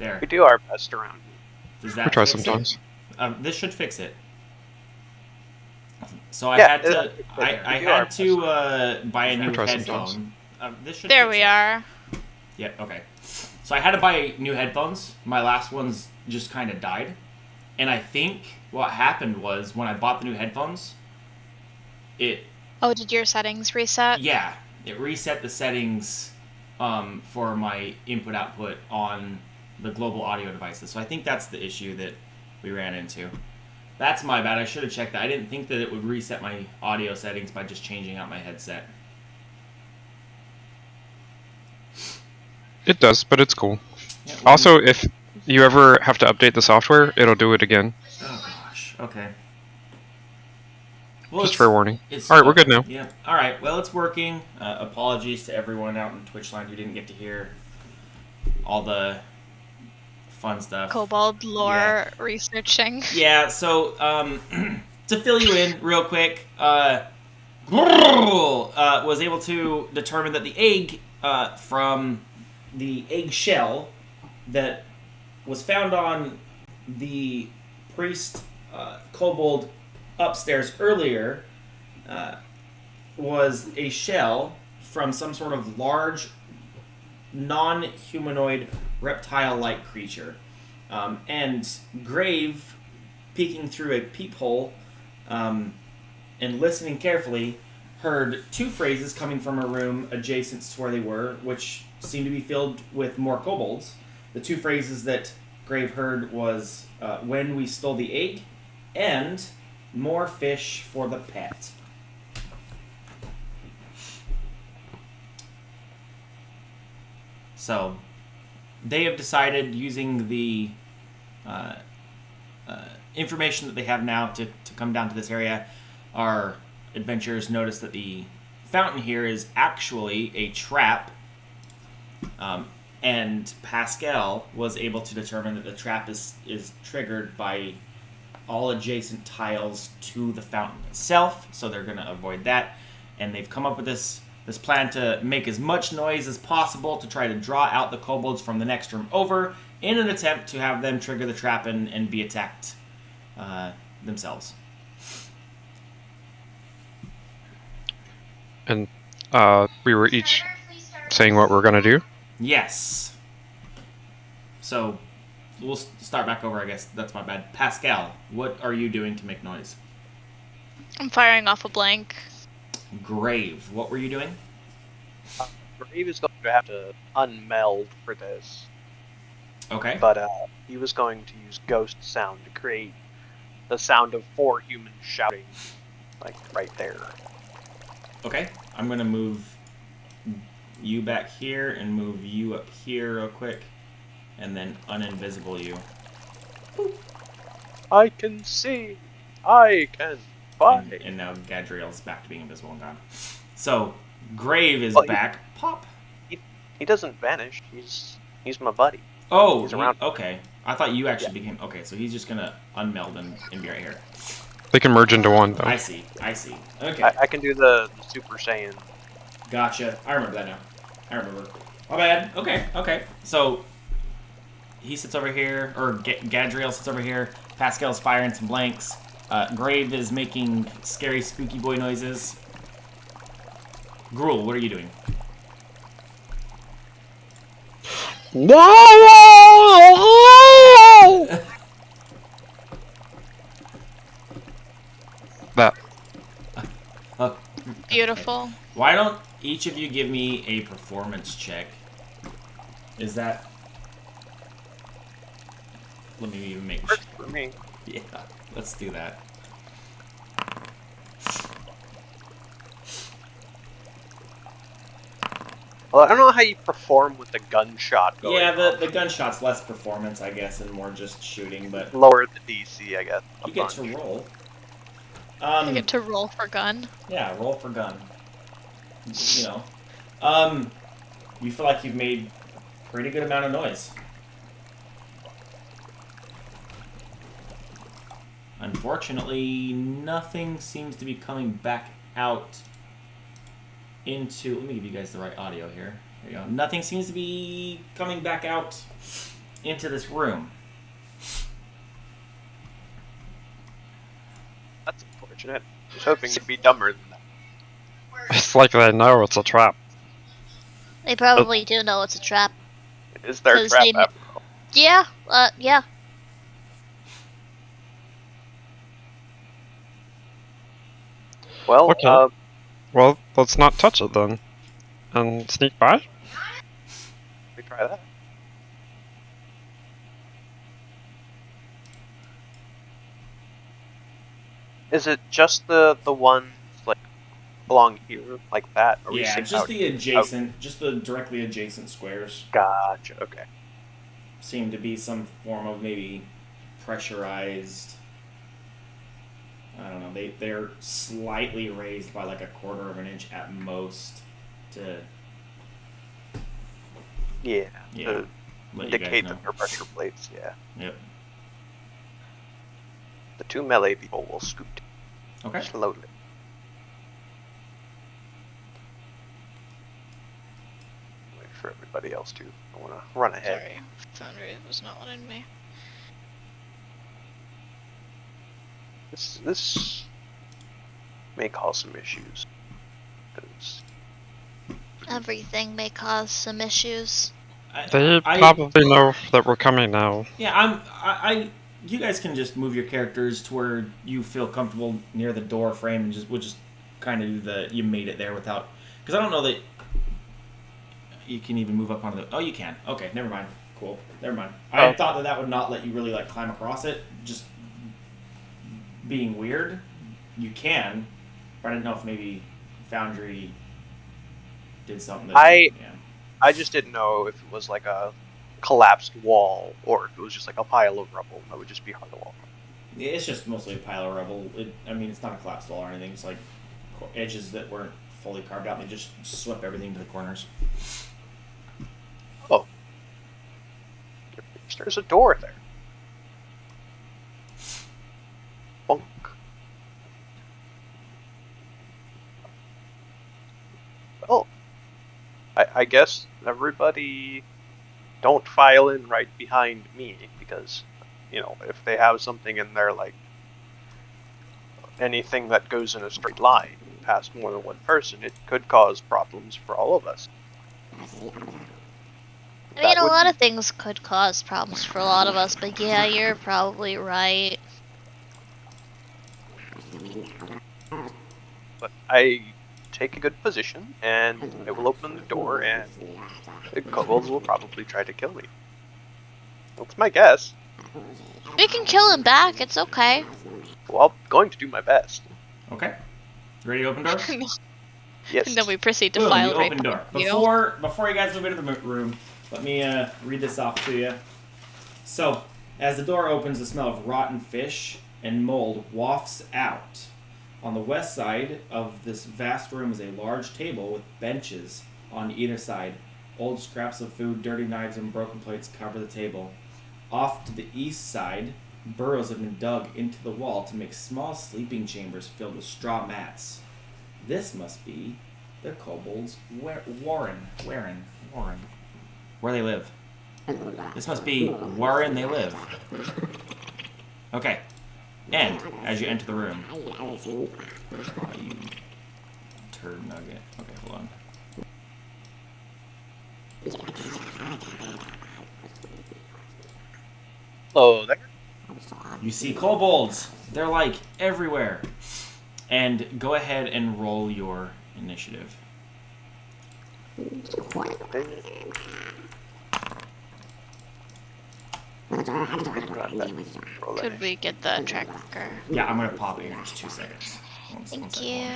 There. We do our best around here. Does that We try fix sometimes. it? This should fix it. So I had to buy a new try headphone. sometimes. This should There fix we it. are. Yep, okay. So I had to buy new headphones. My last ones just kind of died. And I think what happened was when I bought the new headphones, Oh, did your settings reset? Yeah, it reset the settings for my input-output on the global audio devices. So I think that's the issue that we ran into. That's my bad. I should have checked that. I didn't think that it would reset my audio settings by just changing out my headset. It does, but it's cool. Yeah, Also, if you ever have to update the software, it'll do it again. Oh gosh. Okay. Well, Just fair warning. All right, we're good now. Yeah. All right. Well, it's working. Apologies to everyone out in Twitch land who didn't get to hear all the fun stuff. Kobold lore researching. Yeah. So, to fill you in real quick, was able to determine that the egg from the eggshell that was found on the priest kobold upstairs earlier was a shell from some sort of large non-humanoid reptile-like creature. And Grave, peeking through a peephole and listening carefully, heard two phrases coming from a room adjacent to where they were, which seemed to be filled with more kobolds. The two phrases that Grave heard was, when we stole the egg, and more fish for the pet. So, they have decided, using the information that they have now to come down to this area, our adventurers notice that the fountain here is actually a trap, and Pascal was able to determine that the trap is triggered by all adjacent tiles to the fountain itself, so they're going to avoid that. And they've come up with this plan to make as much noise as possible to try to draw out the kobolds from the next room over in an attempt to have them trigger the trap and be attacked themselves. And we were each saying what we're going to do. Yes. So, we'll start back over, I guess. That's my bad. Pascal, what are you doing to make noise? I'm firing off a blank. Grave, what were you doing? Grave is going to have to unmeld for this. Okay. But he was going to use ghost sound to create the sound of 4 humans shouting, like right there. Okay. I'm going to move you back here and move you up here real quick. And then uninvisible you. I can see. I can fight. And now Gadriel's back to being invisible and gone. So, Grave is back. Pop. He doesn't vanish. He's my buddy. Oh, he's around. Okay. I thought you actually became... Okay, so he's just going to unmeld and be right here. They can merge into one, though. I see. Okay. I can do the Super Saiyan. Gotcha. I remember that now. I remember. My bad. Okay. So, he sits over here, or Gadriel sits over here. Pascal's firing some blanks. Grave is making scary, spooky boy noises. Gruel, what are you doing? That. Beautiful. Why don't each of you give me a performance check? Is that... Let me even make Works for me. Yeah, let's do that. Well, I don't know how you perform with the gunshot going. Yeah, the gunshot's less performance, I guess, and more just shooting, but... Lower the DC, I guess. You get to roll. You get to roll for gun. Yeah, roll for gun. You know. You feel like you've made a pretty good amount of noise. Unfortunately, nothing seems to be coming back out into... Let me give you guys the right audio here. There you go. Nothing seems to be coming back out into this room. That's unfortunate. I was hoping you'd be dumber than that. It's like they know it's a trap. They probably do know it's a trap. It is their 'Cause trap they- after all. Yeah, yeah. Well, Okay. Well, let's not touch it then. And sneak by? we try that. Is it just the ones like along here like that? Or Yeah, we just the adjacent, just the directly adjacent squares Gotcha. Okay. seem to be some form of maybe pressurized. I don't know. They're slightly raised by like a quarter of an inch at most to Yeah. Yeah, To let you guys indicate know. that they're pressure plates. Yeah. Yep. The two melee people will scoot Okay. slowly. Wait for everybody else to. I want to run ahead. Sorry, Foundry was not wanting me. This may cause some issues. 'Cause Everything may cause some issues. They probably know that we're coming now. Yeah, you guys can just move your characters to where you feel comfortable near the door frame, and we'll just kind of do you made it there without, because I don't know that you can even move up onto the. Oh, you can. Okay, never mind. Cool. Never mind. I thought that would not let you really like climb across it. Just being weird. You can, but I didn't know if maybe Foundry did something. I just didn't know if it was like a collapsed wall or if it was just like a pile of rubble that would just be hard to walk. Yeah, it's just mostly a pile of rubble. I mean, it's not a collapsed wall or anything. It's like edges that weren't fully carved out. They just swept everything to the corners. Oh. There's a door there. Bonk. Well, I guess everybody don't file in right behind me because, you know, if they have something in there like anything that goes in a straight line past more than one person, it could cause problems for all of us. I mean, a lot of things could cause problems for a lot of us, but yeah, you're probably right. But I take a good position, and I will open the door, and the kobolds will probably try to kill me. That's my guess. We can kill him back, it's okay. Well, I'm going to do my best. Okay. Ready to open door? Yes. And then we proceed to Boom, file you right open door. you. Before you guys move into the room, let me read this off to you. So, as the door opens, the smell of rotten fish and mold wafts out. On the west side of this vast room is a large table with benches on either side. Old scraps of food, dirty knives, and broken plates cover the table. Off to the east side, burrows have been dug into the wall to make small sleeping chambers filled with straw mats. This must be the kobolds' warren. Where they live. This must be wherein they live. Okay. And as you enter the room, you turd nugget. Okay, hold on. Hello there. You see kobolds. They're like everywhere. And go ahead and roll your initiative. Could we get the tracker? Yeah, I'm gonna pop it here in just 2 seconds. Thank you.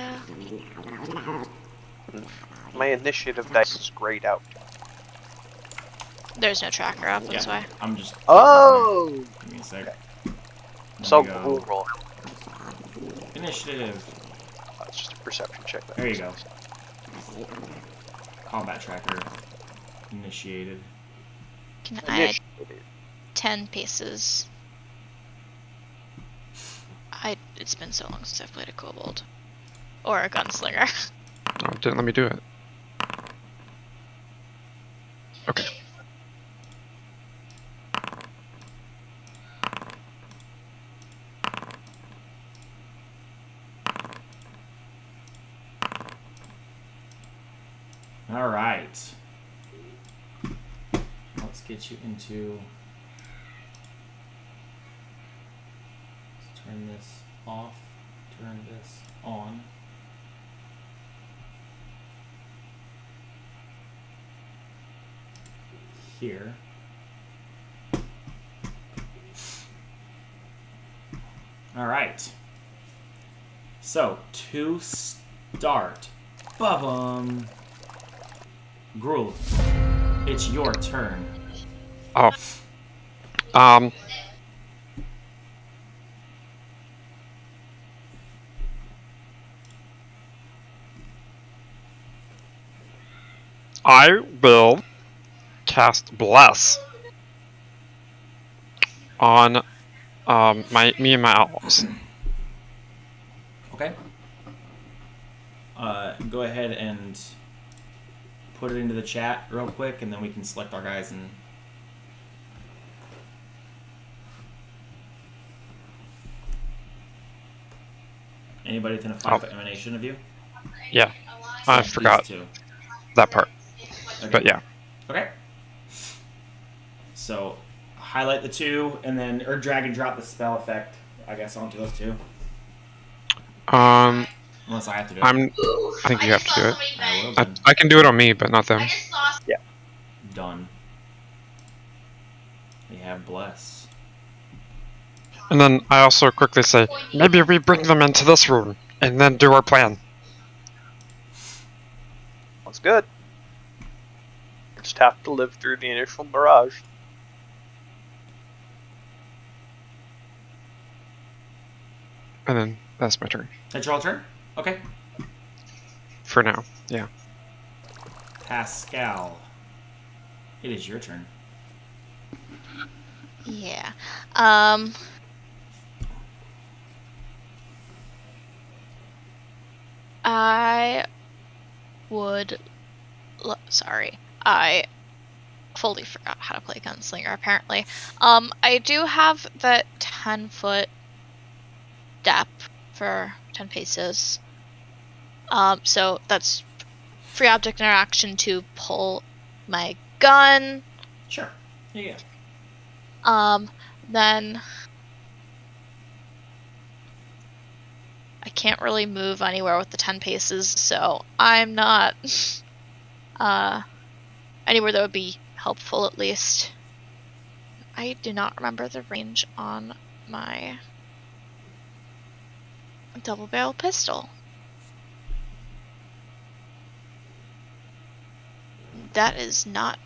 My initiative dice is grayed out. There's no tracker up, that's why. I'm just. Oh! Give me a sec. Okay. There So we go. we'll roll. Initiative. That's just a perception check. There you go. Combat tracker. Initiated. Can I add 10 pieces? It's been so long since I've played a kobold. Or a gunslinger. Oh, it didn't let me do it. Okay. All right. Let's get you into. Let's turn this off. Turn this on. Here. All right. So to start, ba-bum. Gruel, it's your turn. Oh. I will cast Bless on me and my allies. Okay. Go ahead and put it into the chat real quick, and then we can select our guys and. Anybody within a 5-foot emanation of you? Yeah, I Select forgot these two. that part. Okay. But yeah. Okay. So, highlight the two, and then or drag and drop the spell effect, I guess, onto those two. Unless I have to do it. I think you have to do it. I will. Then. I can do it on me, but not them. Yeah. Done. We have bless. And then I also quickly say, maybe we bring them into this room and then do our plan. Sounds good. Just have to live through the initial barrage. And then that's my turn. That's your all turn? Okay. For now, yeah. Pascal. It is your turn. Yeah. I would. Sorry. I fully forgot how to play Gunslinger, apparently. I do have that 10-foot depth for 10 paces. So that's free object interaction to pull my gun. Sure. Yeah. Then I can't really move anywhere with the 10 paces, so I'm not anywhere that would be helpful, at least. I do not remember the range on my double barrel pistol. That is not.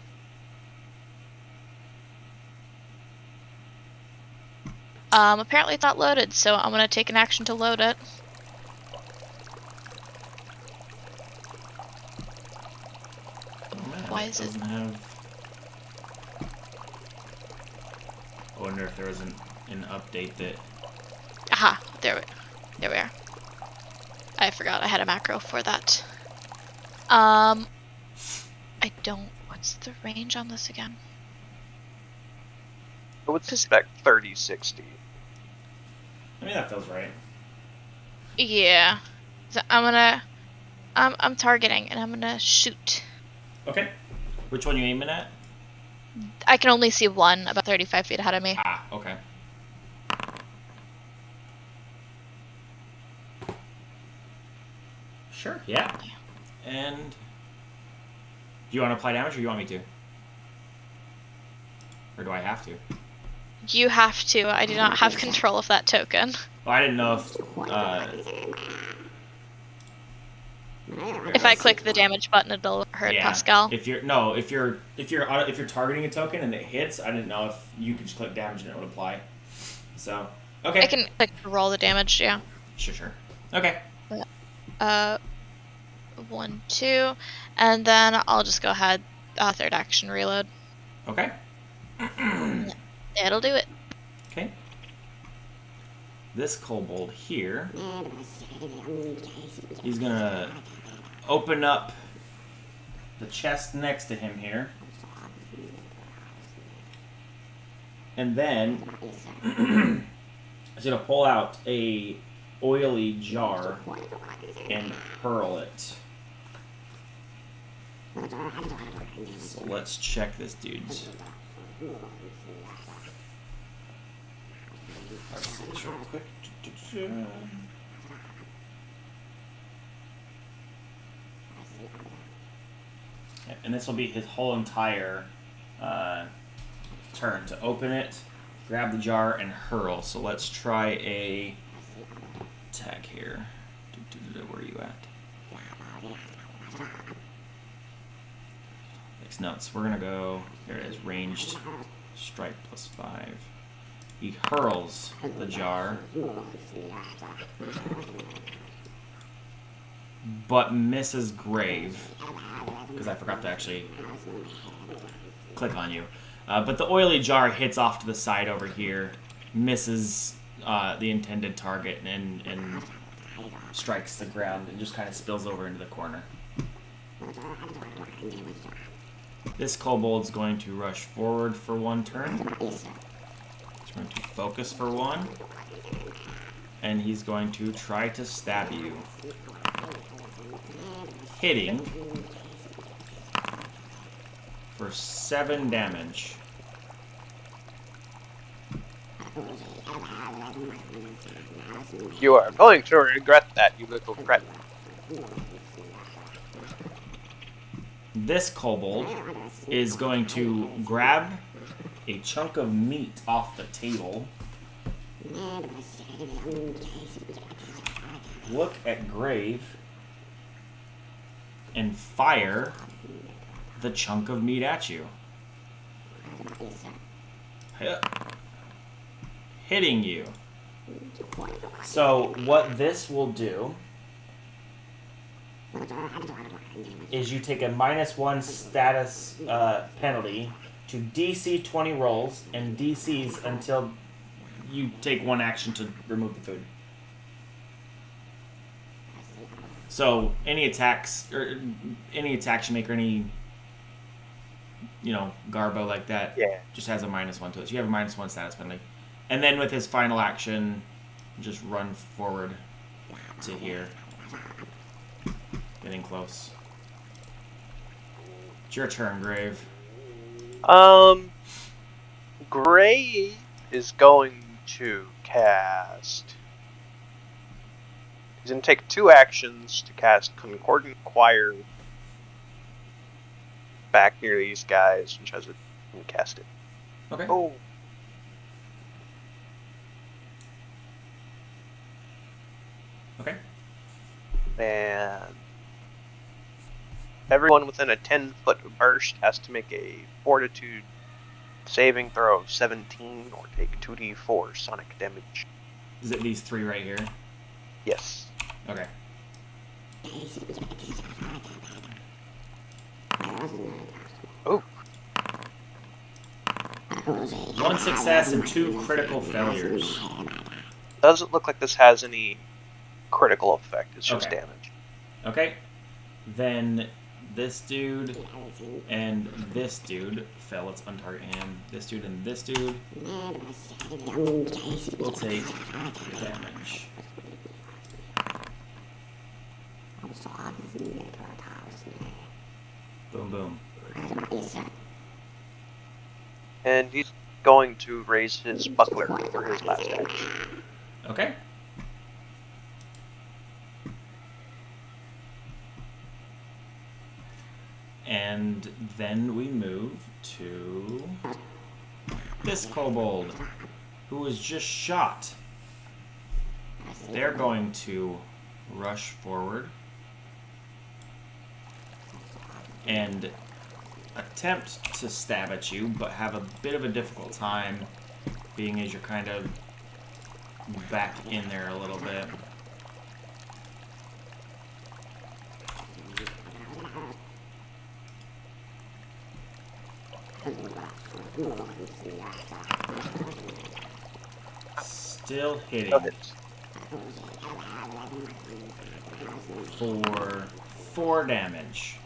Apparently it's not loaded, so I'm gonna take an action to load it. Why is it? I wonder if there was an update that. Aha! There we are. I forgot I had a macro for that. I don't. What's the range on this again? I would suspect 30-60. I mean, that feels right. Yeah. So I'm targeting and I'm gonna shoot. Okay. Which one you aiming at? I can only see one about 35 feet ahead of me. Ah, okay. Sure, yeah. And do you want to apply damage or do you want me to? Or do I have to? You have to. I do not have control of that token. Well, I didn't know if If I click the damage button, it'll hurt Pascal. If you're targeting a token and it hits, I didn't know if you could just click damage and it would apply. So okay. I can click to roll the damage. Yeah. Sure. Okay. 1, 2, and then I'll just go ahead. Third action reload. Okay. That'll do it. Okay. This kobold here, he's gonna open up the chest next to him here, and then he's gonna pull out a oily jar and hurl it So let's check this dude's. Let's see this real quick. And this will be his whole entire turn to open it, grab the jar, and hurl. So let's try a tag here. Where are you at? Makes nuts. We're gonna go. There it is. Ranged strike +5. He hurls the jar, but misses Grave because I forgot to actually click on you. But the oily jar hits off to the side over here, misses the intended target, and strikes the ground and just kind of spills over into the corner. This kobold's going to rush forward for 1 turn. He's going to focus for 1. And he's going to try to stab you. Hitting for 7 damage. You are going to regret that, you little cretin. This kobold is going to grab a chunk of meat off the table, look at Grave, and fire the chunk of meat at you. Hitting you. So what this will do is you take a -1 status penalty to DC 20 rolls and DCs until you take 1 action to remove the food. So any attacks or any attacks you make or any garbo like that just has a -1 to it. So you have a -1 status penalty. And then with his final action, just run forward to here. Getting close. It's your turn, Grave. Grave is going to cast. He's going to take 2 actions to cast Concordant Choir back near these guys, which has it and cast it. Okay. Oh. Okay. And everyone within a 10-foot burst has to make a Fortitude saving throw of 17 or take 2d4 sonic damage. Is it these 3 right here? Yes. Okay. Oh. 1 success and 2 critical failures. Doesn't look like this has any critical effect. It's just Okay. damage. Okay. Then this dude and this dude fell. Let's untarget him. This dude and this dude will take damage. Boom, boom. And he's going to raise his buckler for his last action. Okay. And then we move to this kobold, who was just shot. They're going to rush forward and attempt to stab at you, but have a bit of a difficult time, being as you're kind of back in there a little bit. Still hitting for 4 damage.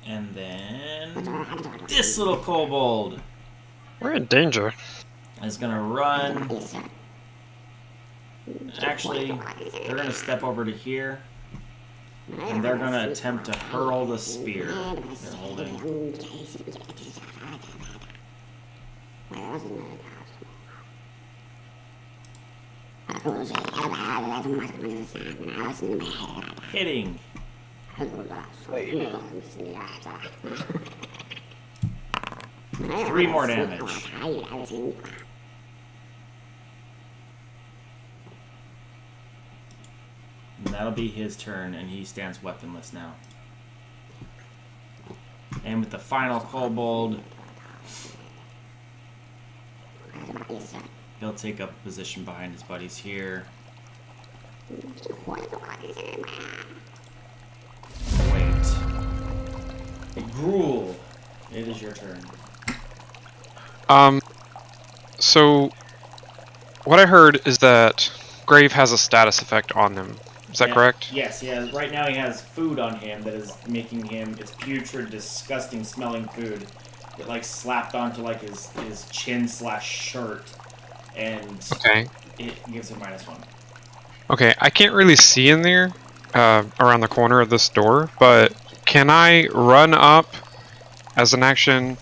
And then this little kobold. We're in danger. is gonna run. Actually, they're gonna step over to here, and they're gonna attempt to hurl the spear they're holding. Hitting. Wait. 3 more damage. And that'll be his turn, and he stands weaponless now. And with the final kobold, he'll take up a position behind his buddies here. Wait. Gruel, it is your turn. So what I heard is that Grave has a status effect on them. Is that correct? Yes, he has. Right now he has food on him that is making him, it's putrid, disgusting smelling food that like slapped onto like his chin/shirt, and Okay. it gives him -1. Okay, I can't really see in there, around the corner of this door, but can I run up as an action,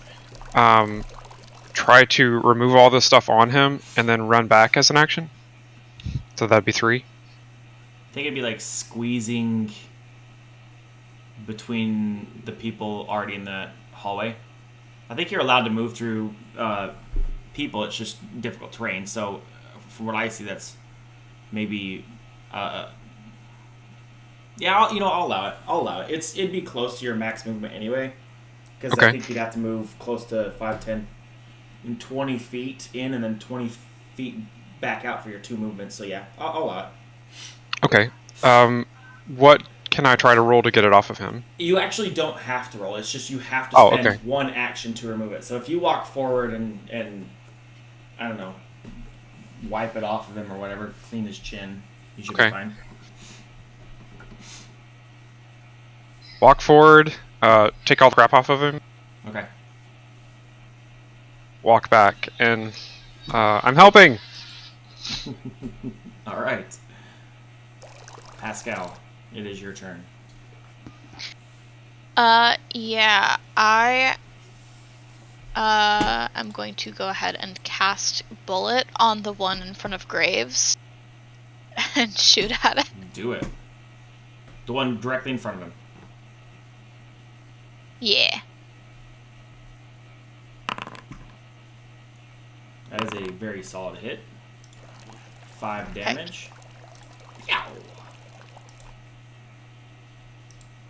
try to remove all this stuff on him, and then run back as an action? So that'd be 3. I think it'd be like squeezing between the people already in the hallway. I think you're allowed to move through people. It's just difficult terrain. So, from what I see, that's maybe. Yeah, I'll allow it. I'll allow it. It'd be close to your max movement anyway, because I think you'd have to move close to 5, 10, and 20 feet in, and then 20 feet back out for your 2 movements. So yeah, I'll allow it. Okay. What can I try to roll to get it off of him? You actually don't have to roll. It's just you have to spend okay. 1 action to remove it. So if you walk forward and I don't know, wipe it off of him or whatever, clean his chin, you should be fine. Walk forward, take all the crap off of him. Okay. Walk back, and I'm helping! Alright. Pascal, it is your turn. Yeah, I am going to go ahead and cast Bullet on the one in front of Graves and shoot at it. Do it. The one directly in front of him. Yeah. That is a very solid hit. 5 damage. Yow.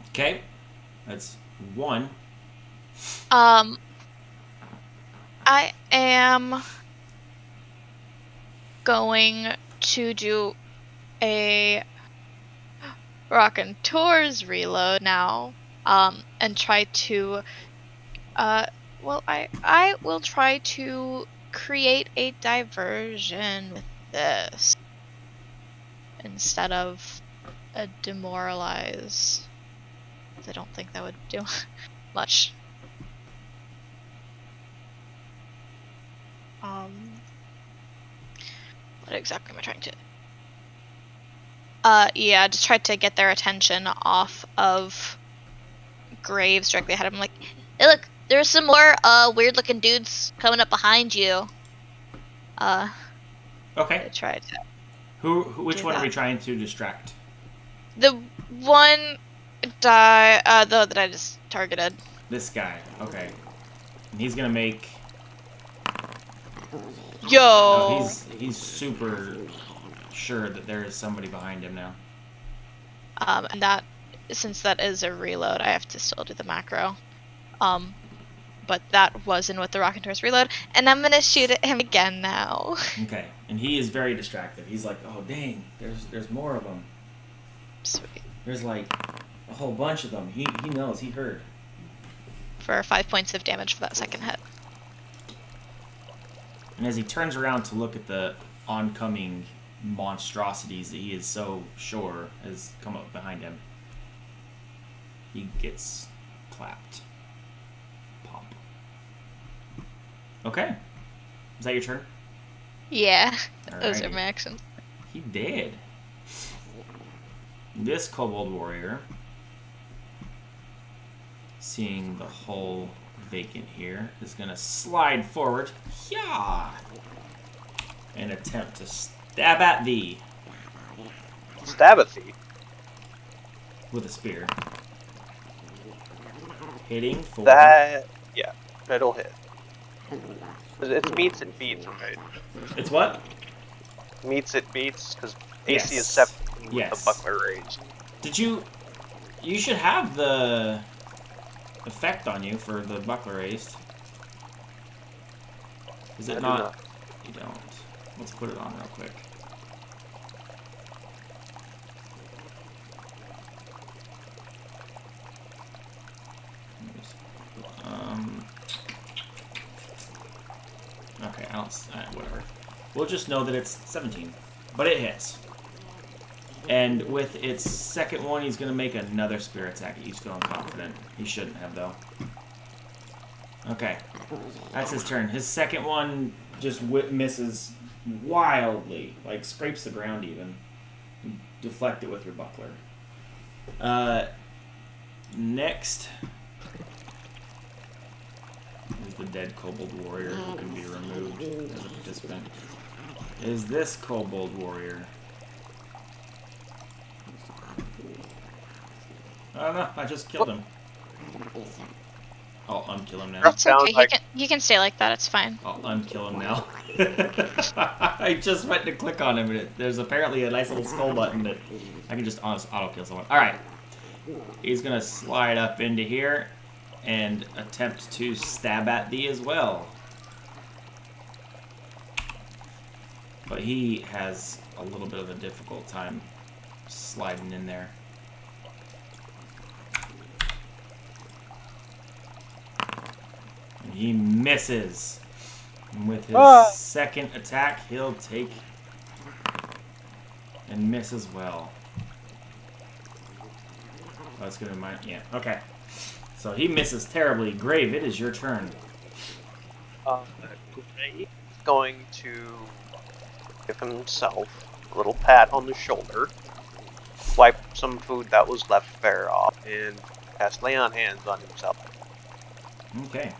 Okay. That's 1. I am going to do a Raconteur's reload now, and try to, well, I will try to create a diversion with this instead of a demoralize. I don't think that would do much. What exactly am I trying to? Yeah, just try to get their attention off of Graves directly ahead of him. Like, hey, look, there's some more weird-looking dudes coming up behind you. Okay. Try to. Which one are we trying to distract? The one that I just targeted. This guy. Okay. And he's gonna make. Yo. Oh, he's super sure that there is somebody behind him now. And that, since that is a reload, I have to still do the macro. But that wasn't with the Raconteur's reload, and I'm gonna shoot at him again now. Okay, and he is very distracted. He's like, "Oh dang, there's more of them. Sweet. There's like a whole bunch of them. He knows. He heard." For 5 points of damage for that second hit. And as he turns around to look at the oncoming monstrosities that he is so sure has come up behind him, he gets clapped. Pop. Okay. Is that your turn? Yeah, those are Alrighty. my actions. He did. This kobold warrior, seeing the hole vacant here, is going to slide forward, yeah, and attempt to stab at thee Stab at thee. with a spear. Hitting for... That, yeah, it'll hit. It's meets it beats, right? It's what? Meets it beats, because Yes. AC is 17 with Yes. the buckler raised. Did you... You should have the effect on you for the buckler raised. Is it I do not? You don't. Let's put it on real quick. Okay, whatever. We'll just know that it's 17. But it hits. And with its second one, he's going to make another spear attack. He's feeling confident. He shouldn't have, though. Okay. That's his turn. His second one just misses wildly. Like, scrapes the ground, even. You deflect it with your buckler. Next is the dead kobold warrior who can be removed as a participant. Is this kobold warrior. Oh no, I just killed him. I'll unkill him now. It's Sounds okay. like- He can stay like that. It's fine. I'll unkill him now. I just went to click on him and there's apparently a nice little skull button that I can just auto kill someone. Alright. He's gonna slide up into here and attempt to stab at thee as well. But he has a little bit of a difficult time sliding in there. And he misses. And with his second attack, he'll take and miss as well. Oh, that's gonna be mine. Yeah, okay. So he misses terribly. Grave, it is your turn. Gray is going to give himself a little pat on the shoulder, wipe some food that was left there off, and cast Lay on Hands on himself. Okay.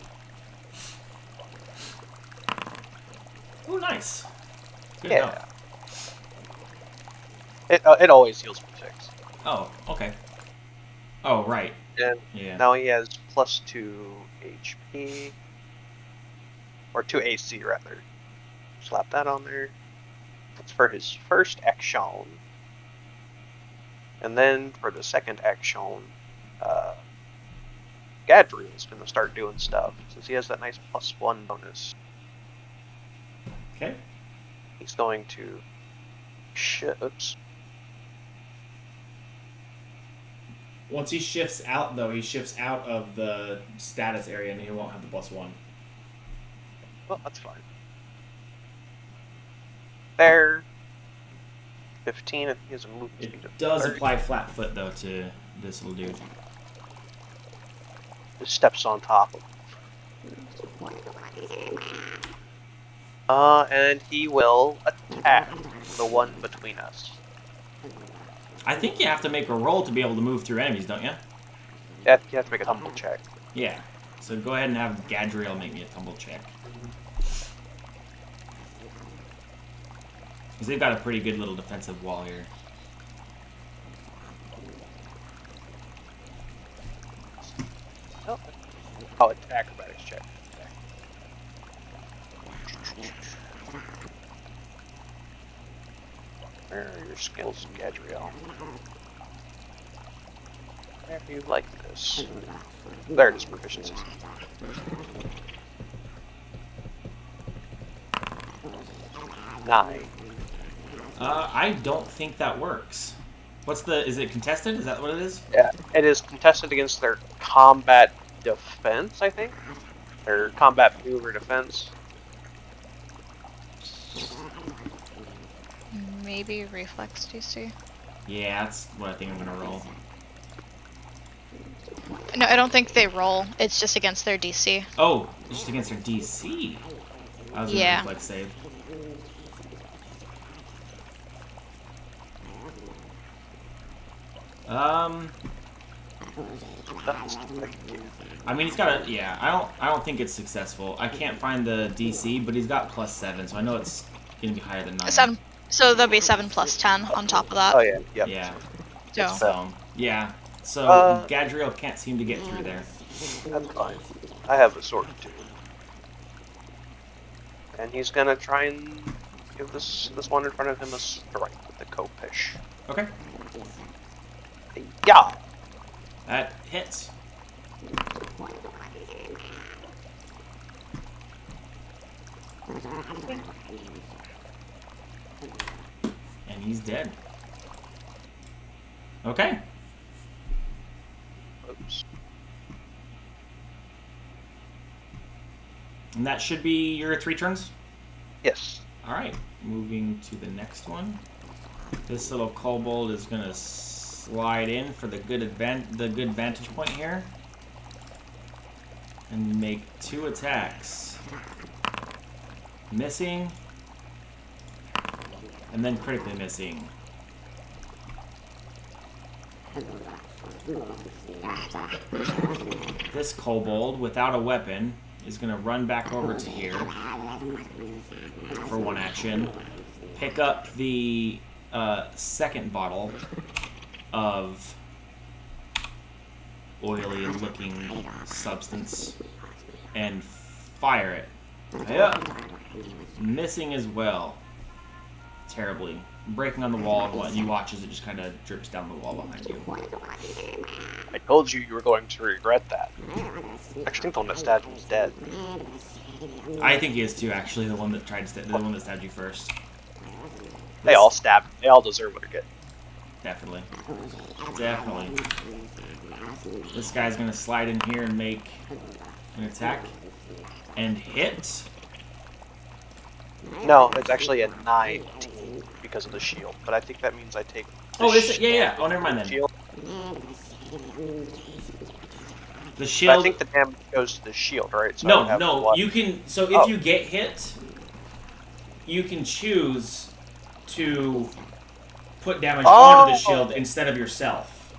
Oh, nice. Good Yeah. health. It always heals for 6. Oh, okay. Oh, right. And Yeah. now he has +2 HP. Or 2 AC, rather. Slap that on there. That's for his first action. And then for the second action, Gadriel's going to start doing stuff, since he has that nice +1 bonus. Okay. He's going to oops. Once he shifts out, though, he shifts out of the status area and he won't have the +1. Well, that's fine. There. 15, and he has a movement speed It of does 30. apply flat foot, though, to this little dude. Just steps on top of him. And he will attack the one between us. I think you have to make a roll to be able to move through enemies, don't you? Yeah, you have to make a tumble check. Yeah. So go ahead and have Gadriel make me a tumble check. Because they've got a pretty good little defensive wall here. Oh, it's acrobatics check. Where are your skills, Gadriel? Where do you like this? There it is, proficiency. Nine. I don't think that works. What's the... Is it contested? Is that what it is? Yeah, it is contested against their combat defense, I think. Their combat maneuver defense. Maybe reflex DC. Yeah, that's what I think I'm going to roll. No, I don't think they roll. It's just against their DC. Oh, it's just against her DC. I was going to Yeah. reflex save. That's I mean, he's got a yeah. I don't think it's successful. I can't find the DC, but he's got +7, so I know it's gonna be higher than 9. 7. So there'll be 7 plus 10 on top of that. Oh yeah, yep. Yeah. So So yeah. So Gadriel can't seem to get through there. That's fine. I have a sword too. And he's gonna try and give this one in front of him a strike with the Kopish. Okay. Yeah! That hits. And he's dead. Okay. Oops. And that should be your 3 turns? Yes. Alright. Moving to the next one. This little kobold is going to slide in for the good vantage point here. And make 2 attacks. Missing. And then critically missing. This kobold, without a weapon, is going to run back over to here for 1 action. Pick up the second bottle of oily looking substance and fire it. Yep. Missing as well. Terribly. Breaking on the wall, and you watch as it just kind of drips down the wall behind you. I told you were going to regret that. I actually think the one that stabbed him is dead. I think he is too, actually, the one that stabbed you first. They all stabbed. They all deserve what they get. Definitely. Definitely. This guy's gonna slide in here and make an attack. And hit. No, it's actually a 19 because of the shield. But I think that means I take. Oh, is it? Yeah. Oh, never mind then. Shield. The But shield. I think the damage goes to the shield, right? So I No, would have no. one. You can. So if you get hit, you can choose to put damage onto the shield instead of yourself.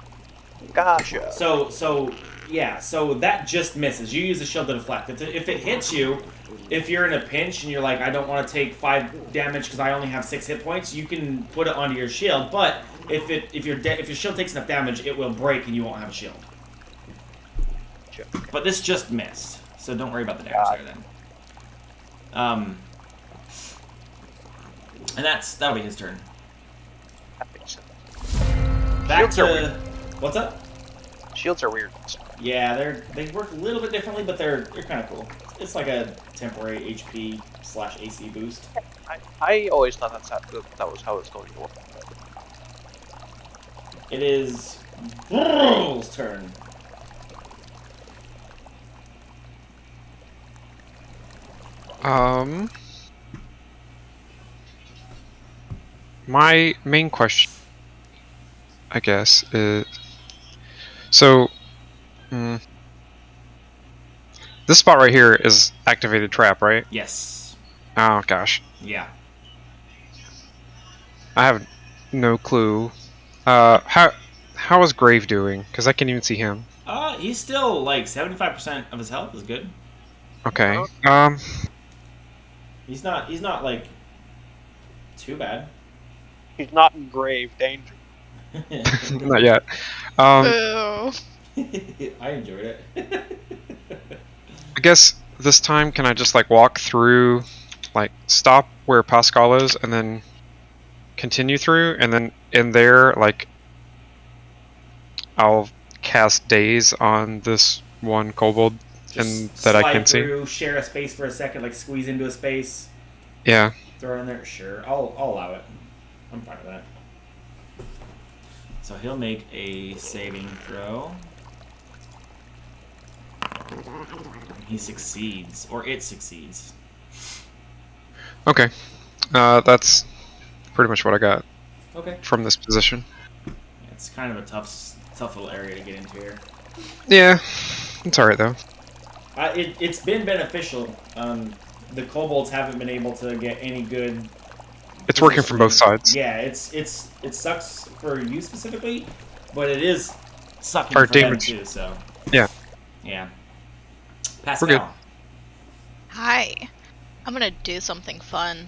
Gotcha. So yeah. So that just misses. You use the shield to deflect. If it hits you, if you're in a pinch and you're like, I don't want to take 5 damage because I only have 6 hit points, you can put it onto your shield. But if your shield takes enough damage, it will break and you won't have a shield. Okay. But this just missed, so don't worry about the damage there then. And that'll be his turn. That makes sense. Back Shields are to weird. what's up? Shields are weird. Yeah, they work a little bit differently, but they're kind of cool. It's like a temporary HP/AC boost. I always thought that was how it's going to work. It is Brrrl's turn. My main question, I guess, is so. This spot right here is activated trap, right? Yes. Oh gosh, Yeah. I have no clue. How is Grave doing? Because I can't even see him. He's still like 75% of his health is good. Okay. He's not like too bad. He's not in grave danger. Not yet. Boo. I enjoyed it. I guess this time, can I just like walk through, like stop where Pascal is, and then continue through, and then in there, like I'll cast Daze on this one kobold, and that I can see. Through, share a space for a second, like squeeze into a space. Yeah. Throw it in there. Sure, I'll allow it. I'm fine with that. So he'll make a saving throw. He succeeds, or it succeeds. Okay. That's pretty much what I got Okay. from this position. It's kind of a tough little area to get into here. Yeah, it's alright though. It's been beneficial. The kobolds haven't been able to get any good. It's working from both sides. Yeah, it sucks for you specifically, but it is sucking Or for them demons. too. So Yeah. yeah. We're good. Pascal, Hi. I'm gonna do something fun.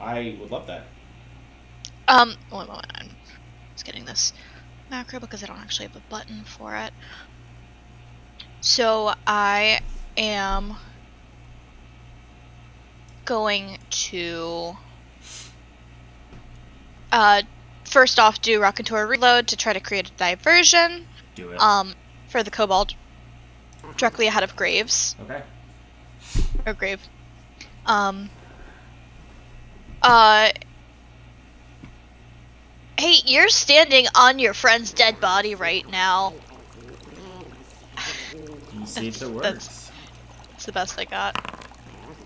I would love that. One moment. I'm just getting this macro because I don't actually have a button for it. So I am going to first off do Raconteur Reload to try to create a diversion. Do it. For the Kobold directly ahead of Graves. Okay. Or Grave. Hey, you're standing on your friend's dead body right now. You see if it works. That's the best I got.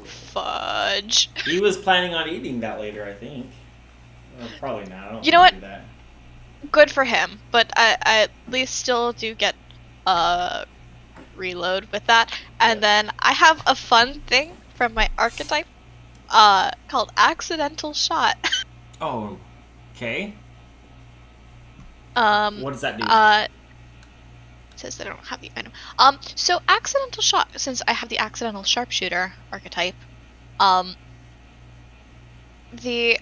Fudge. He was planning on eating that later, I think. Probably not. I don't You know what? do that. Good for him, but I at least still do get reload with that. And then I have a fun thing from my archetype called Accidental Shot. Oh, okay. What does that do? It says that I don't have the item. So Accidental Shot, since I have the Accidental Sharpshooter archetype, the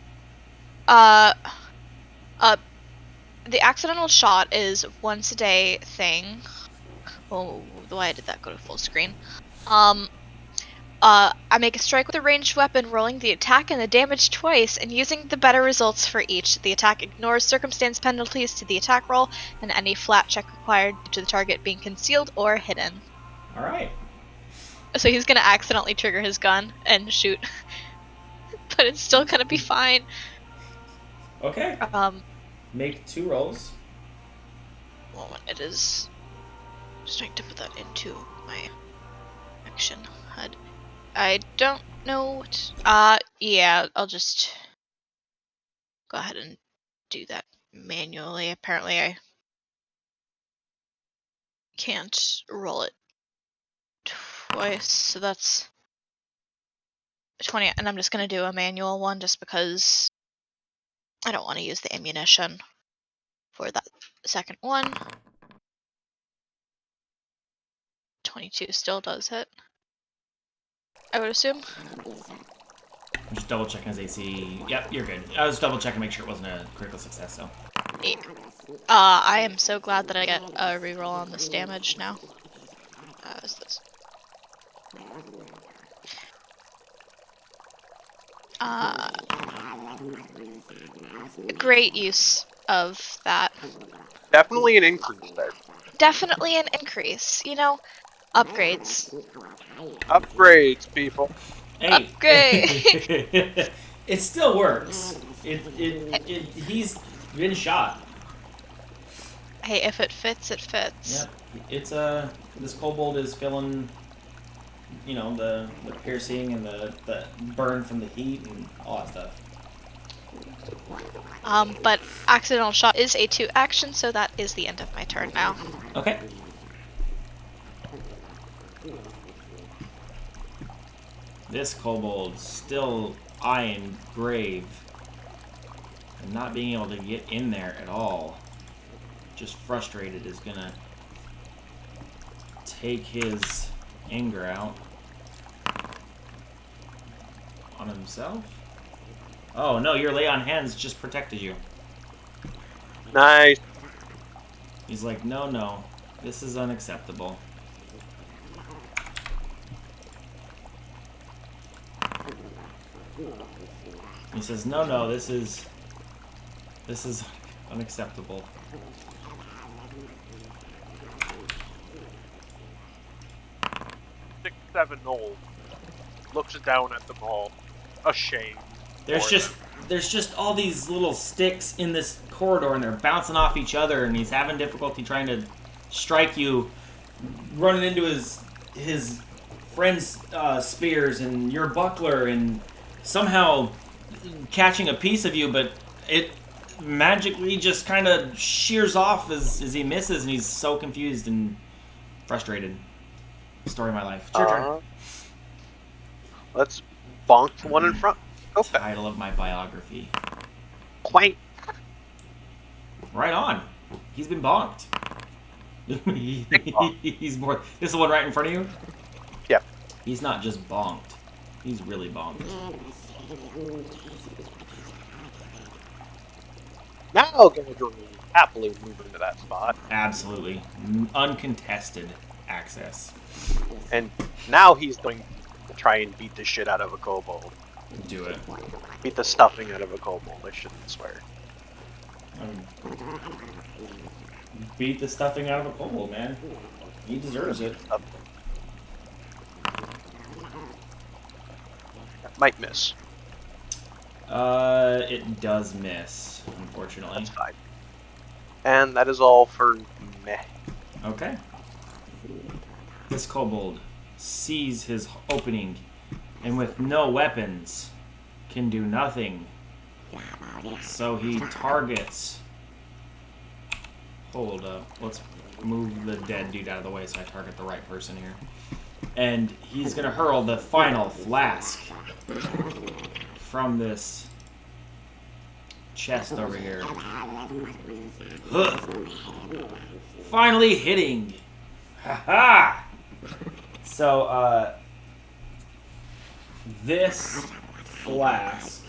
Accidental Shot is once a day thing. Oh, why did that go to full screen? I make a strike with a ranged weapon, rolling the attack and the damage twice, and using the better results for each. The attack ignores circumstance penalties to the attack roll, and any flat check required to the target being concealed or hidden. Alright. So he's gonna accidentally trigger his gun and shoot. But it's still gonna be fine. Okay. Make 2 rolls. Moment, it is... Just trying to put that into my action HUD. I don't know what... yeah, I'll just go ahead and do that manually. Apparently I can't roll it twice, so that's 20, and I'm just gonna do a manual one just because I don't want to use the ammunition for that second one. 22 still does hit, I would assume. I'm just double checking his AC. Yep, you're good. I was double checking to make sure it wasn't a critical success, so. Yeah. I am so glad that I get a reroll on this damage now. Is this? Great use of that. Definitely an increase there. Definitely an increase. You know, upgrades. Upgrades, people. Hey. Upgrade. It still works. He's been shot. Hey, if it fits, it fits. Yep. It's this kobold is feeling, you know, the piercing and the burn from the heat and all that stuff. But Accidental Shot is a 2 action, so that is the end of my turn now. Okay. This kobold still eyeing Grave and not being able to get in there at all. Just frustrated is gonna take his anger out on himself. Oh no, your lay on hands just protected you. Nice. He's like, no, this is unacceptable. He says, no, this is unacceptable. Six, 7 old looks down at them all, ashamed. There's just all these little sticks in this corridor, and they're bouncing off each other, and he's having difficulty trying to strike you, running into his friend's spears and your buckler, and somehow catching a piece of you, but it magically just kind of shears off as he misses, and he's so confused and frustrated. Story of my life. It's your turn. Let's bonk the one in front. Okay. Title of my biography. Quaint. Right on. He's been bonked. He's more. This is the one right in front of you? Yep. He's not just bonked. He's really bonked. Now Gadriel happily move into that spot. Absolutely. Uncontested access. And now he's going to try and beat the shit out of a kobold. Do it. Beat the stuffing out of a kobold, I shouldn't swear. Beat the stuffing out of a kobold, man. He deserves it. That might miss. It does miss, unfortunately. That's fine. And that is all for meh. Okay. This kobold sees his opening, and with no weapons, can do nothing. So he targets... Hold up. Let's move the dead dude out of the way so I target the right person here. And he's going to hurl the final flask from this chest over here. Huh. Finally hitting. Ha-ha! So, this flask...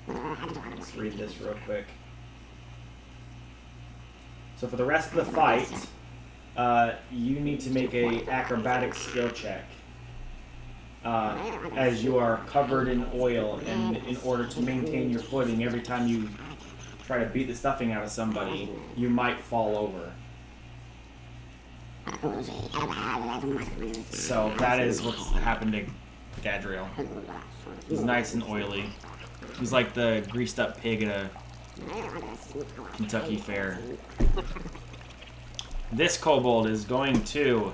Let's read this real quick. So for the rest of the fight, you need to make a acrobatic skill check. As you are covered in oil, and in order to maintain your footing, every time you try to beat the stuffing out of somebody, you might fall over. So that is what's happened to Gadriel. He's nice and oily. He's like the greased up pig at a Kentucky fair. This kobold is going to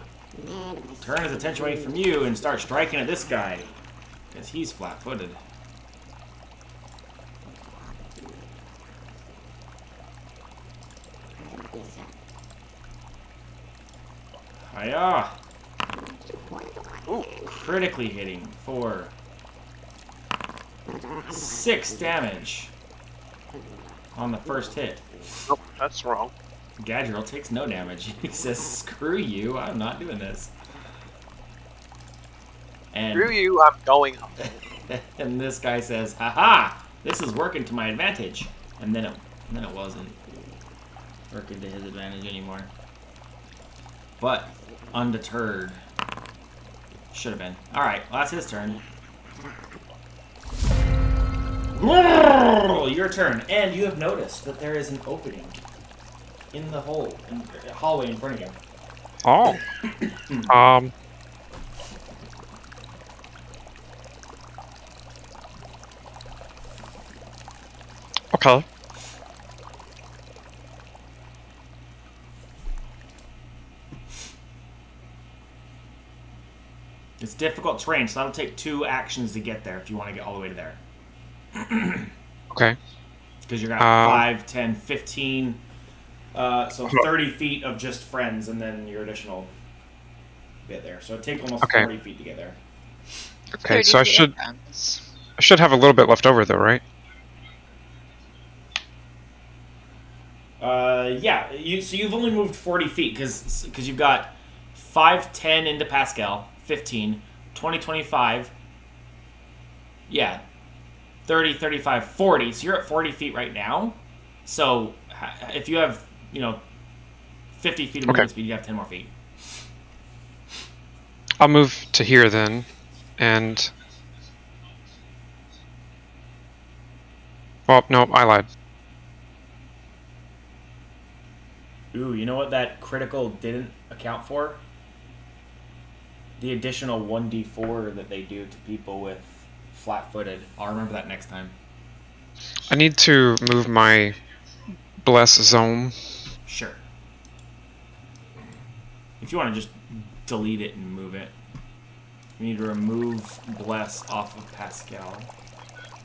turn his attention away from you and start striking at this guy, because he's flat-footed. Hiya! Ooh, critically hitting for 6 damage on the first hit. Nope, that's wrong. Gadriel takes no damage. He says, "Screw you! I'm not doing this." And Screw you! I'm going up. and this guy says, "Haha! This is working to my advantage." And then it wasn't working to his advantage anymore. But undeterred, should have been. All right, well, that's his turn. Your turn, and you have noticed that there is an opening in the hallway in front of you. Oh. Okay. It's difficult terrain, so that'll take 2 actions to get there if you want to get all the way to there. Okay. Because you got 5, 10, 15, so 30 feet of just friends, and then your additional bit there. So it'd take almost 40 feet to get there. Okay, so I should have a little bit left over though, right? Yeah. So you've only moved 40 feet because you've got 5, 10 into Pascal, 15, 20, 25. Yeah. 30, 35, 40. So you're at 40 feet right now. So if you have, 50 feet of movement speed, you have 10 more feet. I'll move to here then, and... Well, no, I lied. Ooh, you know what that critical didn't account for? The additional 1d4 that they do to people with flat-footed. I'll remember that next time. I need to move my bless zone. Sure. If you want to just delete it and move it. You need to remove bless off of Pascal.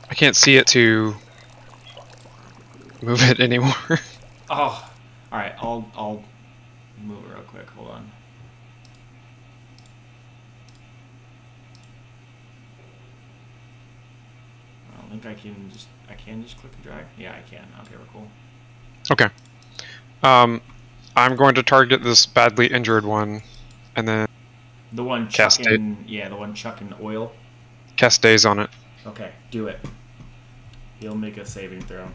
I can't see it to move it anymore. Oh, all right. I'll move it real quick. Hold on. I don't think I can just click and drag. Yeah, I can. Okay, we're cool. Okay. I'm going to target this badly injured one, and then The one Cast chucking, yeah, the one chucking oil. cast Daze on it. Okay, do it. He'll make a saving throw.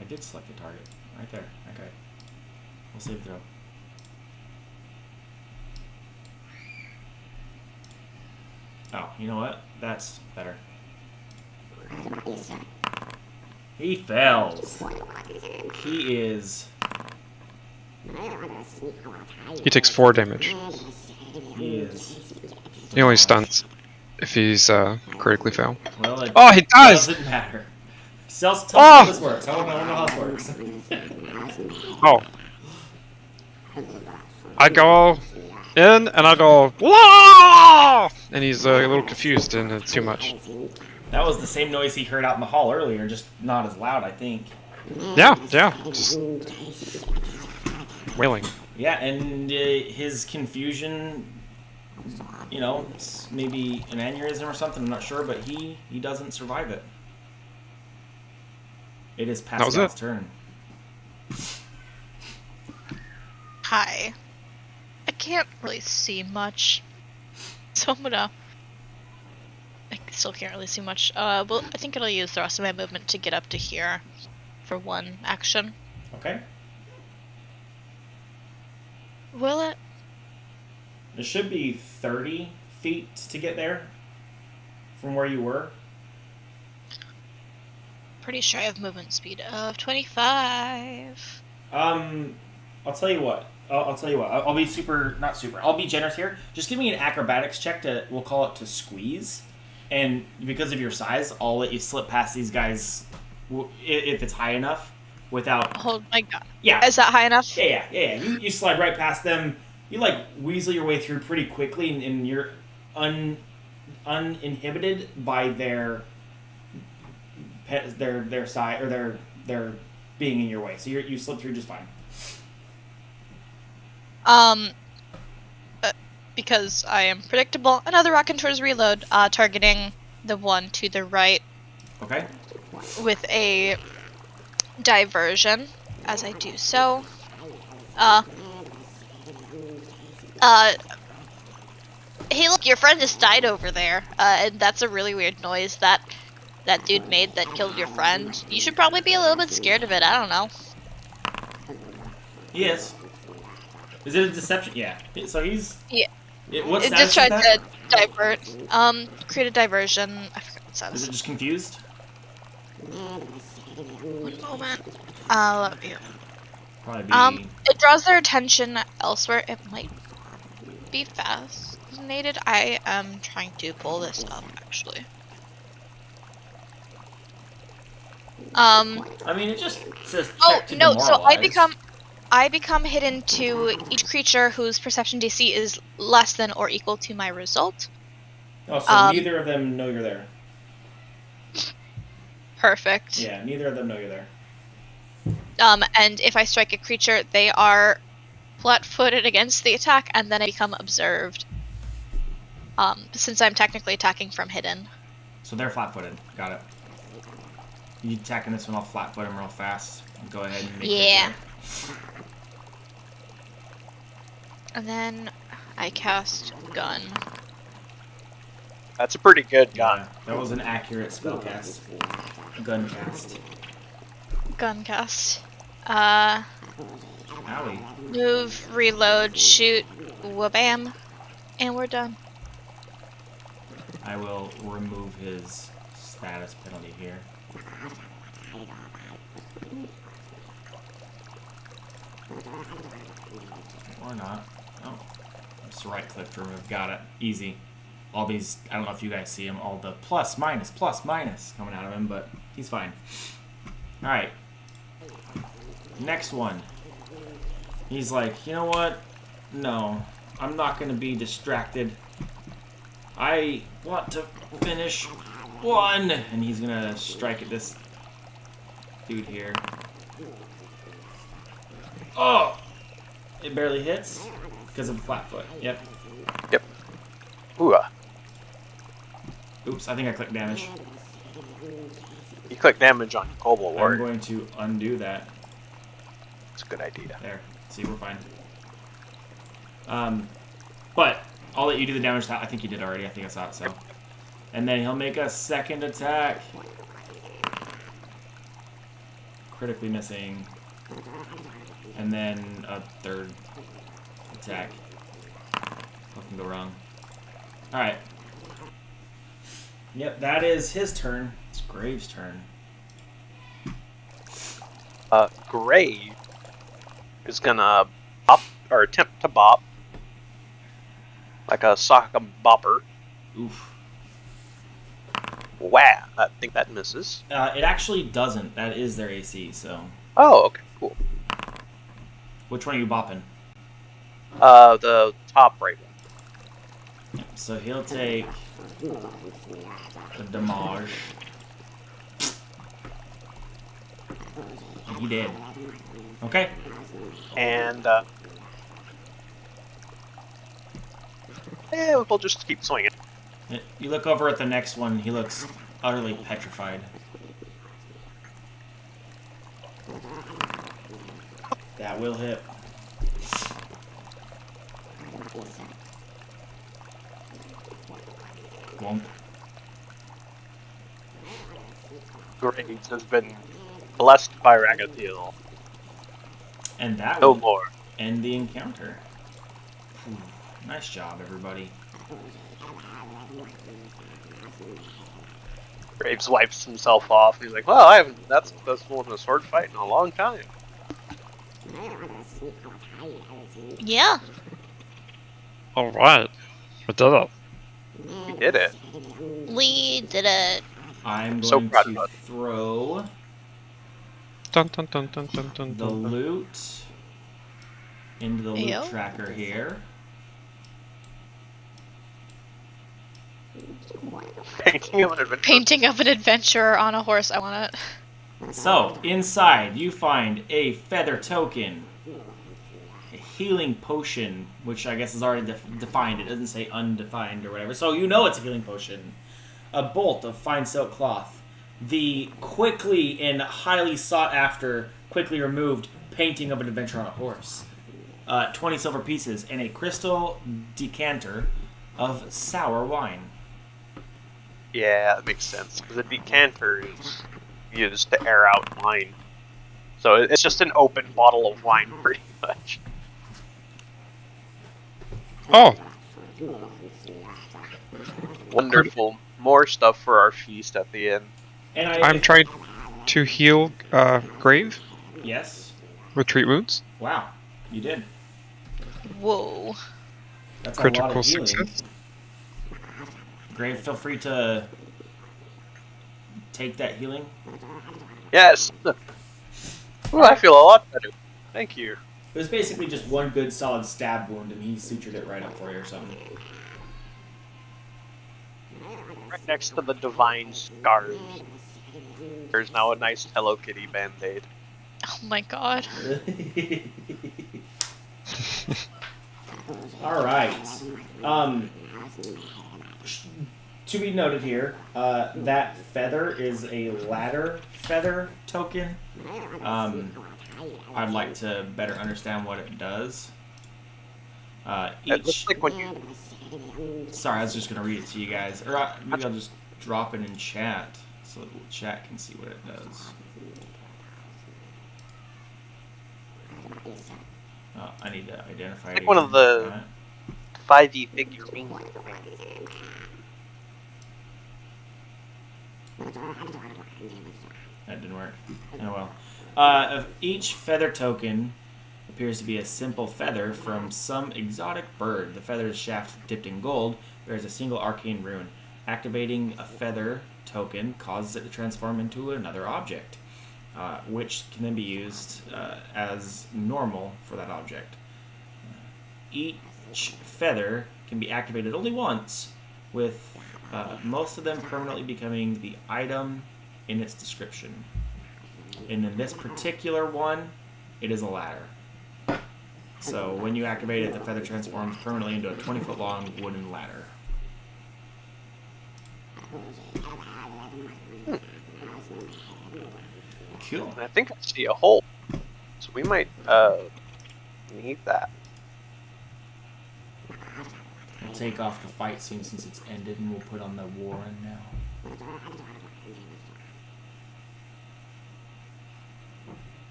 I did select a target. Right there. Okay. We'll save throw. Oh, you know what? That's better. He fails. He is... He takes 4 damage. He is... He only stuns if he's critically fail. Well, it Oh, he dies! doesn't matter. Tell us Oh! how this works. I want to know how this works. Oh. I go in and I go, whoa! And he's a little confused and it's too much. That was the same noise he heard out in the hall earlier, just not as loud, I think. Yeah, just wailing. Yeah, and his confusion, you know, maybe an aneurysm or something, I'm not sure, but he doesn't survive it. It is Pascal's turn. Hi. I can't really see much, so I'm gonna... I still can't really see much. Well, I think I'll use the rest of my movement to get up to here for one action. Okay. Will it? It should be 30 feet to get there from where you were. Pretty sure I have movement speed of 25. I'll tell you what. I'll tell you what. I'll be not super. I'll be generous here. Just give me an acrobatics check we'll call it to squeeze. And because of your size, I'll let you slip past these guys if it's high enough without... Oh my god. Yeah. Is that high enough? Yeah. You slide right past them. You, like, weasel your way through pretty quickly, and you're uninhibited by their side, or their being in your way. So you slip through just fine. Because I am predictable, another Raconteur's reload, targeting the one to the right. Okay. With a diversion, as I do so. Hey look, your friend just died over there, and that's a really weird noise that dude made that killed your friend. You should probably be a little bit scared of it, I don't know. He is. Is it a deception? Yeah. So he's... Yeah. What It status just tried is that? to divert. Create a diversion. I forgot what status. Is it just confused? One moment. Let me... Probably be... It draws their attention elsewhere. It might be fascinated. I am trying to pull this up, actually. I mean, it just says Oh, check to no, so demoralize. I become hidden to each creature whose perception DC is less than or equal to my result. Oh, so neither of them know you're there. Perfect. Yeah, neither of them know you're there. And if I strike a creature, they are flat-footed against the attack, and then I become observed. Since I'm technically attacking from hidden. So they're flat-footed. Got it. You attacking this one, I'll flat-foot him real fast. Go ahead and make Yeah. it. And then I cast Gun. That's a pretty good gun. Yeah, that was an accurate spell cast. Gun cast. Gun cast. Owie. Move, reload, shoot, wha-bam, and we're done. I will remove his status penalty here. Or not. Oh. Just right click to remove. Got it. Easy. All these, I don't know if you guys see him, all the plus, minus coming out of him, but he's fine. Alright. Next one. He's like, you know what? No. I'm not going to be distracted. I want to finish one! And he's going to strike at this dude here. Oh! It barely hits because of flat foot. Yep. Yep. Ooh. Oops, I think I clicked damage. You click damage on Global I'm Warrior. going to undo that. It's a good idea. There. See, we're fine. But I'll let you do the damage. I think you did already. I think I saw it. So, and then he'll make a second attack. Critically missing. And then a third attack. What can go wrong? Alright. Yep, that is his turn. It's Graves' turn. Grave is gonna bop, or attempt to bop. Like a sock bopper. Oof. Wow, I think that misses. It actually doesn't. That is their AC, so. Oh, okay, cool. Which one are you bopping? The top right one. Yep, so he'll take the damage. And he did. Okay. And, we'll just keep swinging. You look over at the next one, he looks utterly petrified. That will hit. Won't. Graves has been blessed by Ragathiel. And that No will more. end the encounter. Whew. Nice job, everybody. Graves wipes himself off. He's like, well, I haven't that's successful in a sword fight in a long time. Yeah. Alright. We did it. We did it. We did it. I'm So going proud to of us. throw Dun dun dun dun dun dun the dun. loot into the loot Ayo. tracker here. Painting of an adventure. Painting of an adventurer on a horse. I want it. So, inside you find a feather token, a healing potion, which I guess is already defined. It doesn't say undefined or whatever. So you know it's a healing potion. A bolt of fine silk cloth. The quickly and highly sought after, quickly removed painting of an adventure on a horse. 20 silver pieces and a crystal decanter of sour wine. Yeah, that makes sense. Because a decanter is used to air out wine. So it's just an open bottle of wine, pretty much. Oh! Wonderful. More stuff for our feast at the end. And I'm trying to heal Grave Yes. with treat wounds. Wow. You did. Whoa. That's a lot Critical of healing. success. Grave, feel free to take that healing. Yes! Ooh, I feel a lot better. Thank you. It was basically just one good solid stab wound, and he sutured it right up for you or something. Right next to the divine scars. There's now a nice Hello Kitty band-aid. Oh my god. All right. To be noted here, that feather is a ladder feather token. I'd like to better understand what it does. It looks like when you... Sorry, I was just gonna read it to you guys, or maybe I'll just drop it in chat so that the chat can see what it does. I need to identify it. Like one of the 5e figurines. That didn't work. Oh well. Each feather token appears to be a simple feather from some exotic bird. The feather's shaft, dipped in gold, bears a single arcane rune. Activating a feather token causes it to transform into another object, which can then be used as normal for that object. Each feather can be activated only once, with most of them permanently becoming the item in its description. And in this particular one, it is a ladder. So when you activate it, the feather transforms permanently into a 20-foot long wooden ladder. Cool. And I think I see a hole. So we might need that. We'll take off the fight scene since it's ended, and we'll put on the war in now.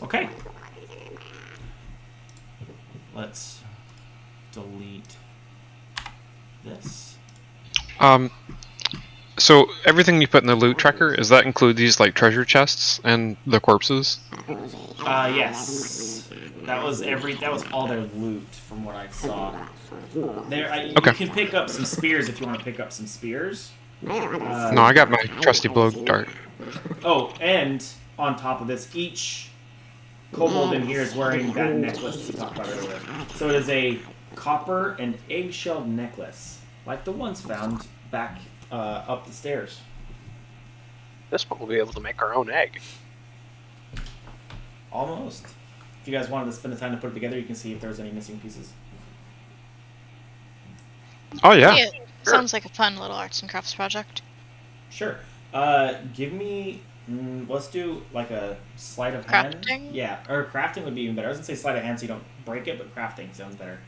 Okay. Let's delete this. So everything you put in the loot tracker, does that include these like treasure chests and the corpses? Yes. That was all their loot from what I saw. You Okay. can pick up some spears if you want to pick up some spears. No, I got my trusty blow dart. Oh, and on top of this, each kobold in here is wearing that necklace that we talked about earlier. So it is a copper and eggshell necklace, like the ones found back up the stairs. This one we'll be able to make our own egg. Almost. If you guys wanted to spend the time to put it together, you can see if there's any missing pieces. Oh yeah. Yeah, sounds like a fun little arts and crafts project. Sure. Give me. Let's do like a sleight of hand. Crafting? Yeah, or crafting would be even better. I was gonna say sleight of hand so you don't break it, but crafting sounds better.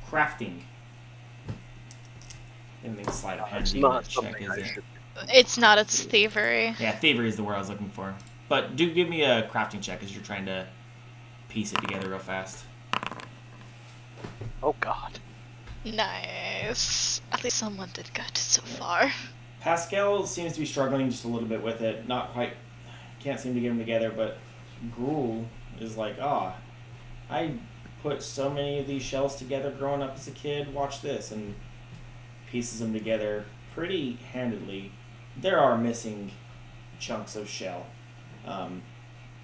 Crafting. I think sleight of hand It's being not a check, something is I it? should. It's not, it's thievery. Yeah, thievery is the word I was looking for. But do give me a crafting check as you're trying to piece it together real fast. Oh God. Nice. At least someone did good so far. Pascal seems to be struggling just a little bit with it. Not quite. Can't seem to get them together, but Gruel is like, I put so many of these shells together growing up as a kid. Watch this. And pieces them together pretty handedly. There are missing chunks of shell.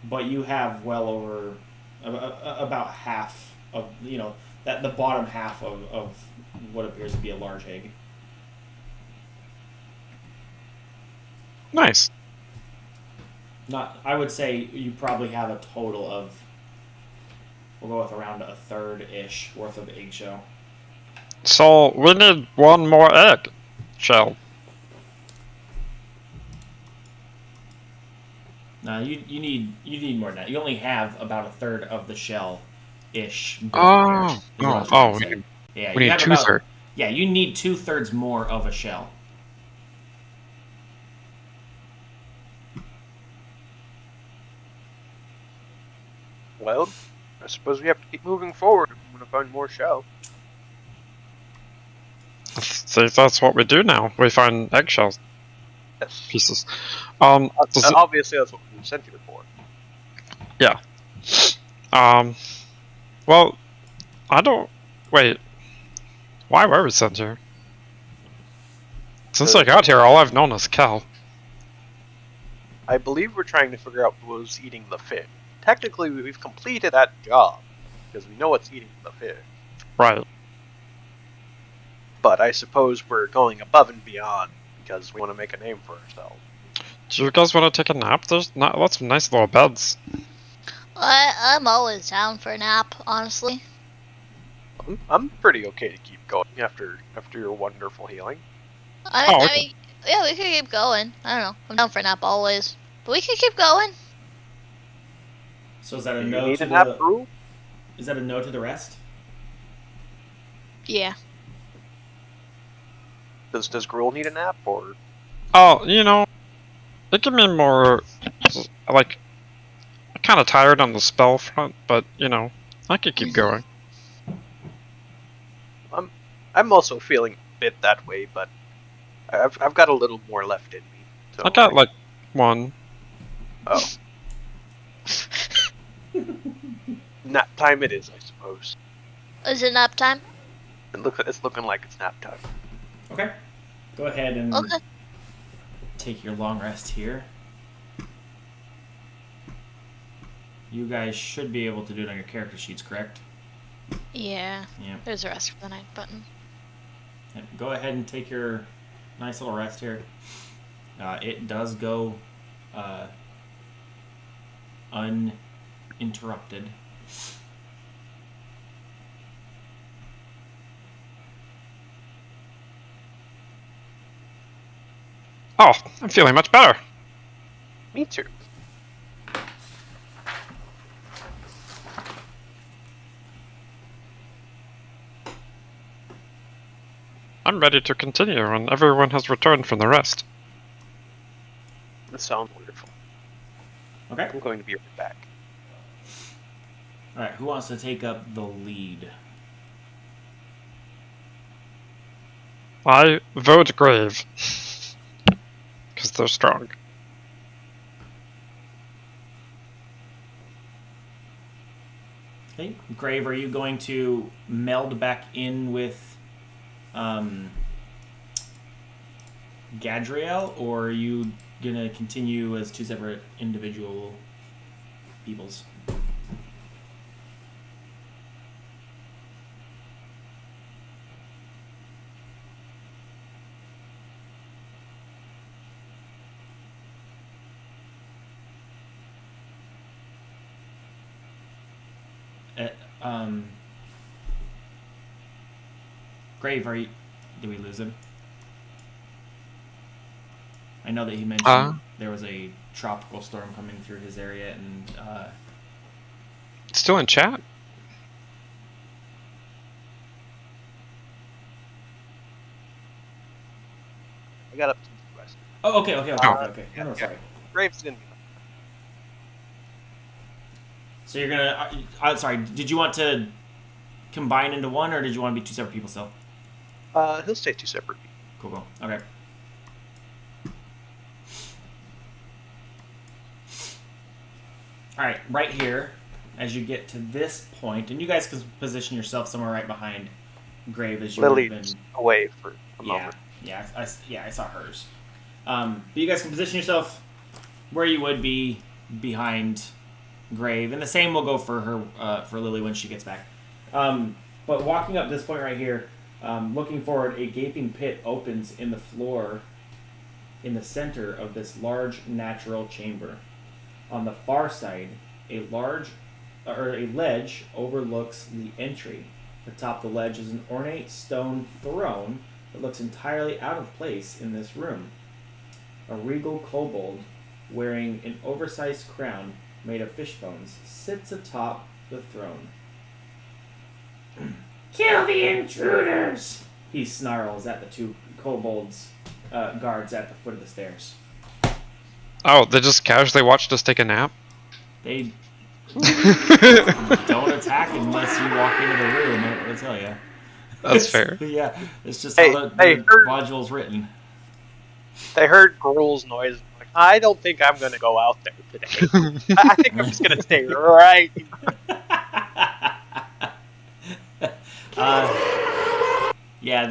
But you have well over about half of, that the bottom half of what appears to be a large egg. Nice. I would say you probably have a total of, we'll go with around a third-ish worth of eggshell. So we need one more egg shell. No, you need more than that. You only have about a third of the shell-ish. Oh, Yeah, we you need have 2/3. Yeah, you need 2/3 more of a shell. Well, I suppose we have to keep moving forward if we want to find more shell. See, that's what we do now. We find eggshell Yes. pieces. Does it, Obviously, that's what we sent you for. yeah. Well, I don't. Wait. Why were we sent here? Since I got here, all I've known is Cal. I believe we're trying to figure out what was eating the fish. Technically, we've completed that job because we know what's eating the fish. Right. But I suppose we're going above and beyond because we want to make a name for ourselves. Do you guys want to take a nap? There's lots of nice little beds. I'm always down for a nap, honestly. I'm pretty okay to keep going after your wonderful healing. I mean, yeah, we could keep going. I don't know. I'm down for a nap always. But we can keep going. So is that a Do you no need to a nap, the? Gruel? Is that a no to the rest? Yeah. Does Gruel need a nap or? Oh, it can be more, like, kind of tired on the spell front, but, I could keep going. I'm also feeling a bit that way, but I've got a little more left in me. So I got, like, one. Oh. Nap time it is, I suppose. Is it nap time? It's looking like it's nap time. Okay. Go ahead and Okay. take your long rest here. You guys should be able to do it on your character sheets, correct? Yeah. Yeah. There's a rest for the night button. And go ahead and take your nice little rest here. It does go uninterrupted. Oh, I'm feeling much better. Me too. I'm ready to continue when everyone has returned from the rest. This sounds wonderful. Okay. I'm going to be right back. All right. Who wants to take up the lead? I vote Grave. Because they're strong. Okay. Grave, are you going to meld back in with Gadriel, or are you gonna continue as two separate individual peoples? Grave, are you? Did we lose him? I know that he mentioned there was a tropical storm coming through his area, and Still in chat? I got up to the west. oh, okay. Yeah, No, sorry. Graves didn't. So you're gonna. Sorry. Did you want to combine into one, or did you want to be two separate people still? He'll stay two separate. Cool. Okay. All right, right here, as you get to this point, and you guys can position yourself somewhere right behind Grave as you would have been. Lily's away for a moment. Yeah, I saw hers. But you guys can position yourself where you would be behind Grave, and the same will go for her, for Lily when she gets back. But walking up this point right here, looking forward, a gaping pit opens in the floor in the center of this large natural chamber. On the far side, a ledge overlooks the entry. Atop the ledge is an ornate stone throne that looks entirely out of place in this room. A regal kobold, wearing an oversized crown made of fish bones, sits atop the throne. Kill the intruders! He snarls at the two kobolds guards at the foot of the stairs. Oh, they just casually watched us take a nap? They don't attack unless you walk into the room, I will tell you. That's fair. Yeah, it's just how the module's written. They heard Gruel's noise. Like, I don't think I'm going to go out there today. I think I'm just going to stay right. Yeah,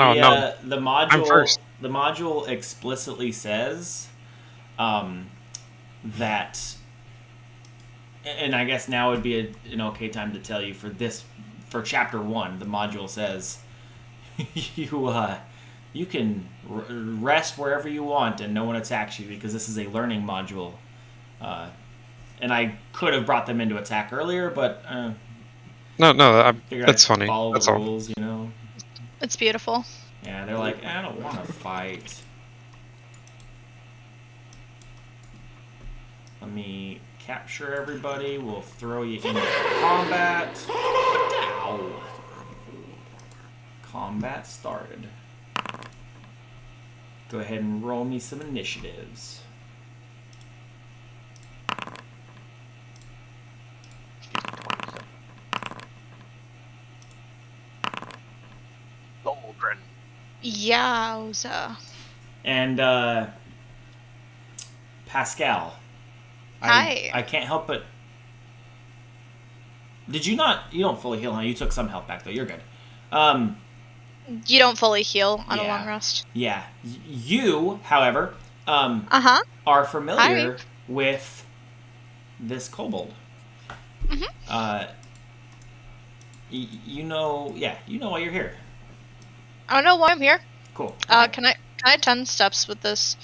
the module. I'm first. The module explicitly says that, and I guess now would be an okay time to tell you for chapter 1. The module says you can rest wherever you want and no one attacks you because this is a learning module. And I could have brought them into attack earlier, but that's funny. Follow That's the all. rules, you know. It's beautiful. Yeah, they're like, I don't want to fight. Let me capture everybody. We'll throw you into combat. Ow. Combat started. Go ahead and roll me some initiatives. Goldren. Yowza. And Pascal. Hi. I can't help but. Did you not? You don't fully heal, huh? You took some health back though. You're good. You don't fully heal on a Yeah. long rest. Yeah. You, however, Uh-huh. are familiar Hi. with this kobold. Mhm. You know why you're here. I don't know why I'm here. Cool. Can I 10 steps with this?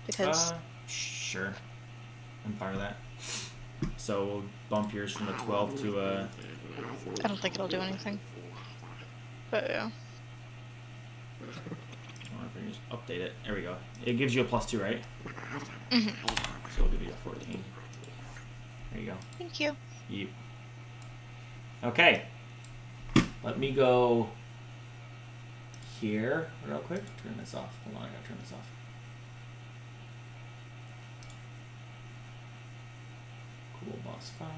Because Sure. I'm fine with that. So we'll bump yours from a 12 to a. I don't think it'll do anything. But yeah. wonder if we can just update it. There we go. It gives you a +2, right? Mm-hmm. So we'll give you a 14. There you go. Thank you. Yep. Okay. Let me go here real quick. Turn this off. Hold on, I gotta turn this off. Cool boss fight.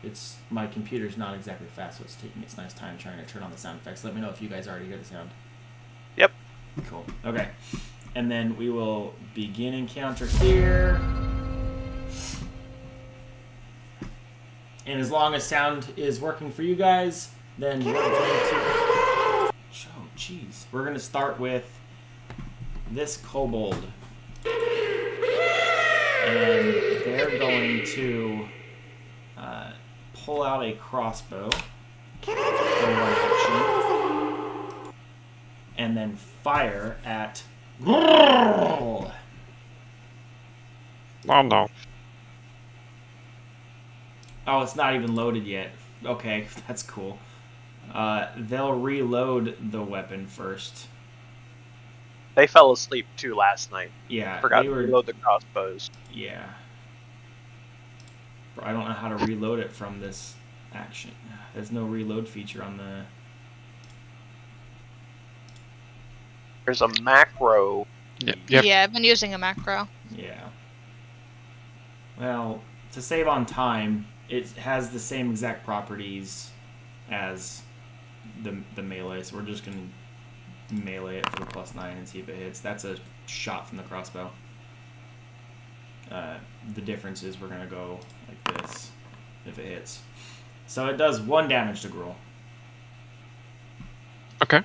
It's my computer's not exactly fast, so it's taking its nice time trying to turn on the sound effects. Let me know if you guys already hear the sound. Yep. Cool. Okay. And then we will begin encounter here. And as long as sound is working for you guys, then we're going to... Oh, jeez. We're going to start with this kobold. And they're going to pull out a crossbow for one action. And then fire at... Oh no. Oh, it's not even loaded yet. Okay, that's cool. They'll reload the weapon first. They fell asleep too last night. Yeah, Forgot they to were. reload the crossbows. Yeah. I don't know how to reload it from this action. There's no reload feature on the... There's a macro. Yep. Yeah, I've been using a macro. Yeah. Well, to save on time, it has the same exact properties as the melee, so we're just going to melee it for the +9 and see if it hits. That's a shot from the crossbow. The difference is we're going to go like this if it hits. So it does 1 damage to Gruul. Okay.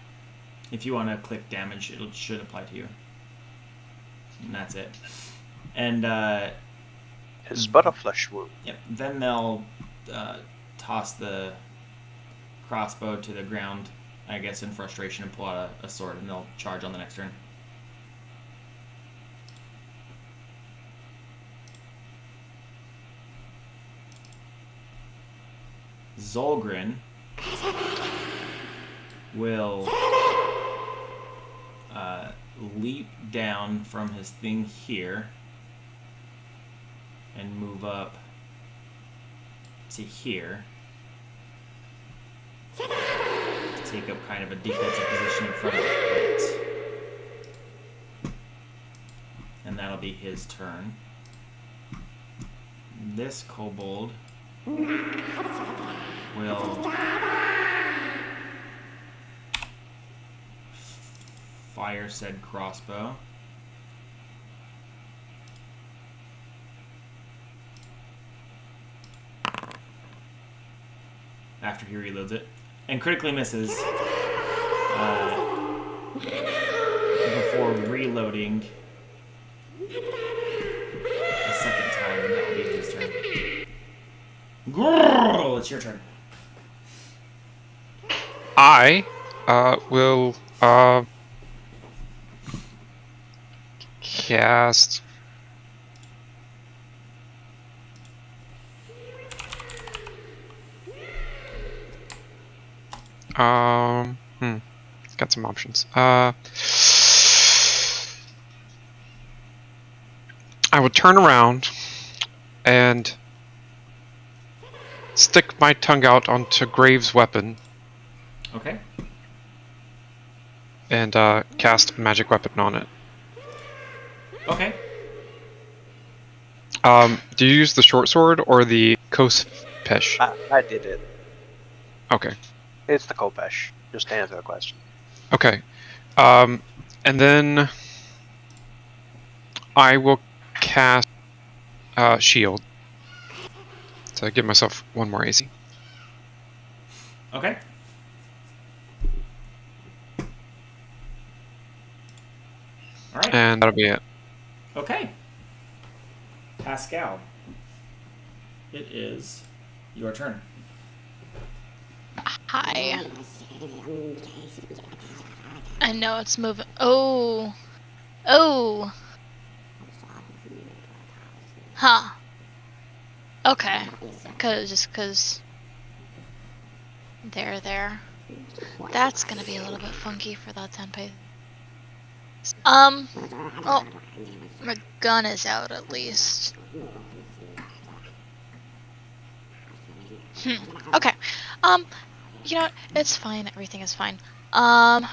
If you want to click damage, it should apply to you. And that's it. And It's but a flesh wound. yep, then they'll toss the crossbow to the ground, I guess, in frustration and pull out a sword, and they'll charge on the next turn. Zolgrin will leap down from his thing here and move up to here to take up kind of a defensive position in front of the pit. And that'll be his turn. This kobold will fire said crossbow. After he reloads it. And critically misses before reloading a second time, and that will be his turn. Grrrl, it's your turn. I will cast got some options. I would turn around and stick my tongue out onto Graves' weapon Okay. and cast magic weapon on it. Okay. Do you use the short sword or the Kopesh? I did it. Okay. It's the Kopesh. Just to answer the question. Okay. And then I will cast shield to give myself 1 more AC. Okay. Alright. And that'll be it. Okay. Pascal. It is your turn. Hi. I know it's moving. Oh. Oh. Huh. Okay. Cause they're there. That's gonna be a little bit funky for that 10 pace. Well, my gun is out at least. Okay. You know what? It's fine. Everything is fine. I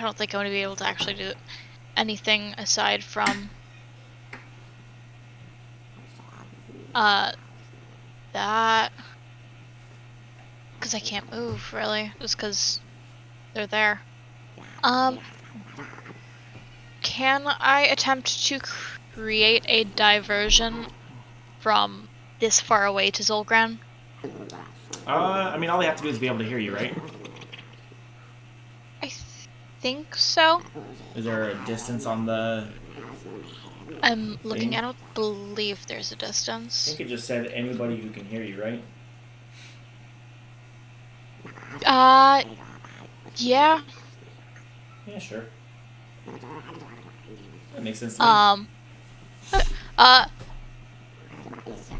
don't think I'm gonna be able to actually do anything aside from that, because I can't move really, just because they're there. Can I attempt to create a diversion from this far away to Zolgran? I mean, all they have to do is be able to hear you, right? I think so. Is there a distance on the... I'm looking. thing? I don't believe there's a I distance. think it just said anybody who can hear you, right? Yeah. Yeah, sure. That makes sense to me.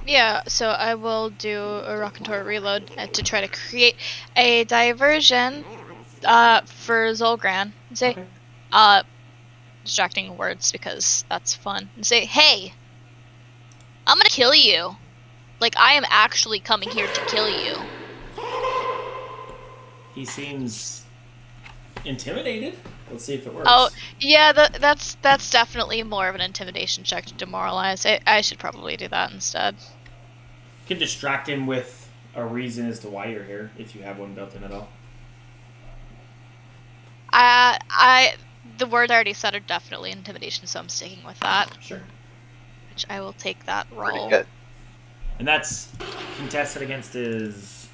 Yeah, so I will do a Raconteur reload to try to create a diversion for Zolgran. And say, Okay. distracting words because that's fun. And say, hey, I'm gonna kill you. Like, I am actually coming here to kill you. He seems intimidated. Let's see if it works. Oh, yeah, that's definitely more of an intimidation check to demoralize. I should probably do that instead. You can distract him with a reason as to why you're here, if you have one built in at all. The word I already said are definitely intimidation, so I'm sticking with that. Sure. Which I will take that roll. Pretty good. And that's contested against his...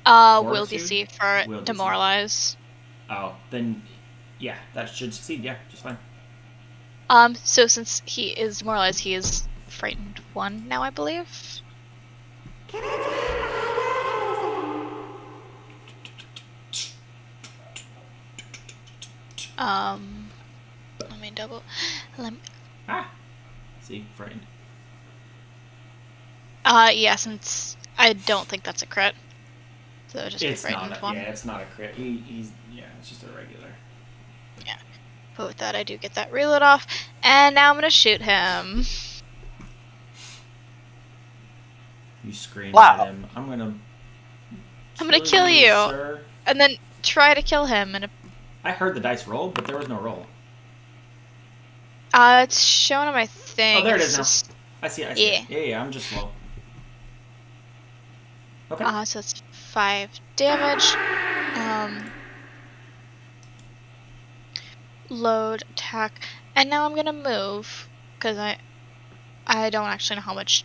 Will Fortitude? DC for Will DC. demoralize. Oh, then... Yeah, that should succeed. Yeah, just fine. So since he is demoralized, he is frightened 1 now, I believe. Let me double... See, frightened. Yeah, since I don't think that's a crit. So just be It's frightened not a, 1. yeah, it's not a crit. He's yeah, it's just a regular. Yeah. But with that, I do get that reload off. And now I'm gonna shoot him. You scream Wow. at him. I'm gonna kill you. sir. And then try to kill him. And I heard the dice roll, but there was no roll. it's shown on my thing. Oh, there it It's is now. just, I see it. I see yeah. it. Yeah, I'm just slow. Okay. So it's 5 damage. Load, attack. And now I'm gonna move. Because I don't actually know how much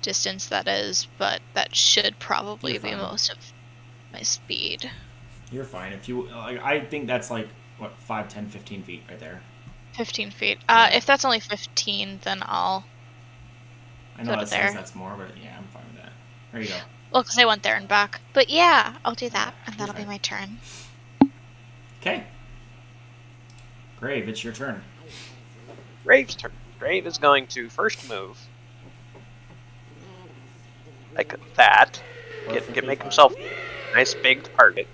distance that is, but that should probably You're be fine. most of my speed. You're fine. If you, I think that's like what 5, 10, 15 feet right there. 15 feet. Yeah. If that's only 15, then I'll... I know Go to that there. says that's more, but yeah, I'm fine with that. There you go. Well, because I went there and back. But yeah, I'll do that, and You're that'll be fine. my turn. Okay. Grave, it's your turn. Grave's turn. Grave is going to first move. Like that. Perfectly Make fine. himself a nice big target.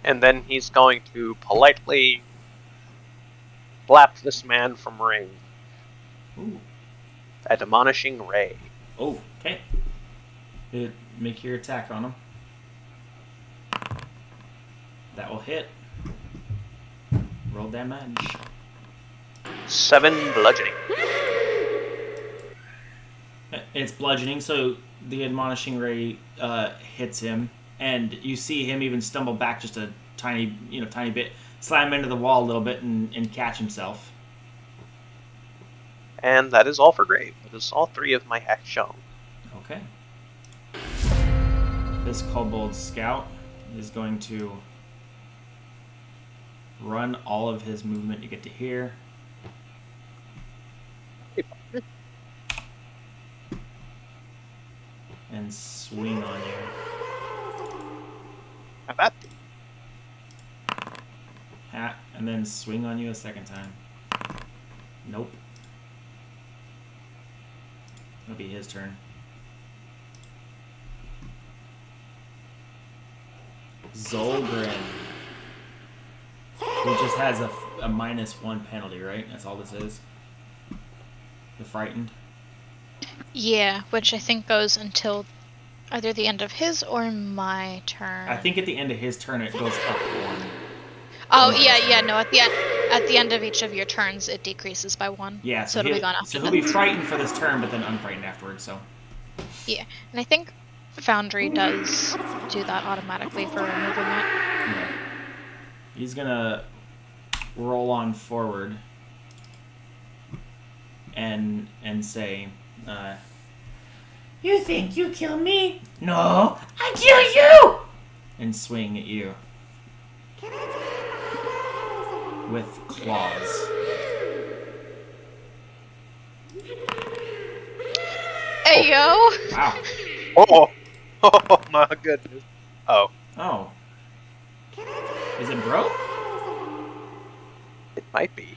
And then he's going to politely slap this man from range. Ooh. A demolishing ray. Oh, okay. Make your attack on him. That will hit. Roll damage. 7 bludgeoning. It's bludgeoning, so the admonishing ray hits him, and you see him even stumble back just a tiny bit, slam into the wall a little bit, and catch himself. And that is all for Grave. That is all 3 of my hacks shown. Okay. This kobold scout is going to run all of his movement to get to here. And swing on you. How about And then swing on you a second time. Nope. It'll be his turn. Zolgren. It just has a -1 penalty, right? That's all this is. The frightened. Yeah, which I think goes until either the end of his or my turn. I think at the end of his turn it goes up 1. Oh yeah. No, at the end of each of your turns, it decreases by 1. Yeah, so it'll be gone after so he'll be that. frightened for this turn, but then unfrightened afterwards. So Yeah, and I think Foundry does do that automatically for removing it. yeah. He's gonna roll on forward and say, "You think you kill me? No, I kill you!" And swing at you with claws. Hey yo! Wow. Oh! Oh my goodness. Oh, Oh. Is it broke? it might be.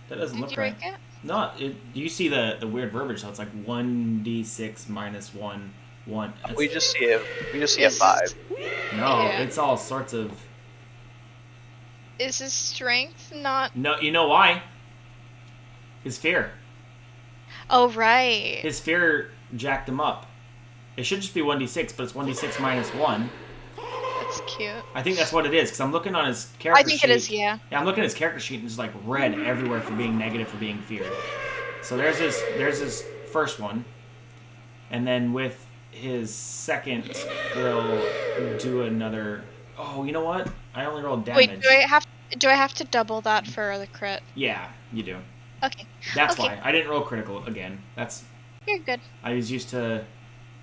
That doesn't Did look you right. break it? No, you see the weird verbiage, so it's like 1d6 minus 1, 1. We just see a Is- 5. No, Yeah. it's all sorts of... Is his strength not? No, you know why? His fear. Oh right. His fear jacked him up. It should just be 1d6, but it's 1d6 minus 1. That's cute. I think that's what it is, because I'm looking on his character I think sheet. it is. Yeah. Yeah, I'm looking at his character sheet, and it's like red everywhere for being negative, for being feared. So there's his first one. And then with his second, we'll do another... Oh, you know what? I only rolled damage. Wait, do I have to double that for the crit? Yeah, you do. Okay, That's Okay. why. I didn't roll critical again. you're good. I was used to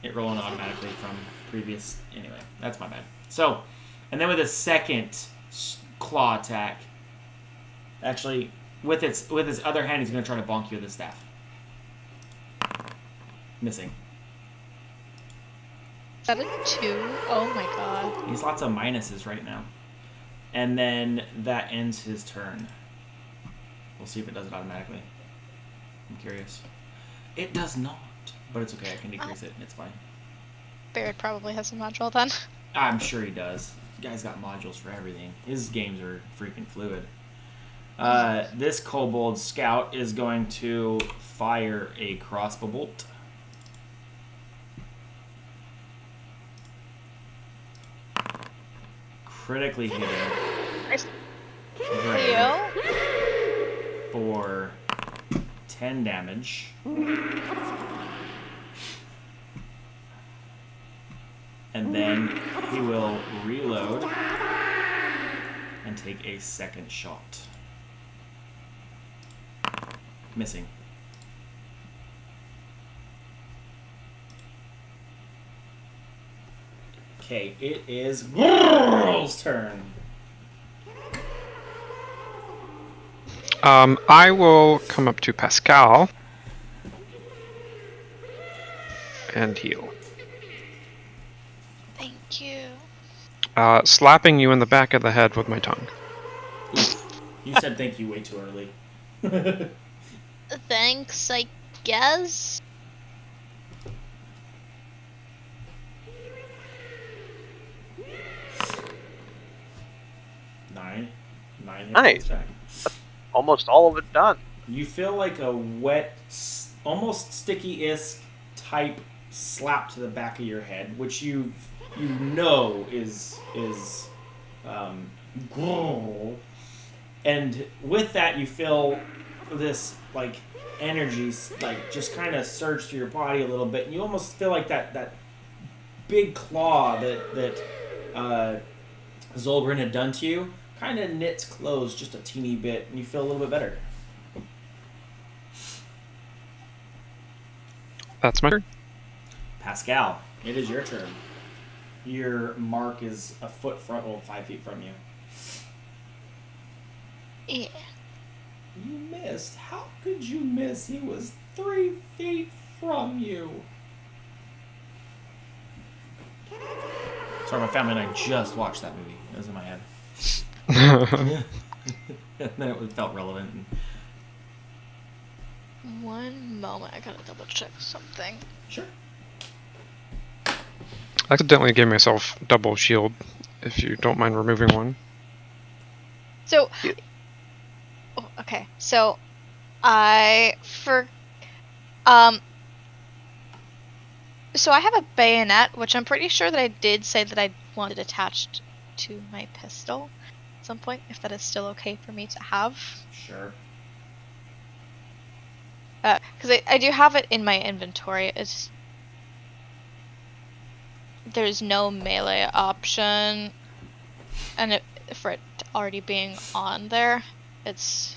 it rolling automatically from previous... Anyway, that's my bad. So, and then with his second claw attack, actually, with his other hand, he's going to try to bonk you with his staff. Missing. Is that a 2? Oh my god. He's lots of minuses right now. And then that ends his turn. We'll see if it does it automatically. I'm curious. It does not, but it's okay. I can decrease it. It's fine. Barrett probably has a module then. I'm sure he does. The guy's got modules for everything. His games are freaking fluid. This kobold scout is going to fire a crossbow bolt. Critically hitting Nice. Grave Yo. for 10 damage. And then he will reload and take a second shot. Missing. Okay, it is Girl's turn. I will come up to Pascal and heal. Thank you. Slapping you in the back of the head with my tongue. You said thank you way too early. Thanks, I guess. Nine hit Nice. points back. Almost all of it done. You feel like a wet, almost sticky-isk type slap to the back of your head, which you know is and with that you feel this like energy like just kind of surge through your body a little bit, and you almost feel like that big claw that Zolgren had done to you kind of knits closed just a teeny bit, and you feel a little bit better. That's my turn. Pascal, it is your turn. Your mark is a foot from, 5 feet from you. Yeah. You missed. How could you miss? He was 3 feet from you. Sorry, my family and I just watched that movie. It was in my head. And then it felt relevant. One moment, I gotta double check something. Sure. I accidentally gave myself double shield, if you don't mind removing one. So, Yeah. oh, okay. So, um, so I have a bayonet, which I'm pretty sure that I did say that I wanted attached to my pistol at some point, if that is still okay for me to have. Sure. Because I do have it in my inventory. It's just, there's no melee option, and for it already being on there, it's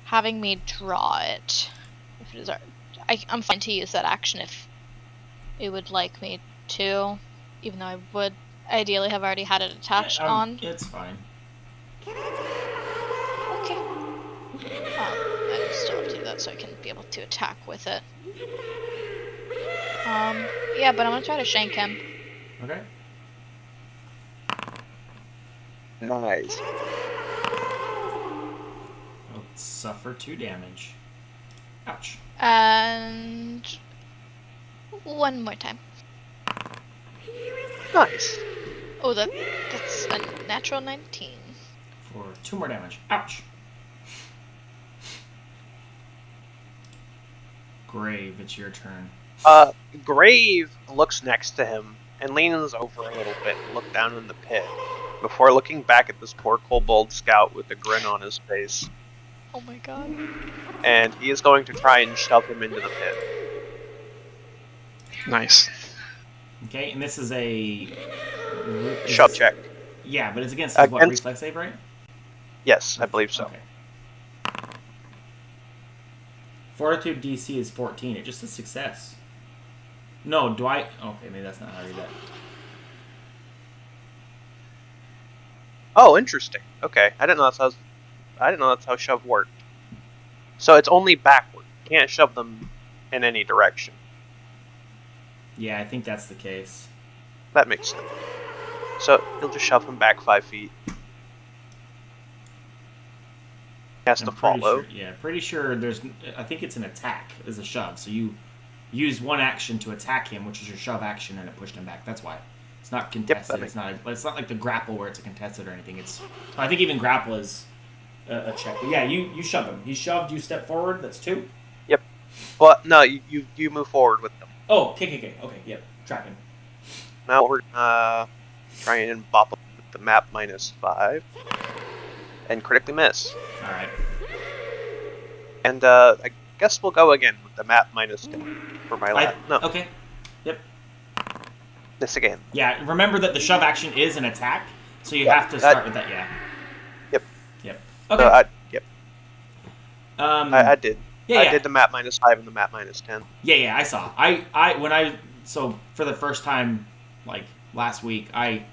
having me draw it. If it is, I'm fine to use that action if it would like me to, even though I would ideally have already had it attached on. It's fine. Okay. I still have to do that so I can be able to attack with it. Yeah, but I'm gonna try to shank him. Okay. Nice. I'll suffer 2 damage. Ouch. And one more time. Nice. Oh, that's a natural 19. For 2 more damage. Ouch. Grave, it's your turn. Grave looks next to him and leans over a little bit and look down in the pit before looking back at this poor kobold scout with a grin on his face. Oh my god. And he is going to try and shove him into the pit. Nice. Okay, and this is a... Shove check. Yeah, but it's against his, what, Against- reflex save, right? Yes, I believe so. Okay. Fortitude DC is 14. It's just a success. No, do I... Okay, maybe that's not how I read that. Oh, interesting. Okay, I didn't know that's how shove worked. So it's only backward. You can't shove them in any direction. Yeah, I think that's the case. That makes sense. So he'll just shove him back 5 feet. He has to I'm pretty follow. Sure, yeah, pretty sure there's... I think it's an attack as a shove. So you use one action to attack him, which is your shove action, and it pushed him back. That's why. It's not contested. makes- It's not like the grapple where it's a contested or anything. It's... I think even grapple is a check. But yeah, you shove him. He's shoved, you step forward. That's 2. Yep. Well, no, you move forward with them. Oh, okay. Okay, yep. Tracking. Now we're trying and bop him with the map -5 and critically miss. Alright. And I guess we'll go again with the map -10 for my last. No, Okay. Yep. this again. Yeah, remember that the shove action is an attack, so you Yeah, have to start with that, yeah. Yep. Yep. So Okay. yep. I I did. Yeah, I yeah. did the map -5 and the map -10. Yeah, I saw. So for the first time, like, last week, I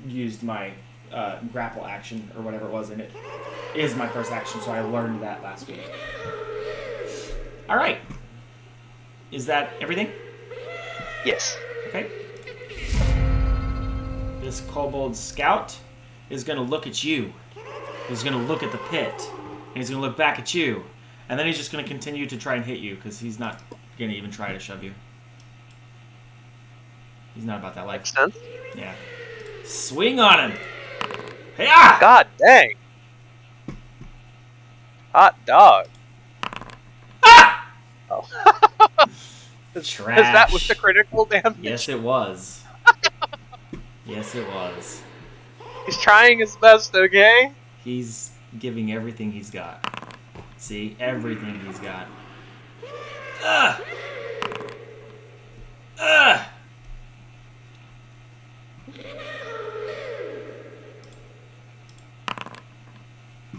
used my grapple action, or whatever it was, and it is my first action, so I learned that last week. Alright. Is that everything? Yes. Okay. This kobold scout is going to look at you. He's going to look at the pit. And he's going to look back at you. And then he's just going to continue to try and hit you, because he's not going to even try to shove you. He's not about that life. Makes sense. Yeah. Swing on him! Hey-ah! God dang. Hot dog. Ah! Oh. Is Trash. that with the critical damage? Yes, it was. Yes, it was. He's trying his best, okay? He's giving everything he's got. See? Everything he's got. Ugh! Ugh!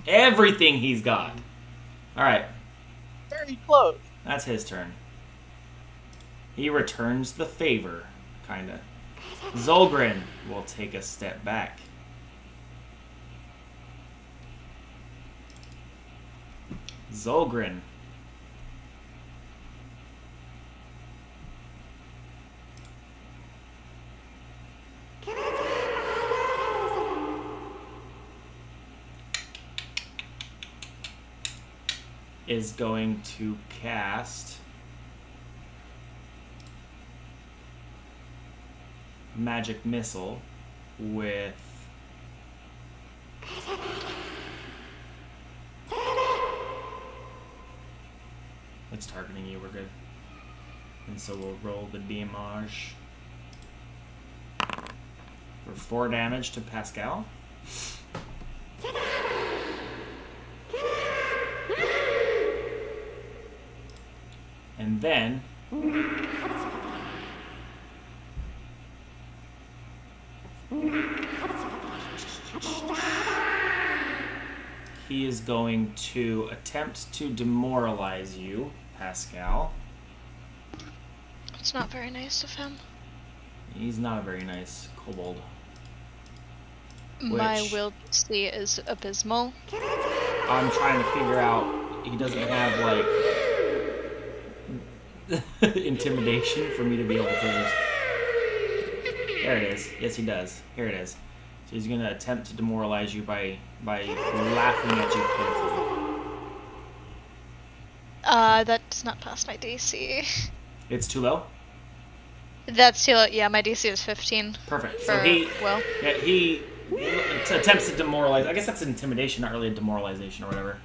Everything he's got. Alright, Very close. that's his turn. He returns the favor, kinda. Zolgren will take a step back. Zolgren. Is going to cast Magic Missile with It's targeting you. We're good. And so we'll roll the damage for 4 damage to Pascal. And then he is going to attempt to demoralize you, Pascal. It's not very nice of him. He's not a very nice kobold. My Which- will DC is abysmal. I'm trying to figure out. He doesn't have like intimidation for me to be able to. There it is. Yes, he does. Here it is. So he's gonna attempt to demoralize you by laughing at you pitifully. That does not pass my DC. It's too low. That's too low. Yeah, my DC is 15. Perfect. For So he will. attempts to demoralize. I guess that's intimidation, not really a demoralization or whatever.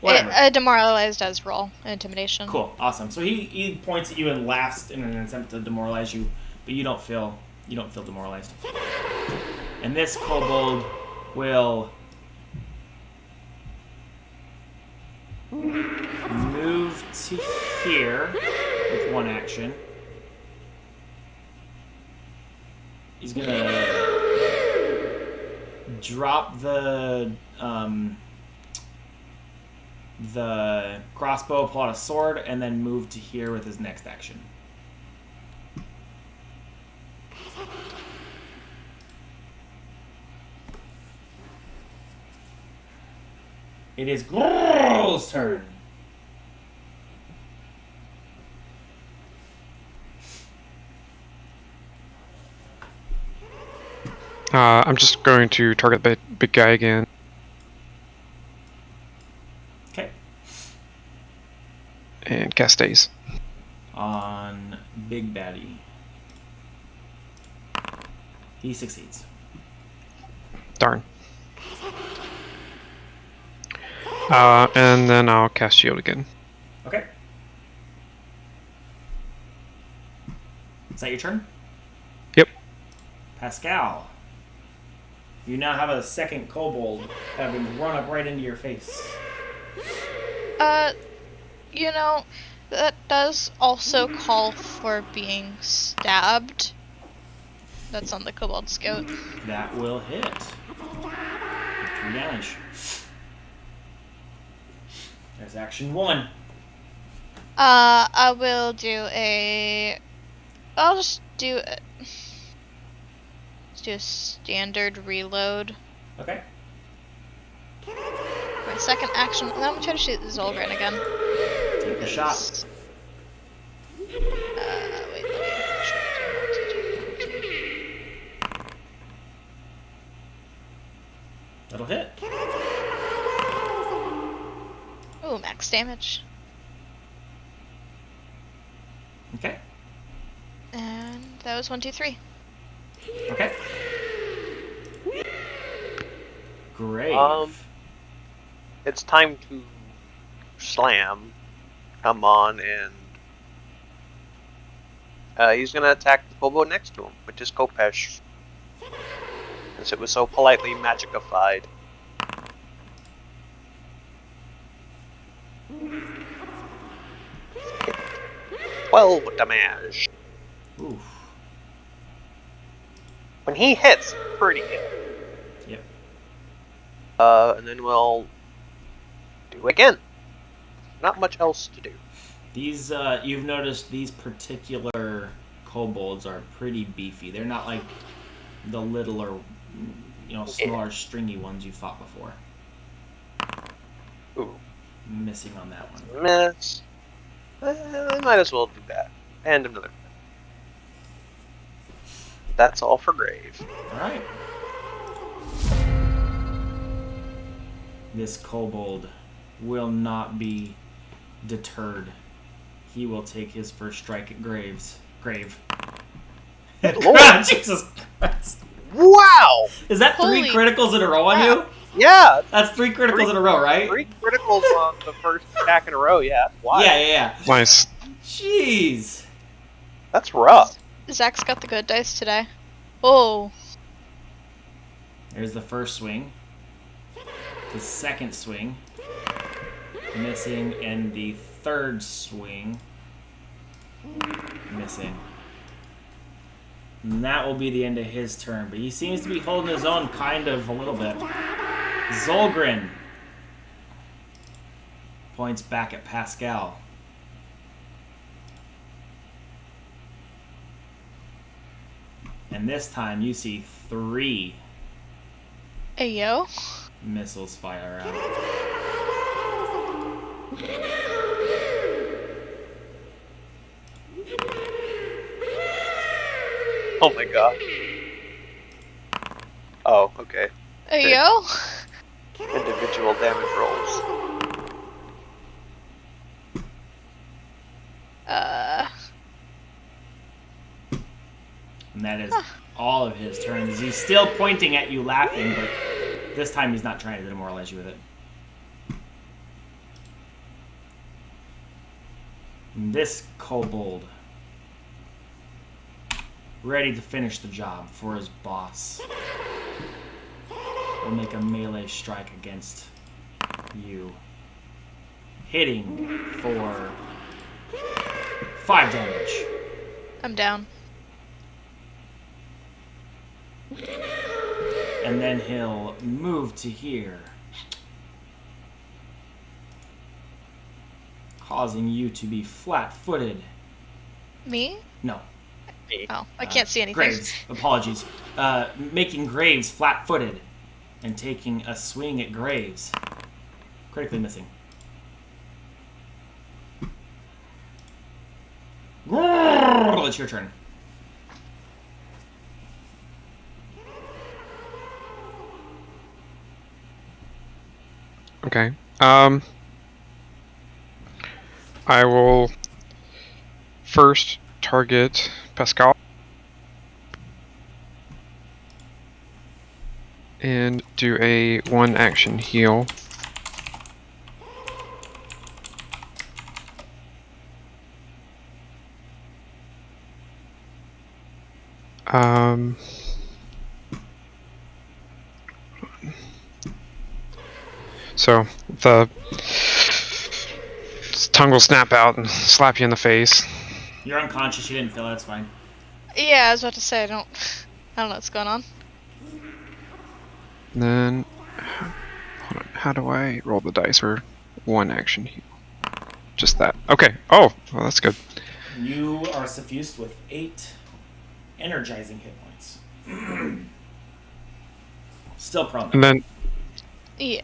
Whatever. Demoralized as roll intimidation. Cool, awesome. So he points at you and laughs in an attempt to demoralize you, but you don't feel demoralized. And this kobold will move to here with 1 action. He's gonna drop the crossbow, pull out a sword, and then move to here with his next action. It is Grol's turn. I'm just going to target the big guy again. Okay. And cast Daze. On Big Baddie. He succeeds. Darn. And then I'll cast Shield again. Okay. Is that your turn? Yep. Pascal. You now have a second kobold having run up right into your face. You know, that does also call for being stabbed. That's on the Kobold Scout. That will hit. For 3 damage. There's action 1. I will do a... I'll just do a... Let's do a standard reload. Okay. My second action, and then I'm gonna try to shoot the Zolgren again. Take a shot. Wait, let me That'll hit. Ooh, max damage. Okay. And that was 1, 2, 3. Okay. Great. It's time to slam. Come on, and he's gonna attack the kobold next to him, which is Kopesh. Since it was so politely magicified. Well, damage. Oof. When he hits, pretty good. Yep. And then we'll do again. Not much else to do. These, you've noticed these particular kobolds are pretty beefy. They're not like the littler, smaller, stringy ones you fought before. Ooh, Missing on that one. miss. I might as well do that. And another. That's all for Grave. Alright. This kobold will not be deterred. He will take his first strike at Grave. Lord. Jesus Christ. Wow! Is that 3 Holy criticals in a row on you? Yeah, That's 3 criticals in a row, right? 3 criticals on the first attack in a row. Yeah, that's wild. Yeah. Nice. Jeez. That's rough. Zach's got the good dice today. Oh, There's the first swing. The second swing. Missing. And the third swing. Missing. And that will be the end of his turn. But he seems to be holding his own kind of a little bit. Zolgren points back at Pascal. And this time you see 3 ayo. missiles fire out. Oh my god. Oh, okay. Ayo. Individual damage rolls. And that is all of his turns. He's still pointing at you laughing, but this time he's not trying to demoralize you with it. And this kobold, ready to finish the job for his boss, will make a melee strike against you, hitting for 5 damage. I'm down. And then he'll move to here, causing you to be flat-footed. Me? No. Oh, I can't see anything. Graves. Apologies. Making Graves flat-footed and taking a swing at Graves. Critically missing. It's your turn. Okay. I will first target Pascal and do a 1-action heal. So the tongue will snap out and slap you in the face. You're unconscious. You didn't feel it. It's fine. Yeah, I was about to say I don't know what's going on. And then, hold on, how do I roll the dice for 1-action heal? Just that. Okay. Oh, well, that's good. You are suffused with 8 energizing hit points. Still prone. And then, Yeah.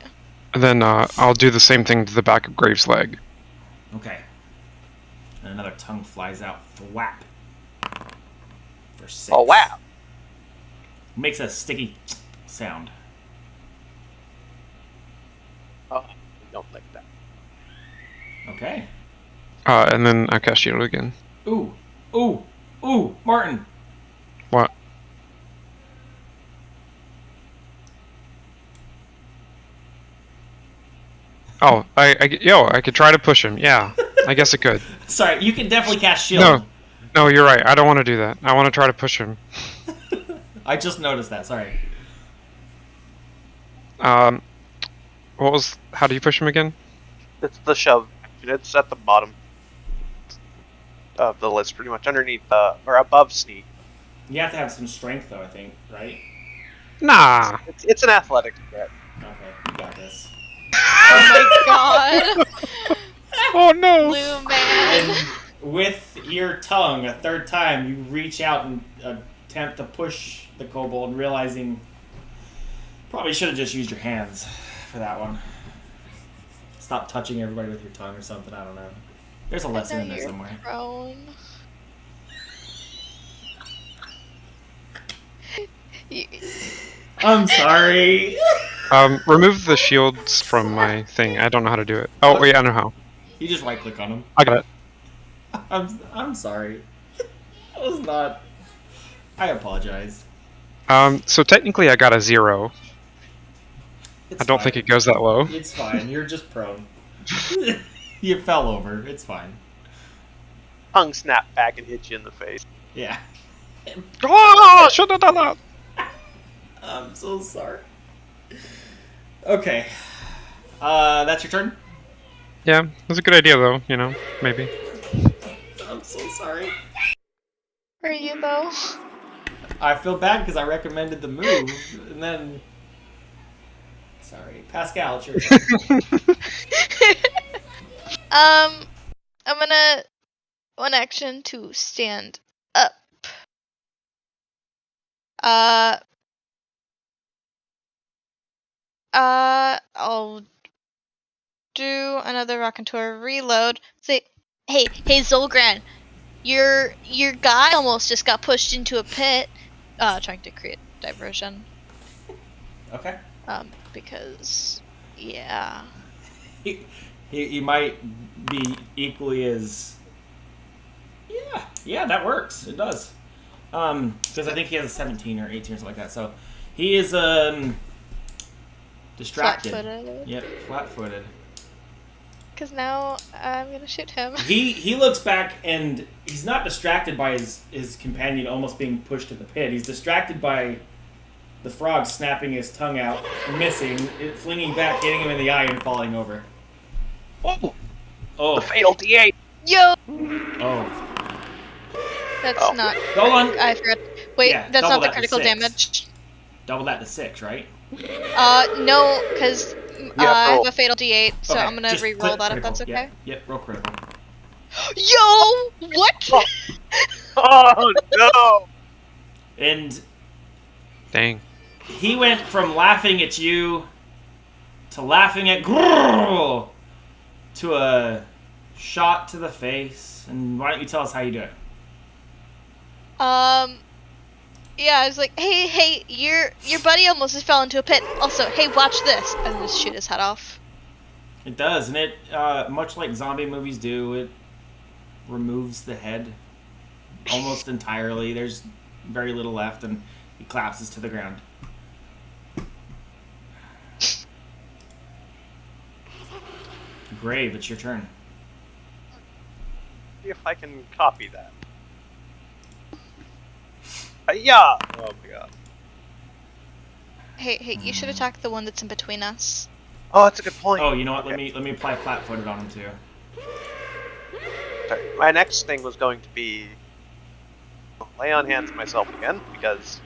I'll do the same thing to the back of Graves' leg. Okay. And another tongue flies out. Thwap. For 6. Oh wow. Makes a sticky sound. Oh, I don't like that. Okay. And then I cast Shield again. Ooh. Martin. What? Oh, I could try to push him. Yeah, I guess it could. Sorry, you can definitely cast shield. No, you're right. I don't want to do that. I want to try to push him. I just noticed that. Sorry. How do you push him again? It's the shove. It's at the bottom of the list, pretty much underneath or above sneak. You have to have some strength, though. I think, right? Nah. It's an athletics threat. Okay, you got this. Oh my god. Oh no. Blue man. And with your tongue, a third time, you reach out and attempt to push the kobold, realizing probably should have just used your hands for that one. Stop touching everybody with your tongue or something. I don't know. There's a lesson in there somewhere. Prone. I'm sorry. Remove the shields from my thing. I don't know how to do it. Oh wait, I know how. You just right click on them. I got it. I'm sorry. That was not. I apologize. So technically I got a 0. It's I don't fine. think it goes that low. It's fine. You're just prone. You fell over. It's fine. Tongue snap back and hit you in the face. Yeah. Oh, should have done that. I'm so sorry. Okay. That's your turn? Yeah, that's a good idea though. You know, maybe. I'm so sorry. Are you though? I feel bad because I recommended the move, and then... Sorry. Pascal, it's your turn. I'm gonna one action to stand up. I'll do another Raconteur reload. Say, hey, Zolgran, your guy almost just got pushed into a pit. Trying to create diversion. Okay. Because yeah. He might be equally as... Yeah, that works. It does. Because I think he has a 17 or 18 or something like that. So he is distracted. Flat-footed. Yep, flat-footed. Because now I'm gonna shoot him. He looks back and he's not distracted by his companion almost being pushed to the pit. He's distracted by the frog snapping his tongue out, missing, it flinging back, hitting him in the eye, and falling over. Oh, Oh. the fatal D8. Yo, Oh. that's Oh. not. Hold on. I forgot. Wait, Yeah, that's double not the that to critical 6. damage. Double that to 6, right? No, because I have a fatal D8, so Okay, I'm gonna just re-roll click that if critical. that's okay. Yep, roll critical. Yo, what? Oh no! And Dang. he went from laughing at you to laughing at Grrrl to a shot to the face. And why don't you tell us how you do it? Yeah, I was like, hey, your buddy almost just fell into a pit. Also, hey, watch this, and then just shoot his head off. It does, and it, much like zombie movies do, it removes the head almost entirely. There's very little left, and he collapses to the ground. Grave, it's your turn. See if I can copy that. Yeah. Oh my god. Hey, you should attack the one that's in between us. Oh, that's a good point. Oh, you know what? Okay. Let me apply flat-footed on him too. Sorry. My next thing was going to be lay on hands myself again because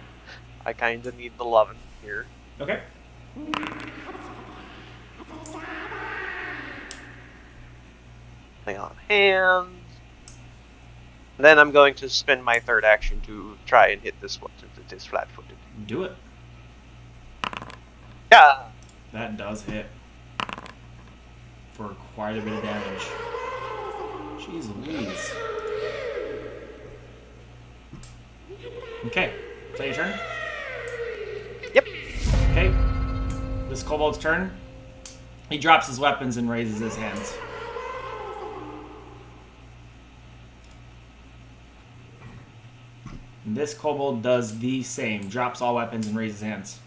I kind of need the lovin' here. Okay. Lay on hands. Then I'm going to spend my third action to try and hit this one since it is flat-footed. Do it. Yeah. That does hit for quite a bit of damage. Jeez Louise. Okay, is that your turn? Yep. Okay. This kobold's turn. He drops his weapons and raises his hands. And this kobold does the same. Drops all weapons and raises hands.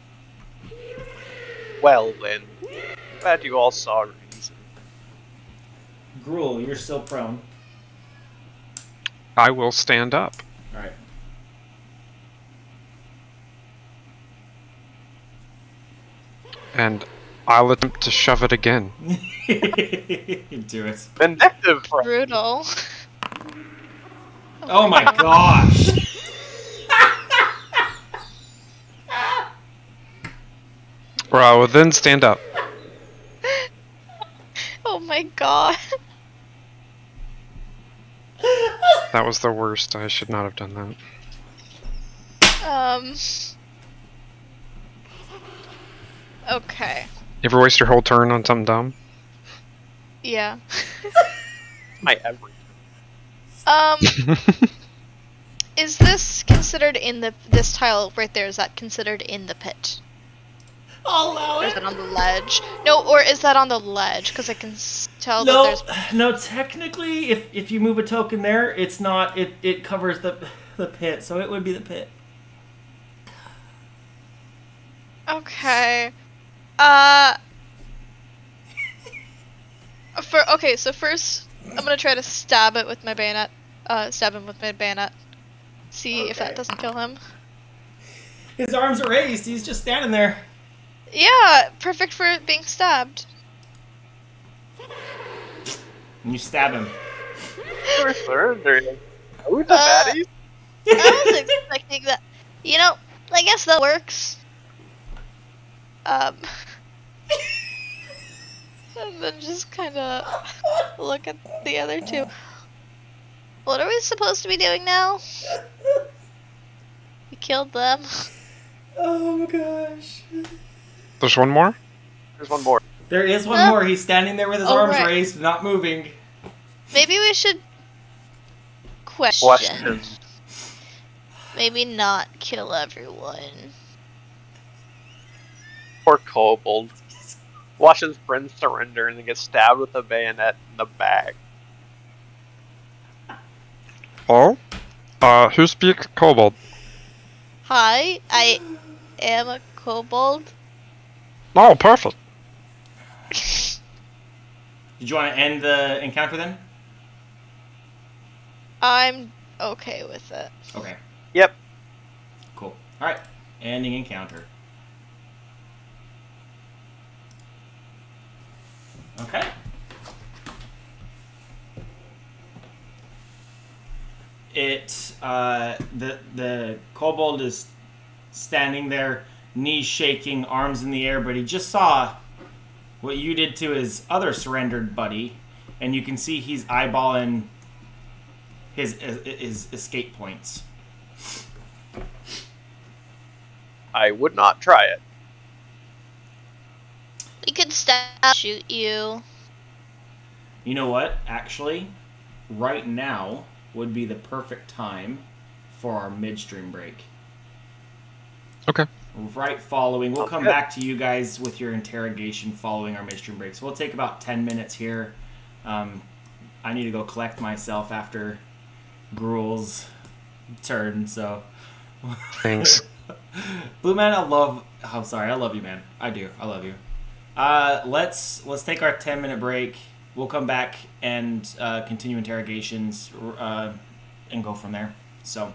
Well then, glad you all saw reason. Gruel, you're still prone. I will stand up. Alright. And I'll attempt to shove it again. Do it. Vindictive friend. Brutal. Oh my gosh! Or I will then stand up. Oh my god. That was the worst. I should not have done that. Okay. You ever waste your whole turn on something dumb? Yeah. My every. Is this considered in this tile right there? Is that considered in the pit? I'll allow Or is it. it on the ledge? No, or is that on the ledge? Because I can tell No, that there's. no. Technically, if you move a token there, it's not. It covers the pit, so it would be the pit. Okay. So first I'm gonna try to stab it with my bayonet. Stab him with my bayonet. See if that Okay. doesn't kill him. His arms are raised. He's just standing there. Yeah, perfect for being stabbed. And you stab him. We're surrendering. Are we the Uh, baddies? I was expecting that. You know, I guess that works. Um, and then just kind of look at the other two. What are we supposed to be doing now? We killed them. Oh my gosh. There's one more? There's one more. There is one Huh? more. He's standing there with his Oh, arms right. raised, not moving. Maybe we should question. Question. Maybe not kill everyone. Poor kobold. Watch his friend surrender and then get stabbed with a bayonet in the back. Hello? Who speaks kobold? Hi, I am a kobold. Oh, perfect. Did you want to end the encounter then? I'm okay with it. Okay, Yep. cool. Alright, ending encounter. Okay. The kobold is standing there, knees shaking, arms in the air, but he just saw what you did to his other surrendered buddy, and you can see he's eyeballing his escape points. I would not try it. We could shoot you. You know what? Actually, right now would be the perfect time for our midstream break. Okay. Right following, we'll come Okay. back to you guys with your interrogation following our midstream break. So we'll take about 10 minutes here. I need to go collect myself after Gruel's turn, so. Thanks. Blue Man, I love you, man. I do. I love you. Let's take our 10-minute break. We'll come back and continue interrogations and go from there. So,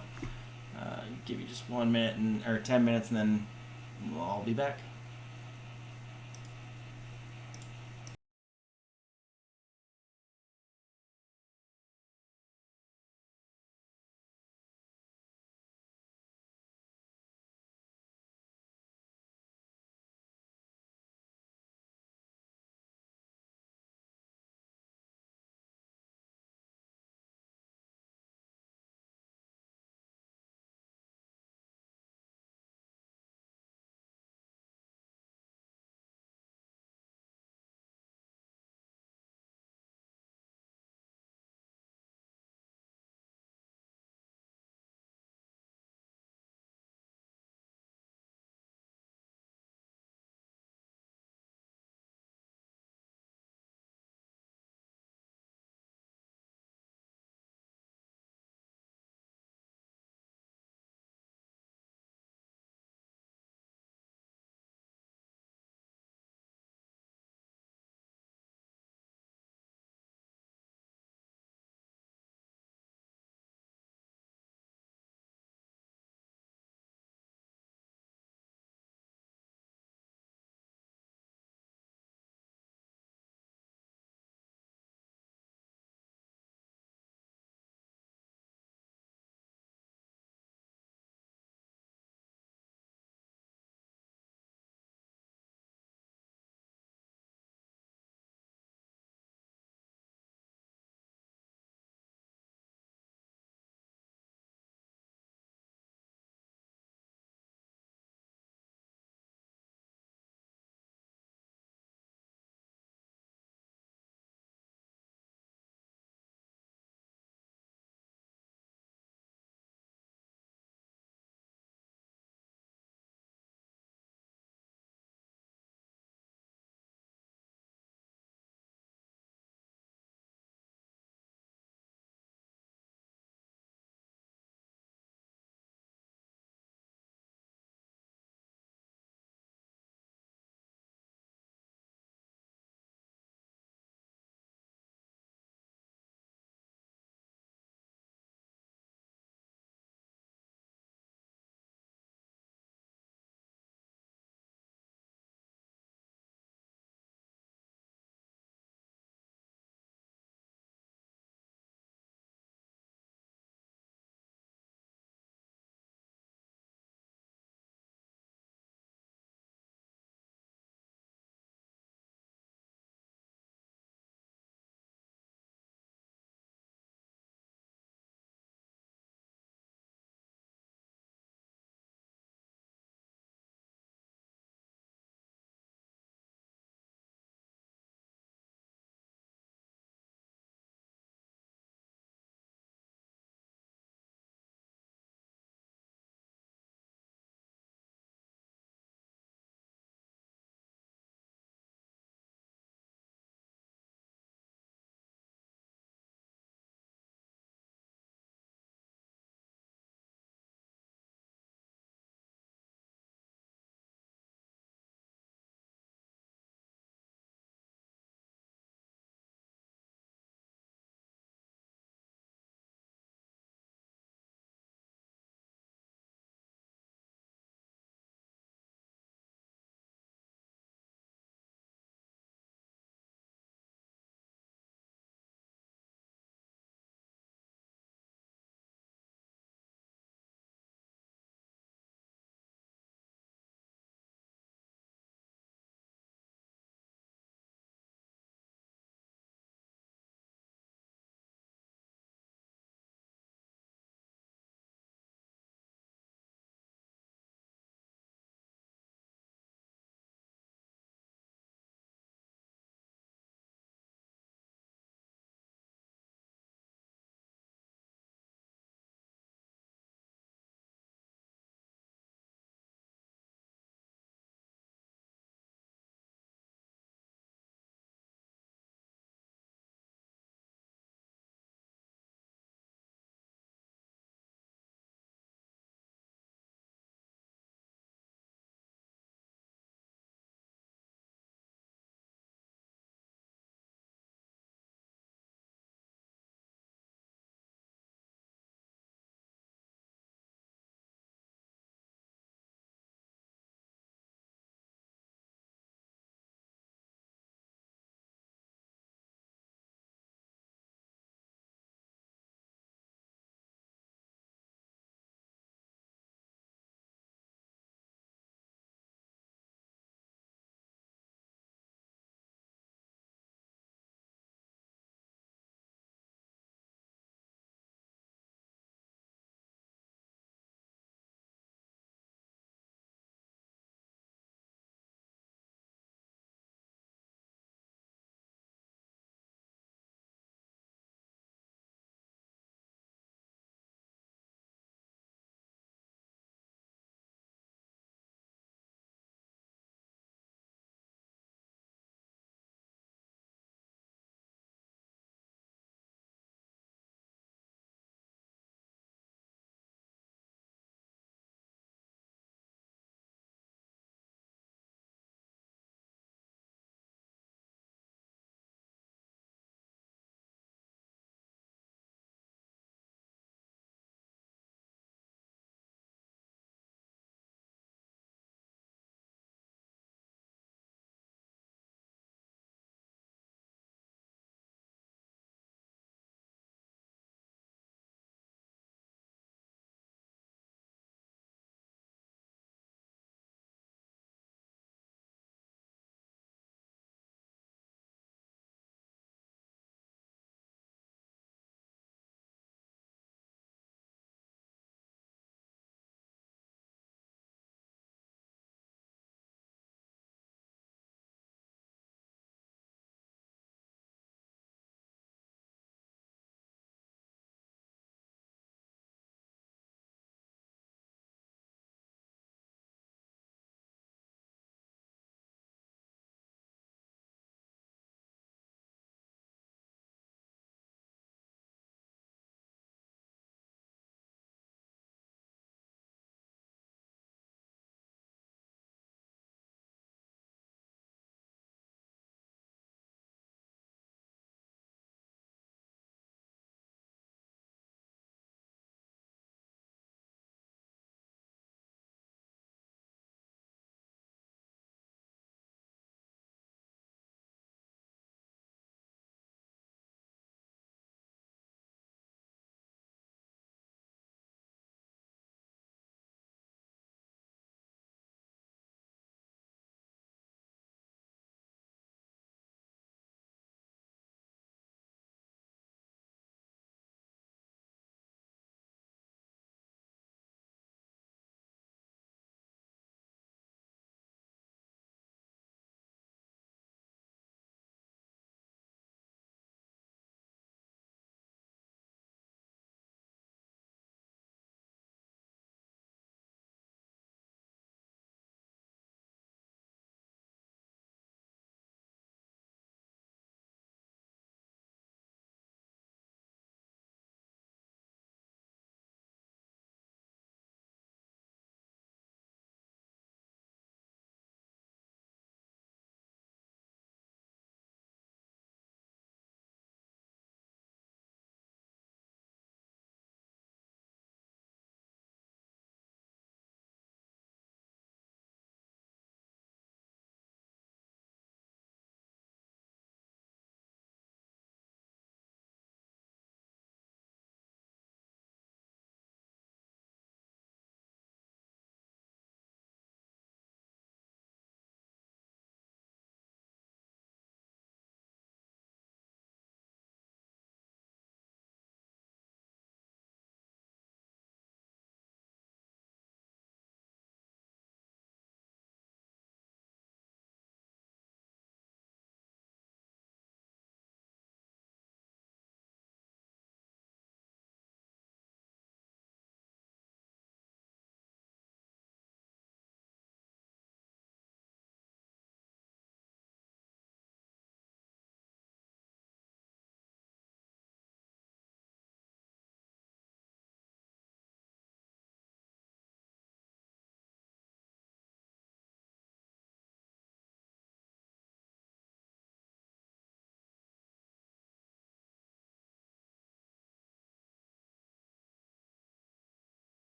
give you just 1 minute or 10 minutes, and then we'll all be back.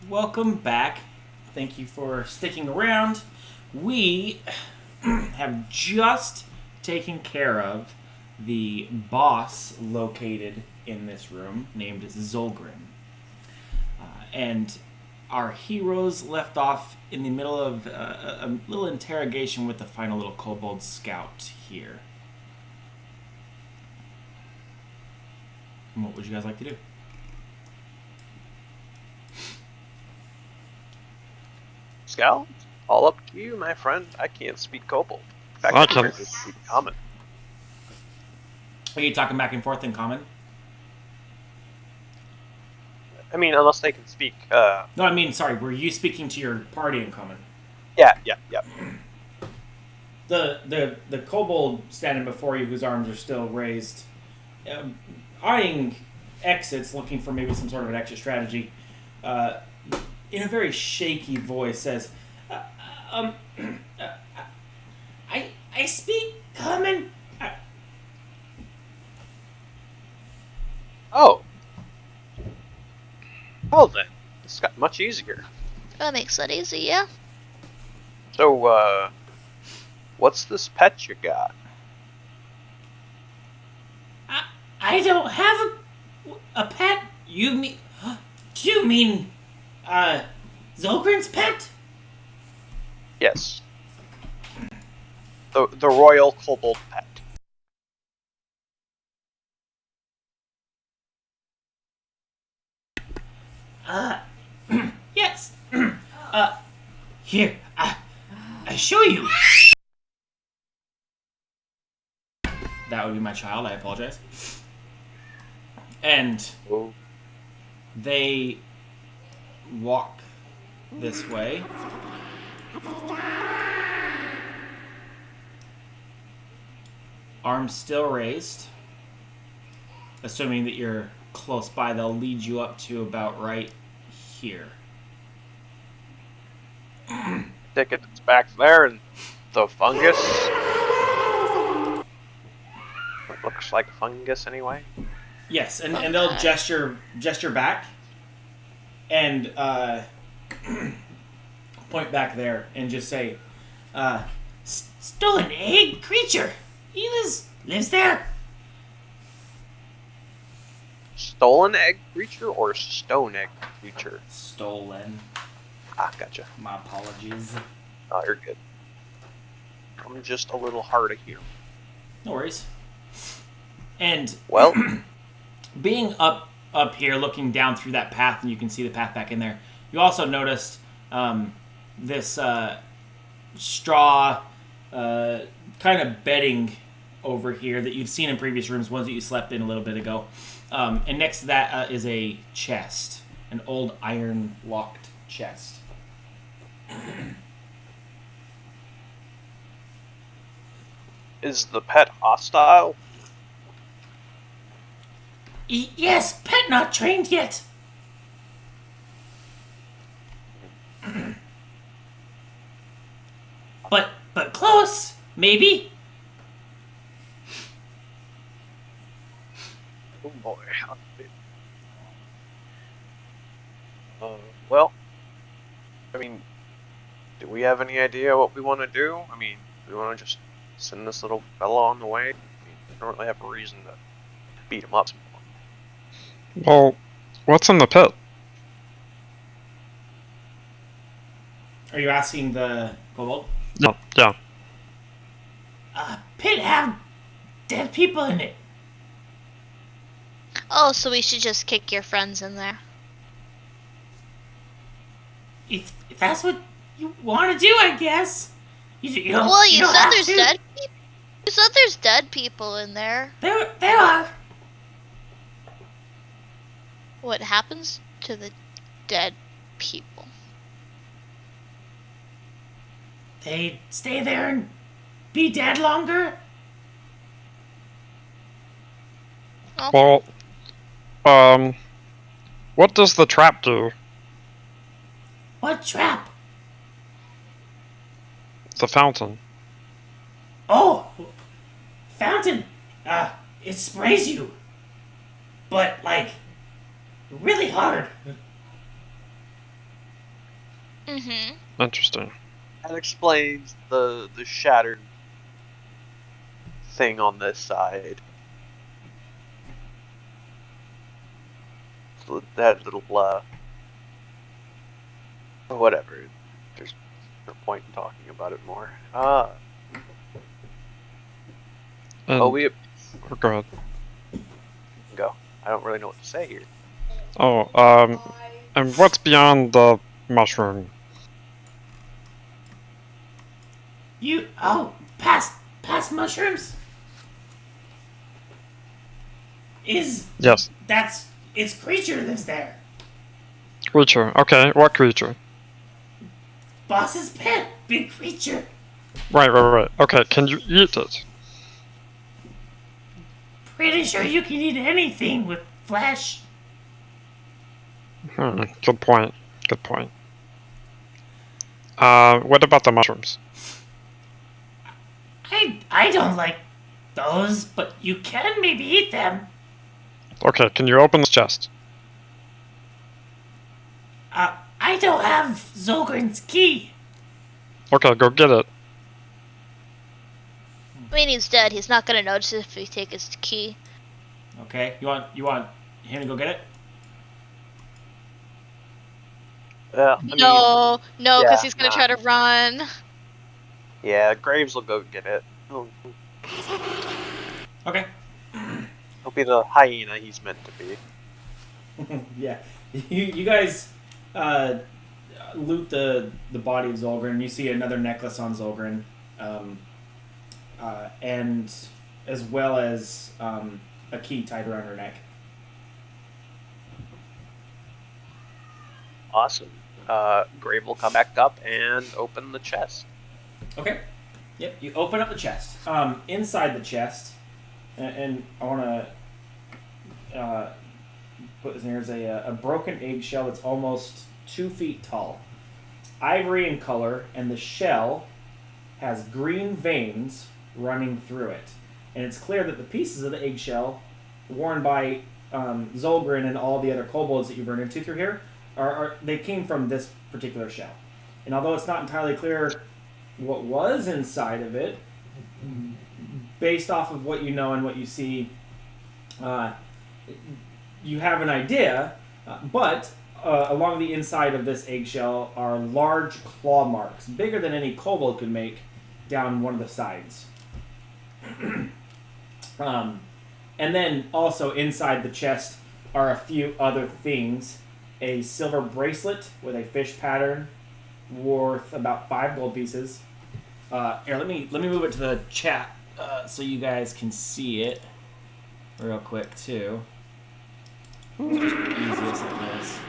welcome back. Thank you for sticking around. We have just taken care of the boss located in this room, named Zolgrin. And our heroes left off in the middle of a little interrogation with the final little kobold scout here. And what would you guys like to do? Scout, all up to you, my friend. I can't speak Kobold. In fact, Awesome. I can speak Common. Are you talking back and forth in common? I mean, unless they can speak. No, I mean, sorry. Were you speaking to your party in common? Yeah. The kobold standing before you, whose arms are still raised, eyeing exits, looking for maybe some sort of an exit strategy, in a very shaky voice says, I speak common. Oh. Well then, this got much easier. That makes it easy, yeah. So, what's this pet you got? I don't have a pet. You mean? Do you mean, Zolgrin's pet? Yes. The royal kobold pet. Yes. Here, I show you. That would be my child. I apologize. And Oh. they walk this way. Arms still raised. Assuming that you're close by, they'll lead you up to about right here. Ticket that's back there and the fungus. It looks like fungus anyway. Yes, and they'll gesture back and point back there and just say, stolen egg creature. He lives there. Stolen egg creature or stone egg creature? Stolen. Ah, gotcha. My apologies. Oh, you're good. I'm just a little hard of hearing. No worries. And Well, being up here, looking down through that path, and you can see the path back in there. You also noticed this straw kind of bedding over here that you've seen in previous rooms, ones that you slept in a little bit ago. And next to that is a chest, an old iron locked chest. is the pet hostile? Yes, pet not trained yet. but close, maybe. Oh boy. Well, I mean, do we have any idea what we want to do? I mean, do we want to just send this little fella on the way? I mean, we don't really have a reason to beat him up some more. Well, what's in the pit? Are you asking the kobold? No, yeah. Pit have dead people in it. Oh, so we should just kick your friends in there. If that's what you want to do, I guess. You don't. Well, you you don't said have there's to. dead people. You said there's dead people in there. There are. What happens to the dead people? They stay there and be dead longer. Well, what does the trap do? What trap? The fountain. Oh, fountain. It sprays you, but like really hard. Mm-hmm. Interesting. That explains the shattered thing on this side. So that little whatever. There's no point in talking about it more. And Oh, we go ahead. go. I don't really know what to say here. Oh, and what's beyond the mushroom? Past mushrooms is Yes, its creature lives there. creature. Okay, what creature? Boss's pet, big creature. Right. Okay, can you eat it? Pretty sure you can eat anything with flesh. Good point. Good point. What about the mushrooms? I don't like those, but you can maybe eat them. Okay, can you open this chest? I don't have Zolgren's key. Okay, go get it. I mean, he's dead. He's not gonna notice if we take his key. Okay, you want him to go get it? I mean, No, yeah, because he's gonna nah. try to run. Yeah, Graves will go get it. Okay. He'll be the hyena he's meant to be. Yeah, you guys loot the body of Zolgren. You see another necklace on Zolgren, and as well as a key tied around her neck. Awesome. Grave will come back up and open the chest. Okay. Yep. You open up the chest. Inside the chest, and I want to put this in here. Is a broken eggshell that's almost 2 feet tall, ivory in color, and the shell has green veins running through it. And it's clear that the pieces of the eggshell worn by Zolgren and all the other kobolds that you've run into through here they came from this particular shell. And although it's not entirely clear what was inside of it, based off of what you know and what you see, you have an idea, but along the inside of this eggshell are large claw marks, bigger than any kobold could make, down one of the sides. And then also inside the chest are a few other things. A silver bracelet with a fish pattern worth about 5 gold pieces. Here, let me move it to the chat so you guys can see it real quick too. It's just easiest like this.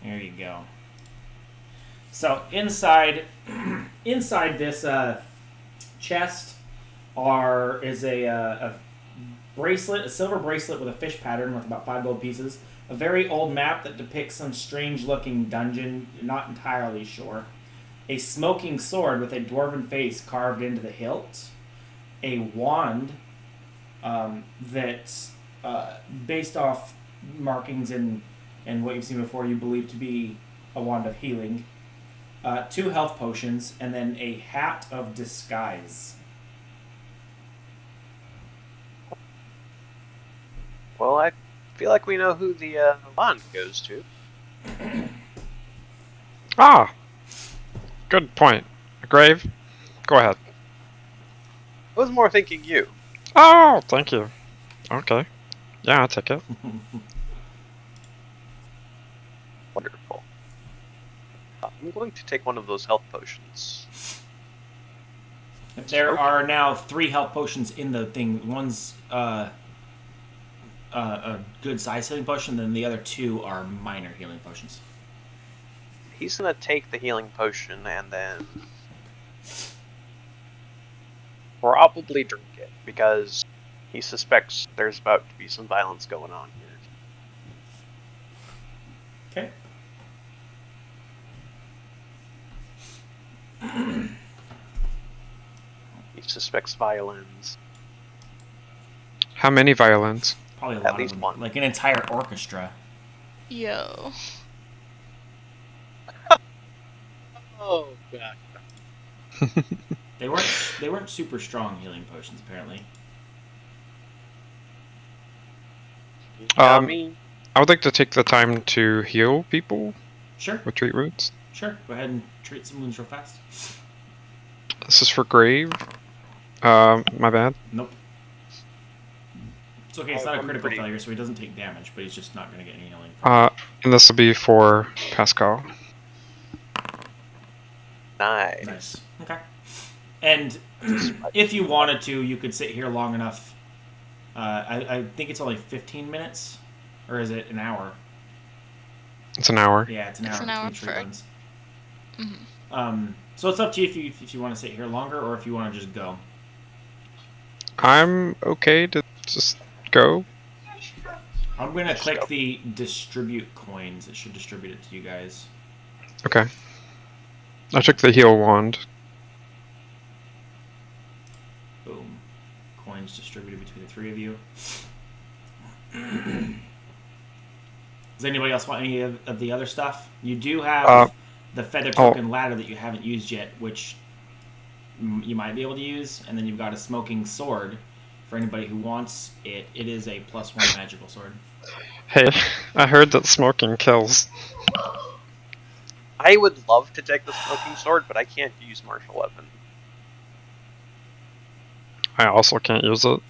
There you go. So inside this chest is a bracelet, a silver bracelet with a fish pattern worth about 5 gold pieces. A very old map that depicts some strange-looking dungeon, not entirely sure. A smoking sword with a dwarven face carved into the hilt. A wand that's based off markings and what you've seen before, you believe to be a wand of healing. 2 health potions, and then a hat of disguise. Well, I feel like we know who the wand goes to. Ah! Good point. Grave, go ahead. I was more thinking you. Oh, thank you. Okay. Yeah, I'll take it. Wonderful. I'm going to take one of those health potions. There are now 3 health potions in the thing. One's a good size healing potion, then the other 2 are minor healing potions. He's going to take the healing potion and then probably drink it because he suspects there's about to be some violence going on here. Okay. He suspects violins. How many violins? Probably a At lot of least them. one. Like an entire orchestra. Yo. Oh god. They weren't super strong healing potions apparently. I mean, I would like to take the time to heal people Sure, with treat wounds. sure. Go ahead and treat some wounds real fast. This is for Grave. My bad. Nope. It's okay, it's not a I'm critical pretty- failure, so he doesn't take damage, but he's just not going to get any healing. And this will be for Pascal. nice. Nice. Okay. And if you wanted to, you could sit here long enough. I think it's only 15 minutes. Or is it an hour? It's an hour. Yeah, it's an It's hour an hour between treat for- runs. Mhm. So it's up to you if you want to sit here longer or if you want to just go. I'm okay to just go. I'm going to Just click go. the distribute coins. It should distribute it to you guys. Okay. I took the heal wand. Boom. Coins distributed between the three of you. Does anybody else want any of the other stuff? You do have the feather token ladder that you haven't used yet, which you might be able to use. And then you've got a smoking sword for anybody who wants it. It is a +1 magical sword. Hey, I heard that smoking kills. I would love to take the smoking sword, but I can't use martial weapon. I also can't use it.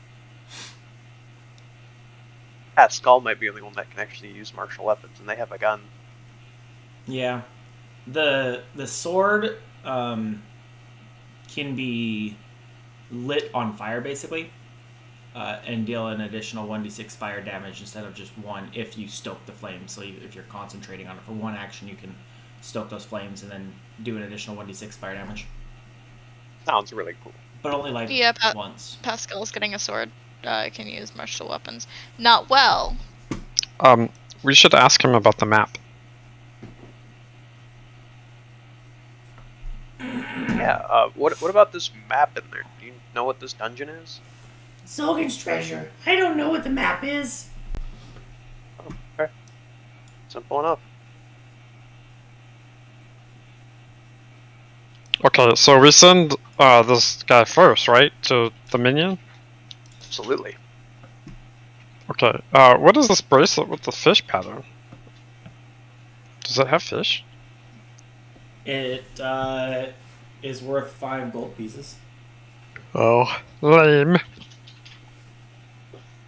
Pascal might be the only one that can actually use martial weapons, and they have a gun. Yeah. The sword can be lit on fire, basically. And deal an additional 1d6 fire damage instead of just 1 if you stoke the flames. So if you're concentrating on it for one action, you can stoke those flames and then do an additional 1d6 fire damage. Sounds really cool. But only like Yeah, once. Pascal's getting a sword. Can use martial weapons. Not well. We should ask him about the map. Yeah, what about this map in there? Do you know what this dungeon is? Zolgan's treasure. I don't know what the map is. Okay. Simple enough. Okay, so we send this guy first, right? To the minion? Absolutely. Okay, what is this bracelet with the fish pattern? Does it have fish? It is worth 5 gold pieces. Oh, lame.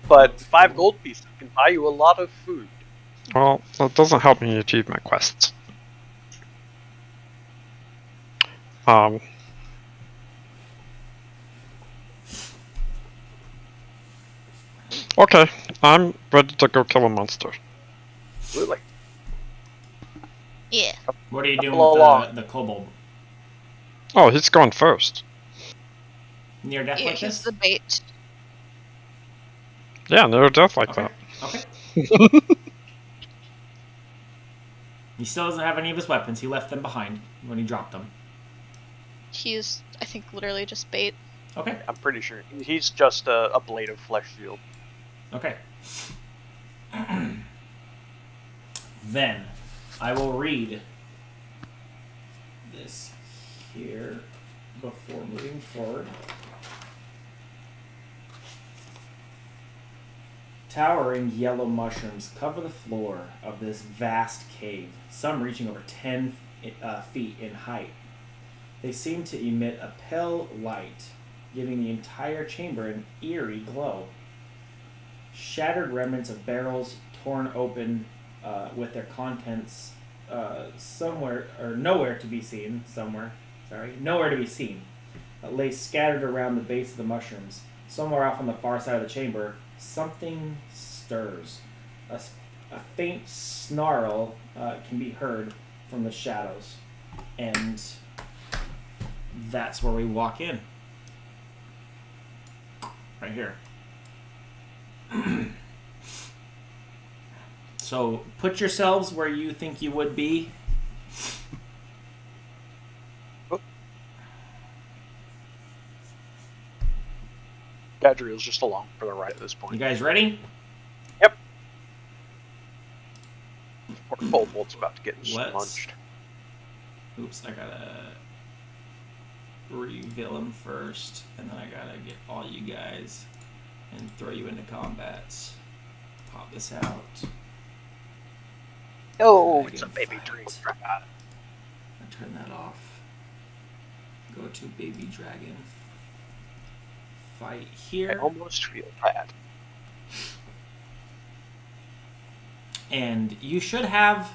But 5 gold pieces can buy you a lot of food. Well, that doesn't help me achieve my quests. Okay, I'm ready to go kill a monster. Absolutely. Yeah. What are you doing Couple with along. the kobold? Oh, he's going first. Near death Yeah, like he's this? the bait. Yeah, near death like Okay. that. Okay. He still doesn't have any of his weapons. He left them behind when he dropped them. He's, I think, literally just bait. Okay. I'm pretty sure. He's just a blade of flesh shield. Okay. Then I will read this here before moving forward. Towering yellow mushrooms cover the floor of this vast cave, some reaching over 10 feet in height. They seem to emit a pale light, giving the entire chamber an eerie glow. Shattered remnants of barrels torn open with their contents nowhere to be seen, lay scattered around the base of the mushrooms. Somewhere off on the far side of the chamber, something stirs. A faint snarl can be heard from the shadows. And that's where we walk in. Right here. So put yourselves where you think you would be. Badgerill's just along for the ride at this You point. guys ready? Or Kobold's about to get Let's- munched. Oops, I gotta reveal him first, and then I gotta get all you guys and throw you into combats. Pop this out. Oh, Dragon it's a baby fight. dream. I turn that off. Go to baby dragon. Fight I here. almost feel bad. And you should have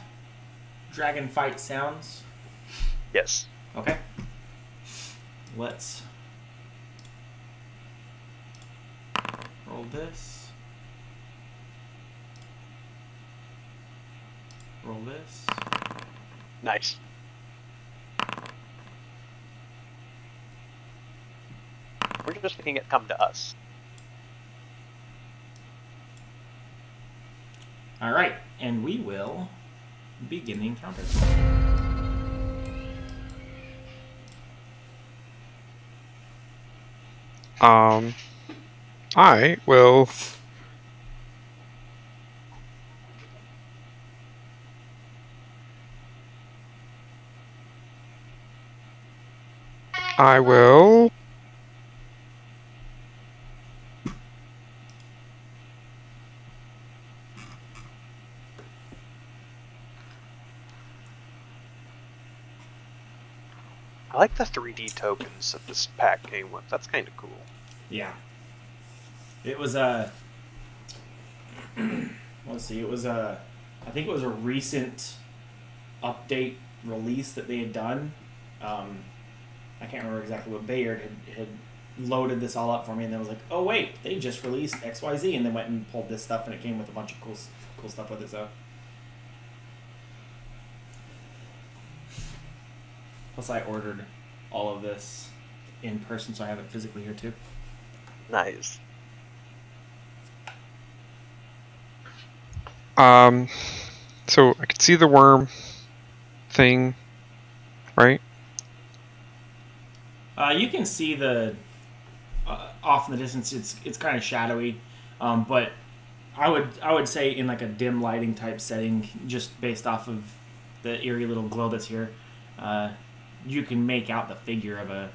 dragon fight sounds. Yes. Okay. Let's roll this. Roll this. Nice. We're just making it come to us. Alright, and we will begin the encounter. I will. I will. I like the 3D tokens that this pack came with. That's kind of cool. Yeah. It was a. Let's see. It was a. I think it was a recent update release that they had done. I can't remember exactly what Bayard had loaded this all up for me, and then was like, "Oh wait, they just released XYZ," and then went and pulled this stuff, and it came with a bunch of cool stuff with it. So. Plus, I ordered all of this in person, so I have it physically here too. Nice. So I could see the worm thing, right? You can see the off in the distance. It's kind of shadowy, but I would say in like a dim lighting type setting, just based off of the eerie little glow that's here, you can make out the figure of the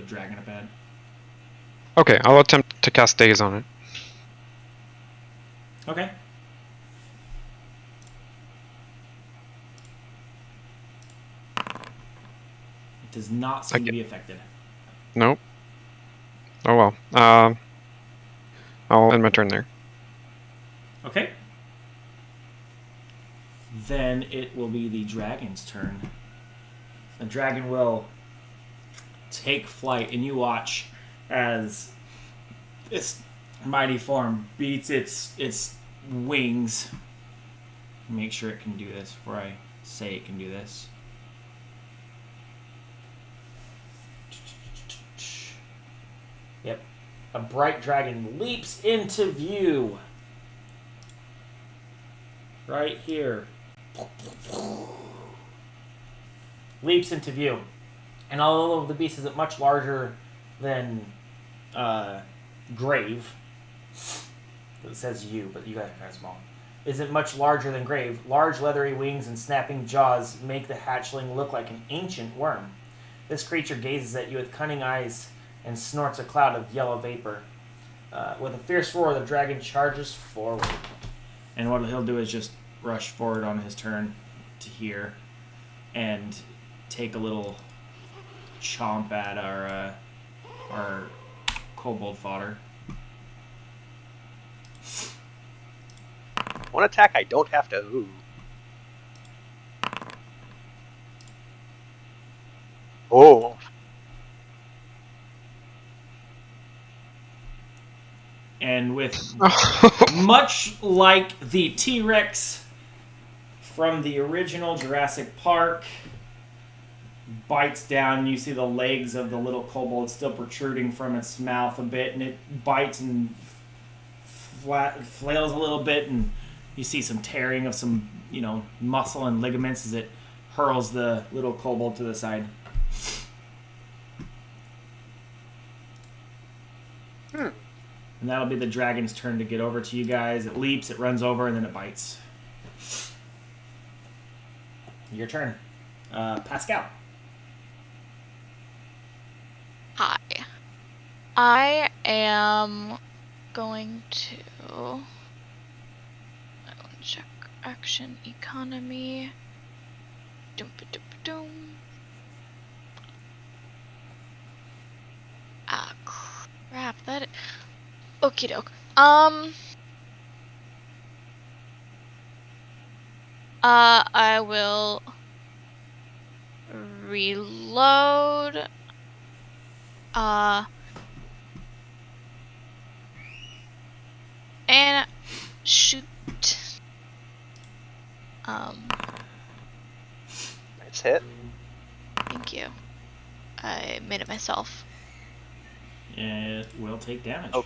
dragon up ahead. Okay, I'll attempt to cast Daze on it. Okay. It does not seem to be affected. Nope. Oh well. I'll end my turn there. Okay. Then it will be the dragon's turn. The dragon will take flight, and you watch as this mighty form beats its wings. Make sure it can do this before I say it can do this. Yep. A bright dragon leaps into view. Right here. Leaps into view. And although the beast is much larger than Grave, it says you, but you guys are kind of small, isn't much larger than Grave. Large leathery wings and snapping jaws make the hatchling look like an ancient worm. This creature gazes at you with cunning eyes and snorts a cloud of yellow vapor. With a fierce roar, the dragon charges forward. And what he'll do is just rush forward on his turn to here and take a little chomp at our kobold fodder. One attack I don't have to ooh. Oh. And with much like the T-Rex from the original Jurassic Park, bites down. You see the legs of the little kobold still protruding from its mouth a bit, and it bites and flails a little bit, and you see some tearing of some, muscle and ligaments as it hurls the little kobold to the side. Hmm. And that'll be the dragon's turn to get over to you guys. It leaps, it runs over, and then it bites. Your turn. Pascal. Hi. I am going to. I want to check action economy. Doom, doom, doom. Ah, crap. That. Okie doke. I will reload. And shoot. Nice hit. Thank you. I made it myself. It will take damage. Oh.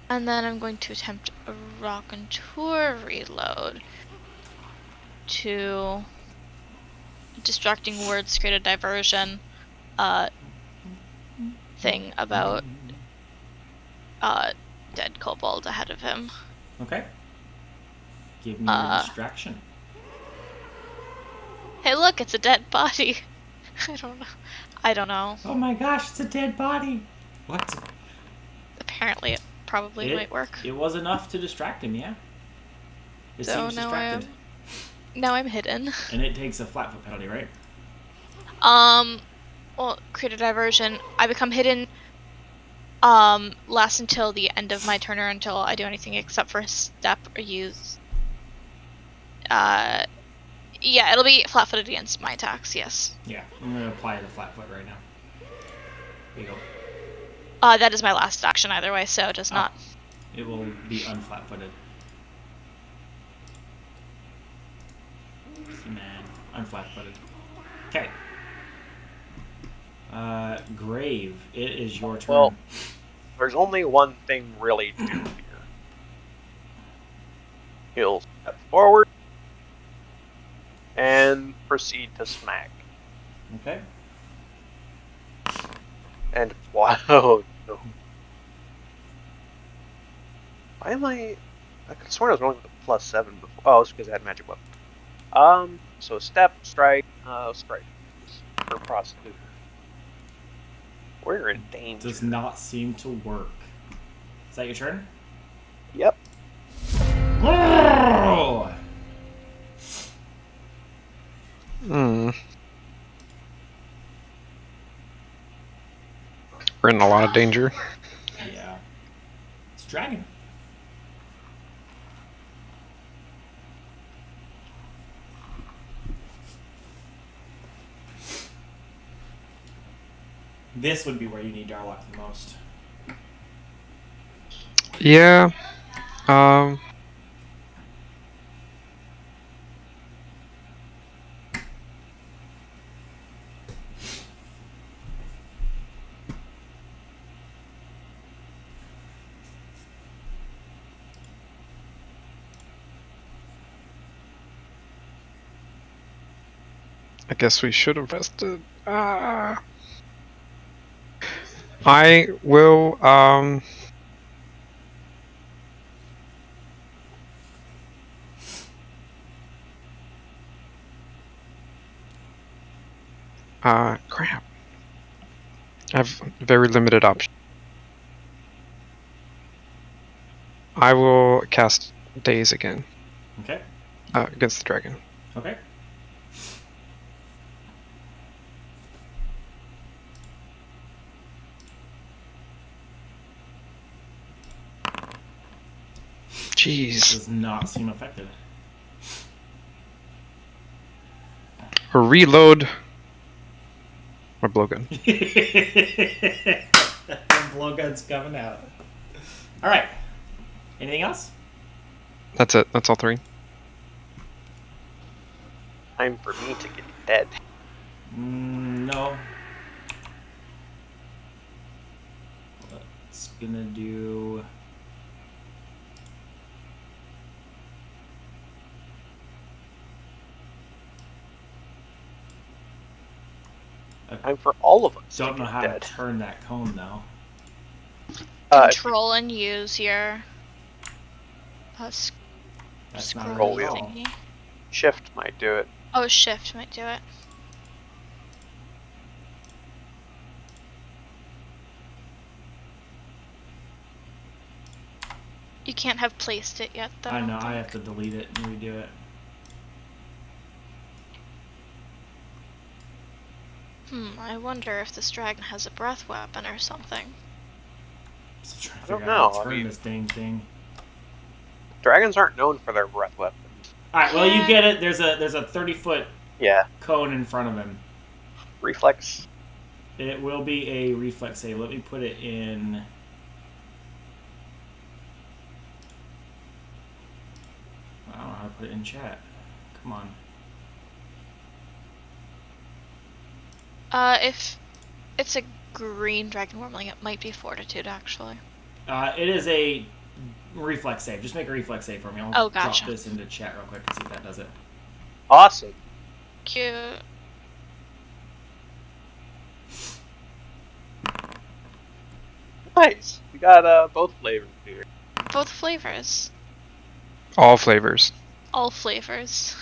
And then I'm going to attempt a rock and tour reload to distracting words create a diversion thing about dead kobold ahead of him. Okay. Give me your distraction. Hey, look, it's a dead body. I don't know. Oh my gosh, it's a dead body. What? Apparently, it probably might work. It was enough to distract him, yeah. It So seems distracted. Now I'm hidden. And it takes a flatfoot penalty, right? Well, create a diversion. I become hidden. Lasts until the end of my turn or until I do anything except for step or use. Yeah, it'll be flat-footed against my attacks. Yes. Yeah, I'm gonna apply the flatfoot right now. There you go. That is my last action either way, so it does not. It will be unflat-footed. Man, unflat-footed. Okay. Grave, it is your turn. Well, there's only one thing really to do here. He'll step forward and proceed to smack. Okay. And wow, no. Why am I could swear I was rolling with a +7 before. Oh, it's because I had magic weapon. So step, strike, strike for prostitute. We're in danger. Does not seem to work. Is that your turn? Yep. Oh! We're in a lot of danger. Yeah. It's a dragon. This would be where you need Darlock the most. Yeah. I guess we should have rested. I will, crap. I have very limited options. I will cast Daze again. Okay. Against the dragon. Okay. Jeez. Does not seem affected. Reload my blowgun. Blowgun's coming out. Alright. Anything else? That's it. That's all three. Time for me to get dead. No. It's gonna do... Time for all of us. Don't to know get how dead. to turn that cone though. Control and use your That's not scroll it at all. thingy. Shift might do it. Oh, shift might do it. You can't have placed it yet, though. I know. don't I think. have to delete it and redo it. I wonder if this dragon has a breath weapon or something. Still trying to I don't figure out how know, to I turn mean- this dang thing. Dragons aren't known for their breath weapons. All right. Well, you Yeah. get it. There's a 30-foot Yeah, cone in front of him. reflex. It will be a reflex save. Let me put it in. I don't know how to put it in chat. Come on. If it's a green dragon wormling, it might be fortitude, actually. It is a reflex save. Just make a reflex save for me. I'll Oh, gotcha. drop this into chat real quick and see if that does it. Awesome. Cute. Nice. We got both flavors here. Both flavors. All flavors. All flavors.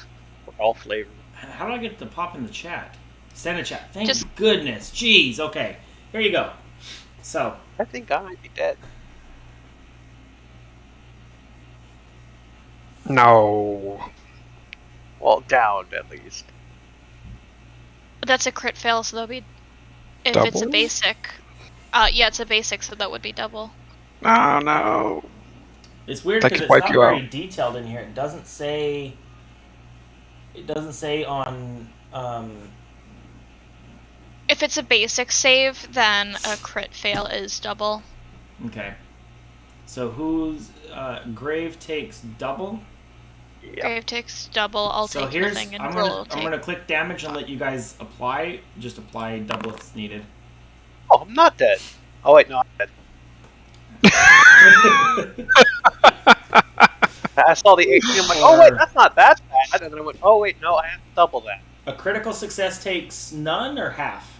We're all flavors. How do I get it to pop in the chat? Send a chat. Thank Just- goodness. Jeez. Okay. Here you go. So, I think I might be dead. No. Well, downed at least. That's a crit fail, so that'll be. If it's a Double? basic. Yeah, it's a basic, so that would be double. Oh no. it's weird That because could it's wipe not you very out. detailed in here. It doesn't say. It doesn't say on. If it's a basic save, then a crit fail is double. Okay. So who's Grave takes double? Yep. Grave takes double. I'll So take here's nothing, and I'm roll gonna will take. I'm gonna click damage and let you guys apply. Just apply double if it's needed. Oh, I'm not dead. Oh wait, no, I'm dead. I saw the 18. I'm like, oh wait, that's not that bad. And then I went, oh wait, no, I have to double that. A critical success takes none or half?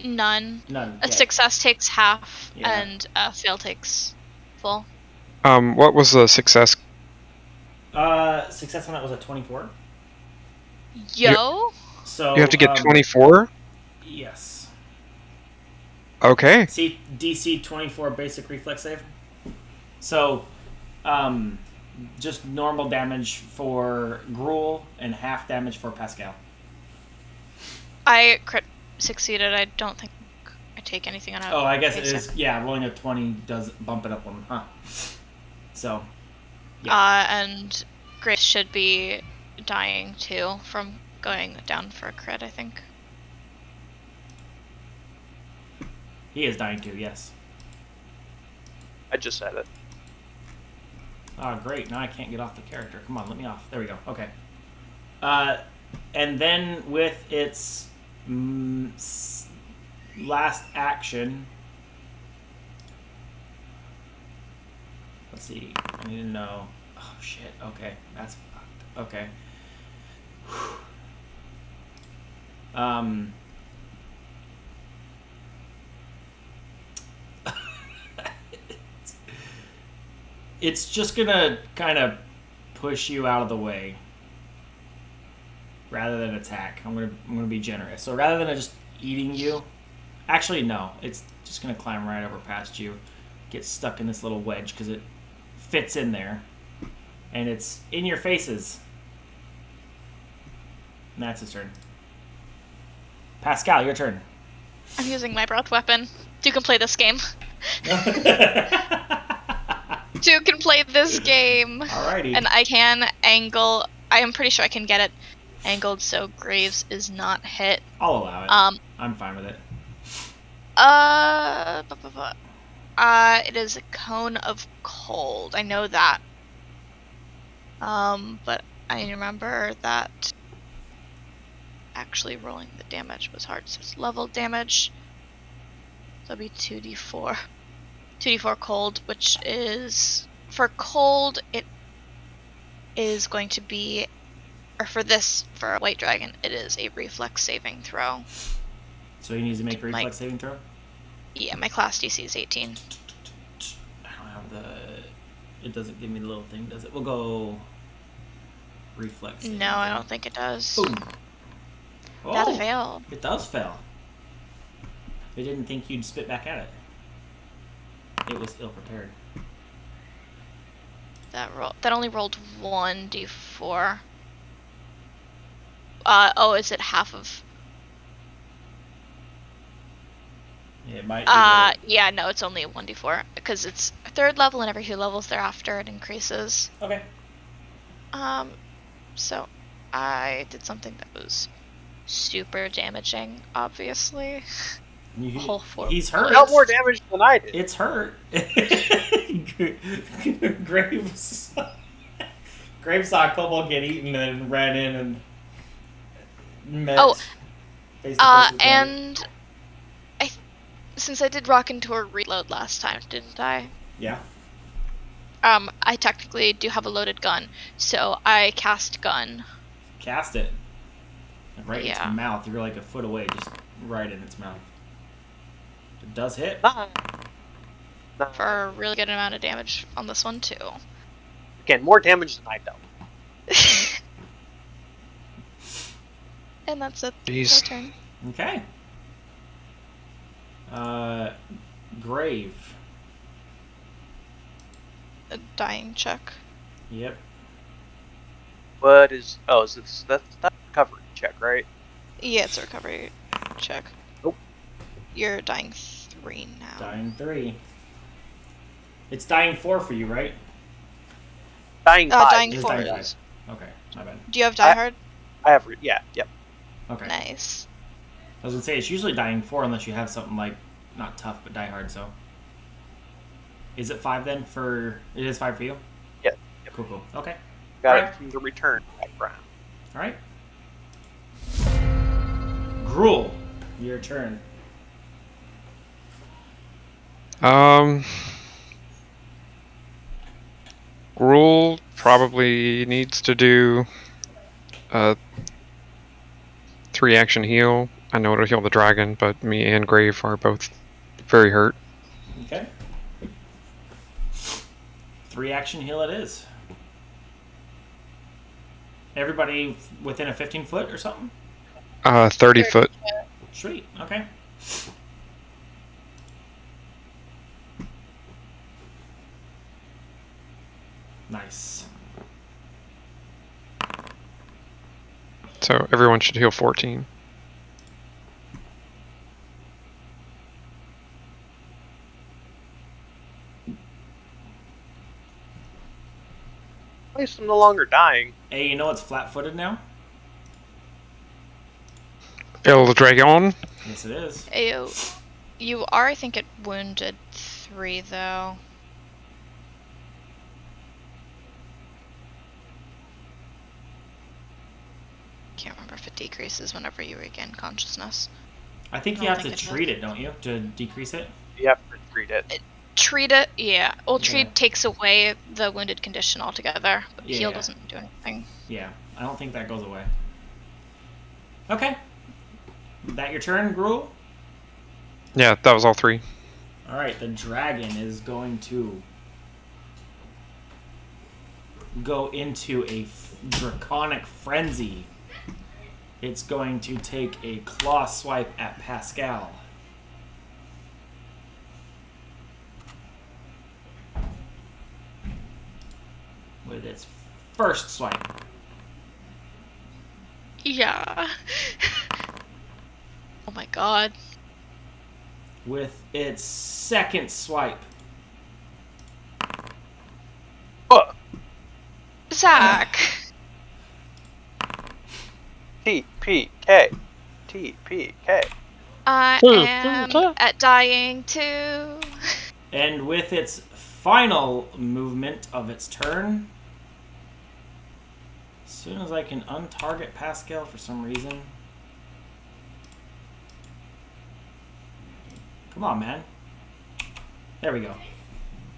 None. None. A okay. success takes half, Yeah. and a fail takes full. What was the success? Success on that was a 24. Yo. So You have to get 24? Yes. Okay. See DC 24 basic reflex save. So, just normal damage for Gruel and half damage for Pascal. I crit succeeded. I don't think I take anything on it. Oh, I guess it basic. is. Yeah, rolling a 20 does bump it up one, huh? So, And Grace should be dying too from going down for a crit, I think. he is dying too. Yes. I just said it. Oh, great. Now I can't get off the character. Come on, let me off. There we go. Okay. And then with its last action, let's see. I need to know. Oh shit. Okay, that's fucked. Okay. It's just gonna kind of push you out of the way rather than attack. I'm gonna be generous. So rather than just eating you, actually no, it's just gonna climb right over past you, get stuck in this little wedge because it fits in there, and it's in your faces. And that's his turn. Pascal, your turn. I'm using my breath weapon. You can play this game. Two can play this game. Alrighty. And I can angle. I am pretty sure I can get it angled so Graves is not hit. I'll allow it. I'm fine with it. It is a cone of cold. I know that. But I remember that actually rolling the damage was hard. So it's level damage. So it'll be 2d4. 2d4 cold, which is for cold it is going to be, or for a white dragon it is a reflex saving throw. So he needs to make a reflex saving throw? Yeah, my class DC is 18. I don't have the... It doesn't give me the little thing, does it? We'll go... reflex saving No, I throw. don't think it does. Boom. Oh, That failed. it does fail. They didn't think you'd spit back at it. It was ill-prepared. That only rolled 1d4. Oh, is it half of... Yeah, it might be yeah, no, it's only a 1d4. Because it's 3rd level and every 2 levels thereafter it increases. Okay. So I did something that was super damaging, obviously. Whole 4. He's hurt. Dealt more damage than I did. It's hurt. Graves saw a kobold get eaten and ran in and met. Face to face with and since I did rock into a reload last time, didn't I? Yeah. I technically do have a loaded gun, so I cast gun. Cast it. Right in Yeah. its mouth. You're like a foot away, just right in its mouth. It does hit. For a really good amount of damage on this one, too. Again, more damage than I dealt. And that's it. Jeez. My turn. Okay. Grave. A dying check. Yep. What is... Oh, is this... That's a recovery check, right? Yeah, it's a recovery check. Nope. You're dying 3 now. Dying 3. It's dying 4 for you, right? Dying 5. Dying It's 4 dying it 5. is. Okay, my bad. Do you have Die Hard? I have... Yeah, yep. Okay. Nice. I was gonna say, it's usually dying 4 unless you have something like, not tough, but die hard, so. Is it 5 then for... It is 5 for you? Yeah. Yep. Cool. Okay. Got Alright. it from the return background. Alright. Gruel, your turn. Gruel probably needs to do a 3-action heal. I know it'll heal the dragon, but me and Grave are both very hurt. Okay. 3-action heal it is. Everybody within a 15 foot or something? 30 foot. Sweet. Okay. Nice. So everyone should heal 14. At least I'm no longer dying. Hey, you know it's flat-footed now? El Dragon. Yes, it is. Ayo. You are, I think, at wounded 3, though. Can't remember if it decreases whenever you regain consciousness. I think I you don't have to think it treat it, don't you? To decrease it? You have to treat it. Treat it, yeah. Well, treat Yeah. takes away the wounded condition altogether, but heal Yeah. doesn't do anything. Yeah. I don't think that goes away. Okay. That your turn, Gruel? Yeah, that was all 3. Alright, the dragon is going to go into a draconic frenzy. It's going to take a claw swipe at Pascal. With its first swipe. Yeah. Oh my god. With its second swipe. Oh, Zach! TPK. TPK. I am at dying too. And with its final movement of its turn, as soon as I can untarget Pascal for some reason. Come on, man. There we go.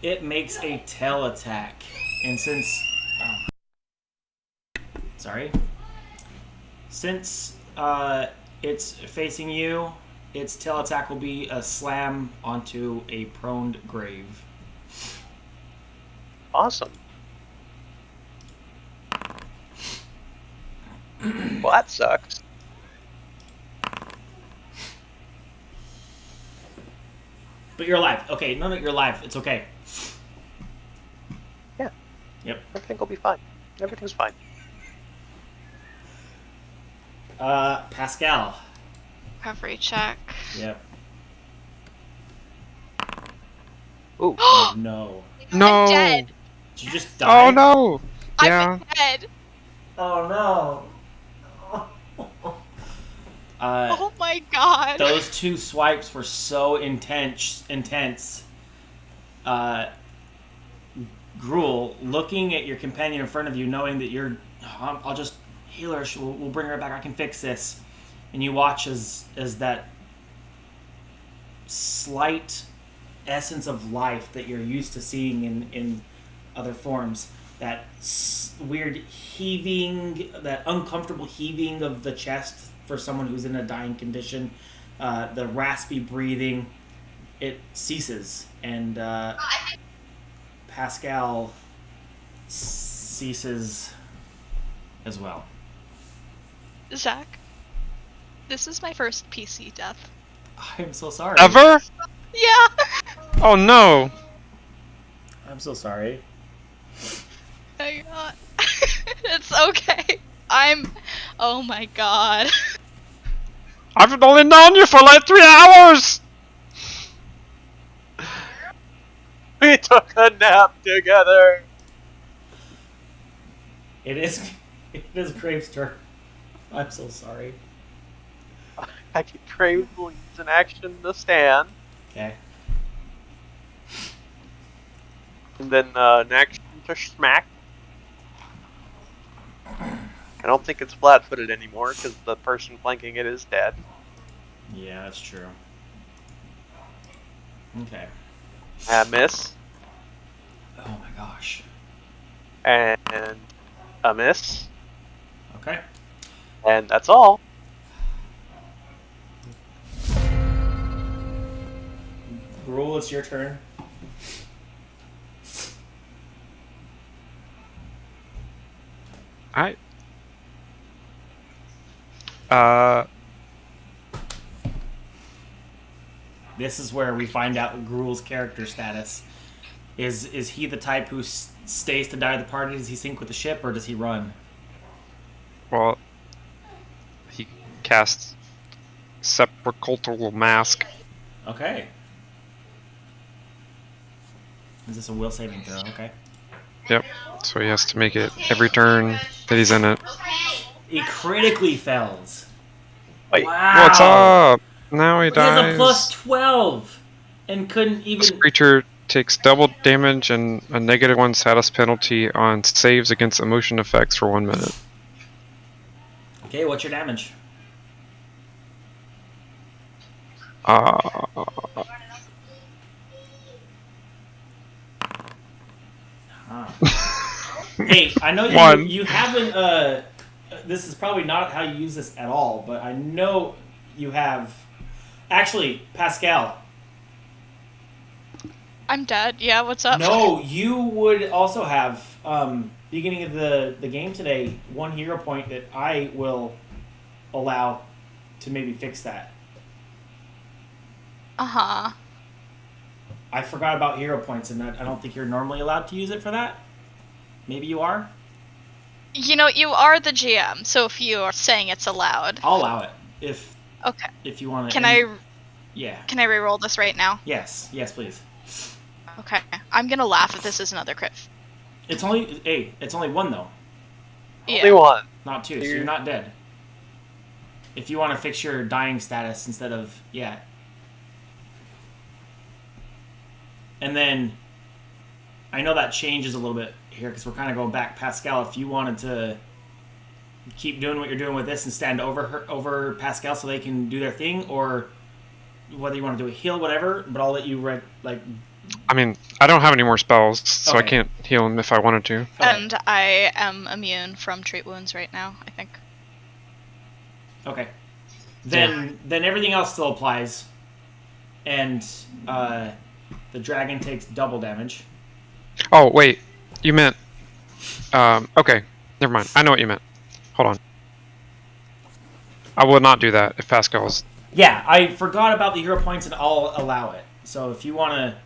It makes a tail attack. And since... sorry. Since it's facing you, its tail attack will be a slam onto a proned Grave. Awesome. Well, that sucks. But you're alive. Okay, no, you're alive. It's okay. Yeah. Yep. Everything will be fine. Everything's fine. Pascal. Recovery check. Yep. Ooh. Oh no. No. I'm dead. Did you just die? Oh no. Yeah. I'm dead. Oh no. Oh my god. Those two swipes were so intense. Gruel, looking at your companion in front of you, knowing that you're, I'll just heal her. We'll bring her back. I can fix this. And you watch as that slight essence of life that you're used to seeing in other forms, that weird heaving, that uncomfortable heaving of the chest for someone who's in a dying condition, the raspy breathing, it ceases, and Pascal ceases as well. Zach, this is my first PC death. I'm so sorry. Ever? Yeah. Oh no. I'm so sorry. It's okay. Oh my god. I've only known you for like 3 hours. We took a nap together. It is Grave's turn. I'm so sorry. I can Crave will use an action to stand, Okay. and then an action to smack. I don't think it's flat-footed anymore because the person flanking it is dead. Yeah, that's true. Okay. Miss, Oh my gosh. and a miss, Okay. and that's all. Gruel, it's your turn. This is where we find out Gruel's character status. Is he the type who stays to die with the party? Does he sink with the ship, or does he run? Well, he casts sepulchral mask. Okay. Is this a will saving throw? Okay. Yep. So he has to make it every turn that he's in it. He critically fails. Wait. Wow. What's up? Now he He has dies. a plus 12 and couldn't This even. creature takes double damage and a -1 status penalty on saves against emotion effects for 1 minute. Okay, what's your damage? Hey, I know One. you haven't. This is probably not how you use this at all, but I know you have. Actually, Pascal. I'm dead. Yeah, what's up? No, you would also have beginning of the game today 1 hero point that I will allow to maybe fix that. Uh-huh. I forgot about hero points, and I don't think you're normally allowed to use it for that. Maybe you are. You know, you are the GM, so if you are saying it's allowed. I'll allow it if Okay. you want to. Can I Yeah. Can I reroll this right now? Yes, please. Okay. I'm gonna laugh if this is another crit. It's only one though, Only Yeah. one. not two. So you're not dead. If you want to fix your dying status instead of and then I know that changes a little bit here because we're kind of going back. Pascal, if you wanted to keep doing what you're doing with this and stand over Pascal so they can do their thing, or whether you want to do a heal, whatever. But I'll let you I mean, I don't have any more spells, so I Okay. can't heal him if I wanted to. Okay. And I am immune from treat wounds right now, I think. Okay. then everything else still applies, and the dragon takes double damage. Oh wait, you meant. Okay, never mind. I know what you meant. Hold on. I will not do that if Pascal's. Yeah, I forgot about the hero points, and I'll allow it. So if you want to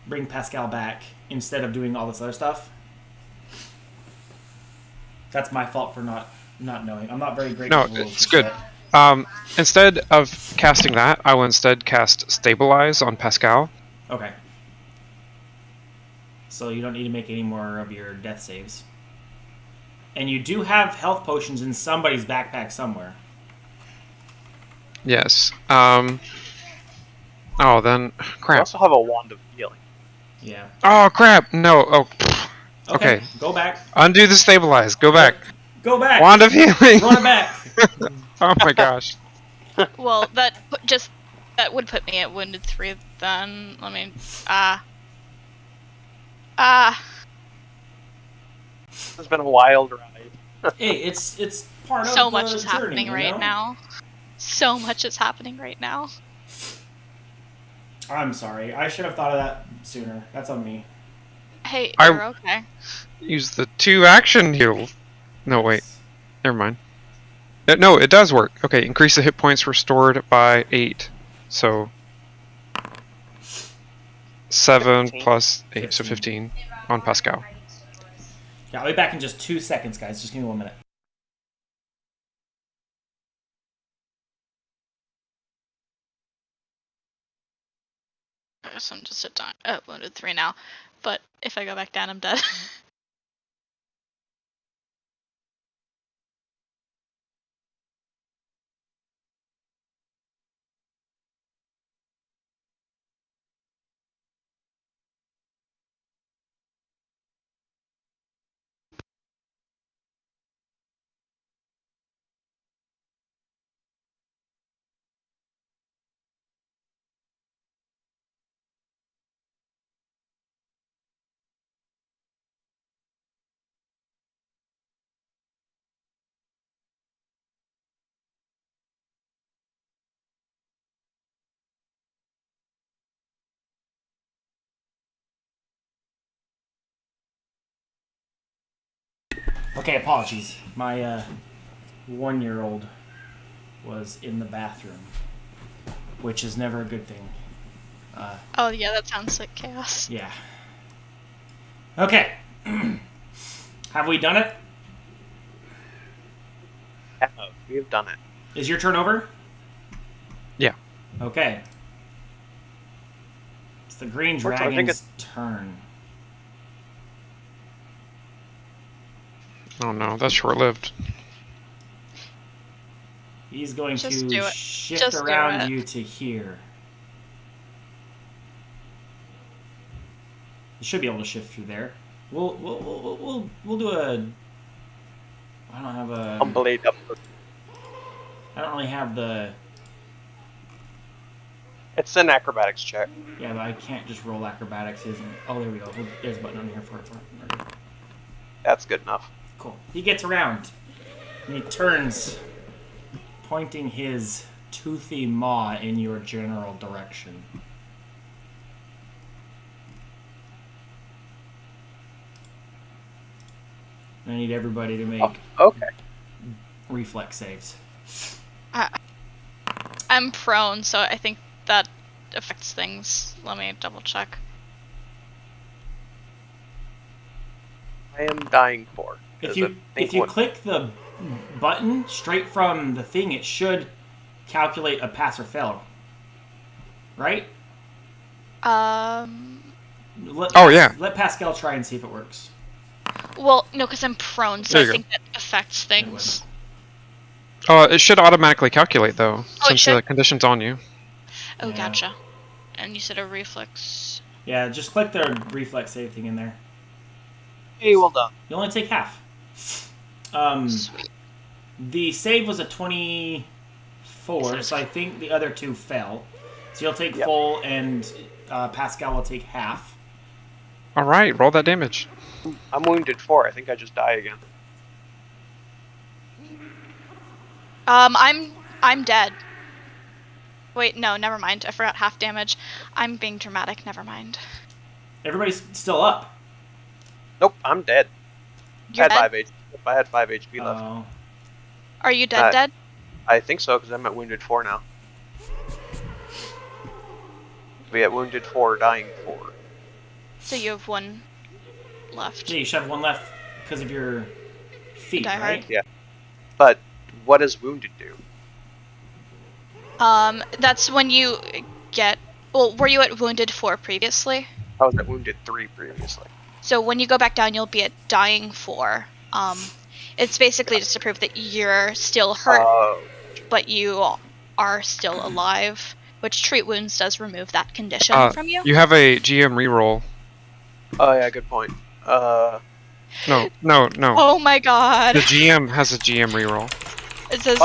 bring Pascal back instead of doing all this other stuff, that's my fault for not knowing. I'm not very great No, with rules. it's good. Instead of casting that, I will instead cast Stabilize on Pascal. Okay. So you don't need to make any more of your death saves. And you do have health potions in somebody's backpack somewhere. Yes. Oh, then I crap. also have a wand of healing. Yeah. Oh crap! No. Oh. Okay. Go back. Undo the Stabilize. Go back. Go back. Wand of Healing. Run it back. Oh my gosh. Well, that would put me at wounded 3 then. Let me It's been a wild ride. Hey, it's part of so the much is journey, happening you right know? now. So much is happening right now. I'm sorry. I should have thought of that sooner. That's on me. Hey, I- you're okay. Use the 2 action heal. No, wait. Never mind. No, it does work. Okay, increase the hit points restored by 8. So 7 15. plus 8, so 15 on Pascal. Yeah, I'll be back in just 2 seconds, guys. Just give me 1 minute. I guess I'm just at wounded 3 now. But if I go back down, I'm dead. Okay, apologies. My 1-year-old was in the bathroom, which is never a good thing. Oh yeah, that sounds like chaos. Yeah. Okay. Have we done it? Yeah, we've done it. Is your turn over? Yeah. Okay. It's the green Unfortunately, I think dragon's turn. Oh no, that's short-lived. He's going Just to do it. shift Just do around it. you to here. You should be able to shift through there. We'll do a. I don't have a. Blade up. I don't really have the. It's an acrobatics check. Yeah, but I can't just roll acrobatics, isn't it? Oh, there we go. There's a button on here for it. That's good enough. Cool. He gets around. And he turns, pointing his toothy maw in your general direction. I need everybody to make Okay. reflex saves. I'm prone, so I think that affects things. Let me double check. I am dying 4. If you click the button straight from the thing, it should calculate a pass or fail. Right? Let Pascal try and see if it works. Well, no, because I'm prone, so There I you think that affects things. It should automatically calculate though, Oh, it since should? the condition's on you. Oh, Yeah. gotcha. And you said a reflex. Yeah, just click the reflex save thing in there. Hey, well done. You only take half. Sweet. The save was a 24, so I think the other 2 fell. So you'll take full, and Pascal will take half. All right, roll that damage. I'm wounded 4. I think I just die again. I'm I'm dead. Wait, no, never mind. I forgot half damage. I'm being dramatic. Never mind. Everybody's still up. Nope, I'm dead. You're I dead? had 5 HP. I had 5 HP left. Oh. Are you dead? Dead? I think so, because I'm at wounded 4 now. We at wounded 4, dying 4. So you have one left. Yeah, you should have one left because of your feet, Die hard. right? Yeah. But what does wounded do? That's when you get. Well, were you at wounded 4 previously? I was at wounded 3 previously. So when you go back down, you'll be at dying 4. It's basically just to prove that you're still hurt, but you are still alive. Which treat wounds does remove that condition from you. You have a GM reroll. Oh yeah, good point. No. Oh my god. The GM has a GM reroll. It says,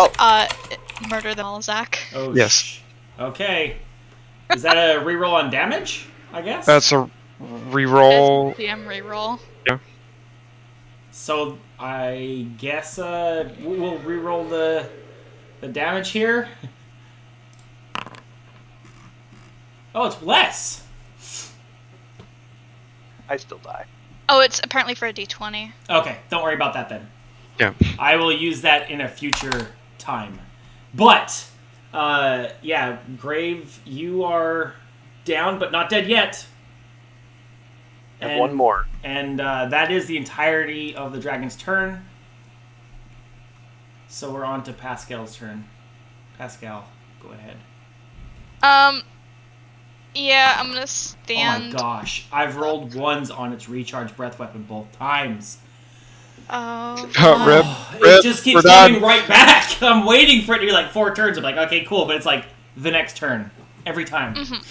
murder them all, Zach. Oh, Yes. Okay. Is that a reroll on damage, I guess? That's a reroll. GM reroll. Yeah. So, I guess we'll reroll the damage here. Oh, it's less. I still die. Oh, it's apparently for a d20. Okay, don't worry about that then. Yeah. I will use that in a future time. But, yeah, Grave, you are down, but not dead yet. And one more. And that is the entirety of the dragon's turn. So we're on to Pascal's turn. Pascal, go ahead. Yeah, I'm gonna stand. Oh my gosh, I've rolled ones on its recharge breath weapon both times. It just keeps coming right back. I'm waiting for it to be like 4 turns. I'm like, okay, cool, but it's like the next turn every time. Mm-hmm.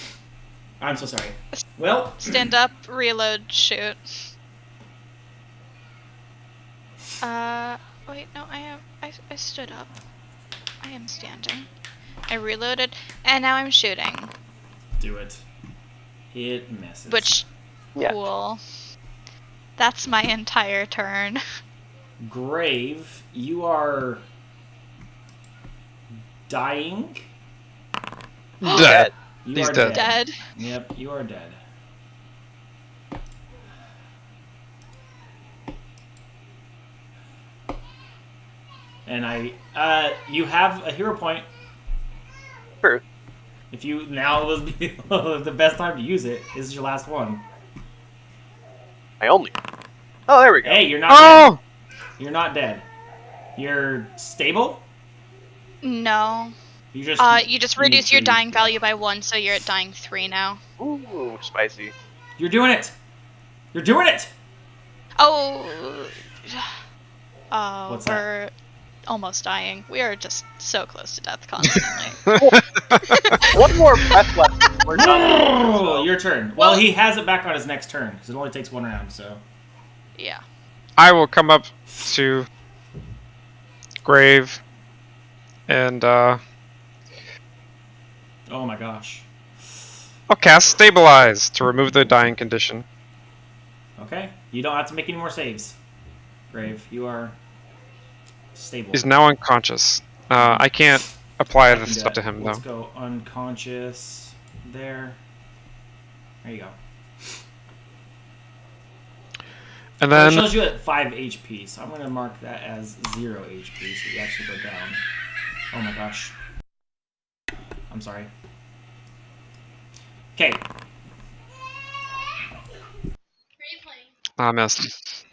I'm so sorry. Well, Stand up, reload, shoot. Wait, no, I stood up. I am standing. I reloaded, and now I'm shooting. do it. It misses. Which, Yeah. cool. That's my entire turn. Grave, you are dying. Dead. You He's are dead. Dead. Yep, you are dead. And you have a hero point. True. If you now was the best time to use it. This is your last one. I only. Oh, there we go. Hey, you're not Oh! dead. You're not dead. You're stable. No. You just You just need reduce your to- dying value by 1, so you're at dying 3 now. Ooh, spicy. You're doing it. You're doing it. Oh. Oh, What's that? we're almost dying. We are just so close to death constantly. One more breath left. We're done. Oh, your turn. Well, Well- he has it back on his next turn because it only takes 1 round. So Yeah. I will come up to Grave and oh my gosh. I'll cast Stabilize to remove the dying condition. Okay, you don't have to make any more saves. Grave, you are stable. He's now unconscious. I can't apply I the can do stuff that. to him Let's though. go unconscious. There. There you go. And Well, it then shows you at 5 HP, so I'm going to mark that as 0 HP, so you actually go down. Oh my gosh. I'm sorry. Okay. I missed.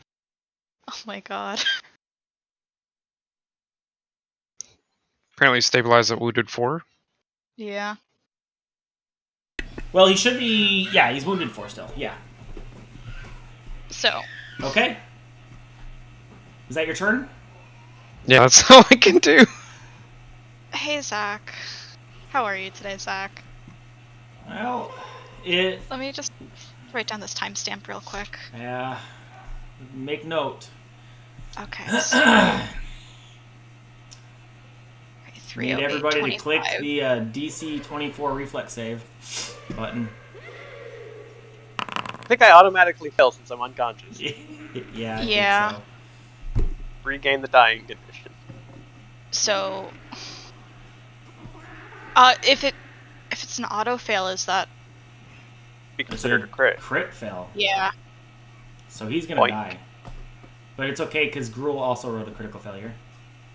Oh my god. Apparently Stabilize at wounded 4. Yeah. Well, he should be... Yeah, he's wounded 4 still. Yeah. So, Okay. Is that your turn? Yeah, that's all I can do. hey Zach. How are you today, Zach? Well, it... Let me just write down this timestamp real quick. Yeah. Make note. Okay, so... Need 308, everybody to click 25. the DC 24 reflex save button. I think I automatically fail since I'm unconscious. Yeah. I Yeah. Think so. Regain the dying condition. So, If it's an auto fail, is that? Be It's considered a crit. Crit fail. Yeah. So he's gonna Boink. die. But it's okay because Gruel also rolled a critical failure.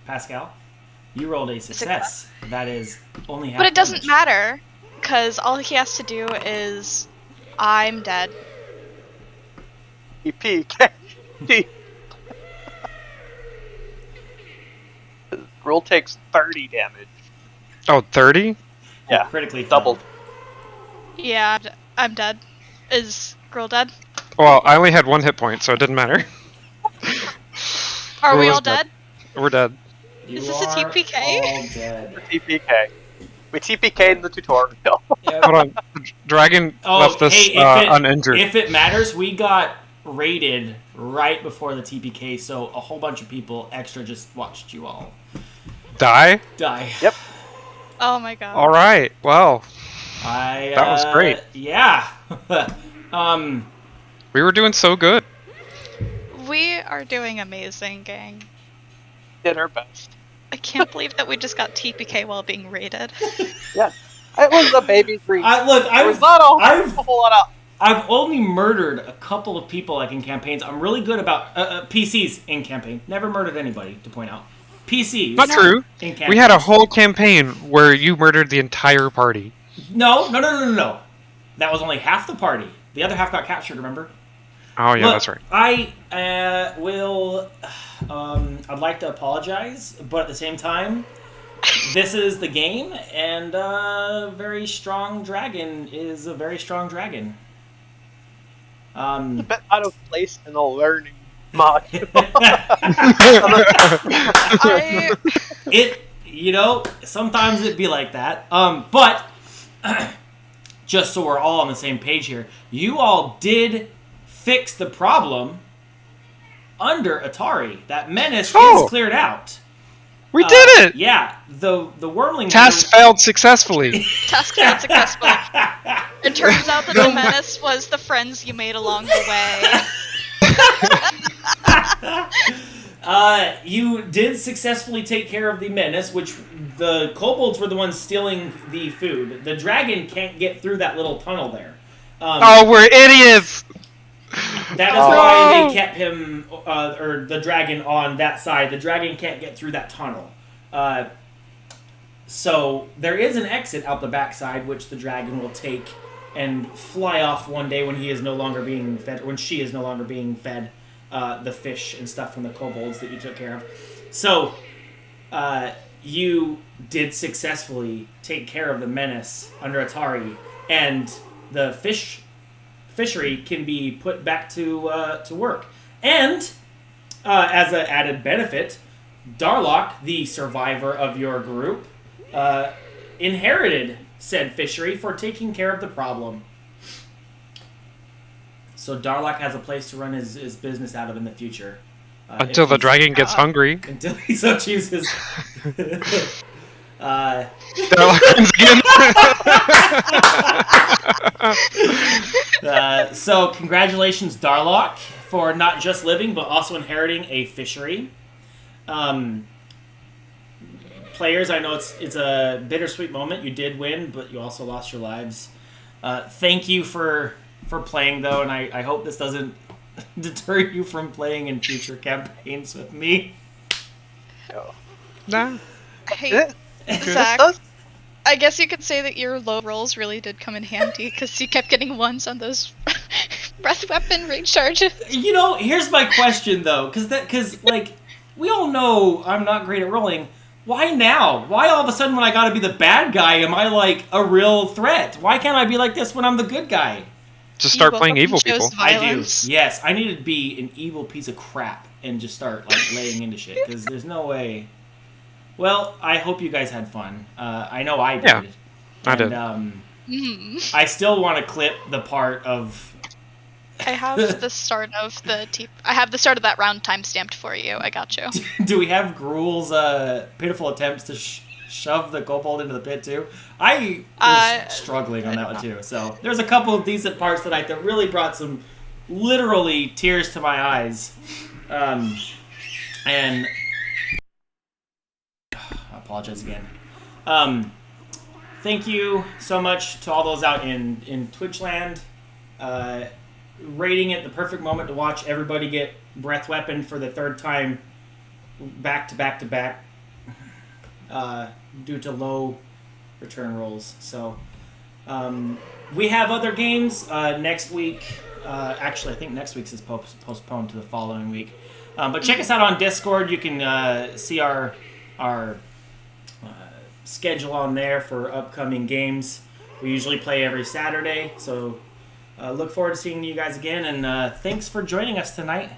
Pascal, you rolled a success. That is only half. But it doesn't damage. matter, because all he has to do is, I'm dead. TPK. Roll takes 30 damage. Oh, 30? Yeah, Critically doubled. failed. Yeah, I'm dead. Is Girl dead? Well, I only had 1 hit point, so it didn't matter. Are we Gruel's all dead? We're dead. You Is this a are TPK? all dead. TPK. We TPK'd in the tutorial. Yep. Hold on. Dragon left this hey, uninjured. if it matters, we got raided right before the TPK, so a whole bunch of people extra just watched you all Die? die. Yep. Oh my god. Alright, well, That was great. Yeah. we were doing so good. We are doing amazing, gang. Did our best. I can't believe that we just got TPK while being raided. Yeah. It was a baby breach. There was not a whole lot of... I've only murdered a couple of people like in campaigns. I'm really good about PCs in campaign. Never murdered anybody, to point out. PCs. Not true. In campaigns. We had a whole campaign where you murdered the entire party. No. That was only half the party. The other half got captured, remember? Oh, yeah, Look, that's right. I will... I'd like to apologize, but at the same time, this is the game, and a very strong dragon is a very strong dragon. a bit out of place in the learning module. Sometimes it'd be like that. But just so we're all on the same page here, you all did fix the problem under Otari. That menace is cleared out. We did it! Yeah, the wormling... Task failed successfully. Task failed successfully. It turns out that the menace was the friends you made along the way. You did successfully take care of the menace, which the kobolds were the ones stealing the food. The dragon can't get through that little tunnel there. We're idiots! That is why they kept him, or the dragon, on that side. The dragon can't get through that tunnel. So there is an exit out the backside, which the dragon will take and fly off one day when he is no longer being fed, or when she is no longer being fed the fish and stuff from the kobolds that you took care of. So you did successfully take care of the menace under Otari, and the fishery can be put back to work. And as an added benefit, Darlock, the survivor of your group, inherited said fishery for taking care of the problem. So Darlock has a place to run his business out of in the future. Until the dragon gets hungry. Until he so chooses. Darlock wins again. So congratulations, Darlock, for not just living, but also inheriting a fishery. Players, I know it's a bittersweet moment. You did win, but you also lost your lives. Thank you for playing, though, and I hope this doesn't deter you from playing in future campaigns with me. Nah. Hey, Zach, I guess you could say that your low rolls really did come in handy, because you kept getting ones on those breath weapon range charges. Here's my question, though, because we all know I'm not great at rolling. Why now? Why all of a sudden when I gotta be the bad guy am I like a real threat? Why can't I be like this when I'm the good guy? Just start playing evil people. Violence. I do. Yes, I need to be an evil piece of crap and just start laying into shit, because there's no way. Well, I hope you guys had fun. I know I did. Yeah, I did. I still want to clip the part of... I have the start of that round timestamped for you. I got you. Do we have Gruel's pitiful attempts to shove the kobold into the pit too? I was struggling on that one too. So there's a couple of decent parts that really brought some literally tears to my eyes. And I apologize again. thank you so much to all those out in Twitch land. Rating it the perfect moment to watch everybody get breath weapon for the third time back to back to back due to low return rolls. So we have other games next week. Actually, I think next week's is postponed to the following week. But check us out on Discord. You can see our schedule on there for upcoming games. We usually play every Saturday, so look forward to seeing you guys again. And thanks for joining us tonight.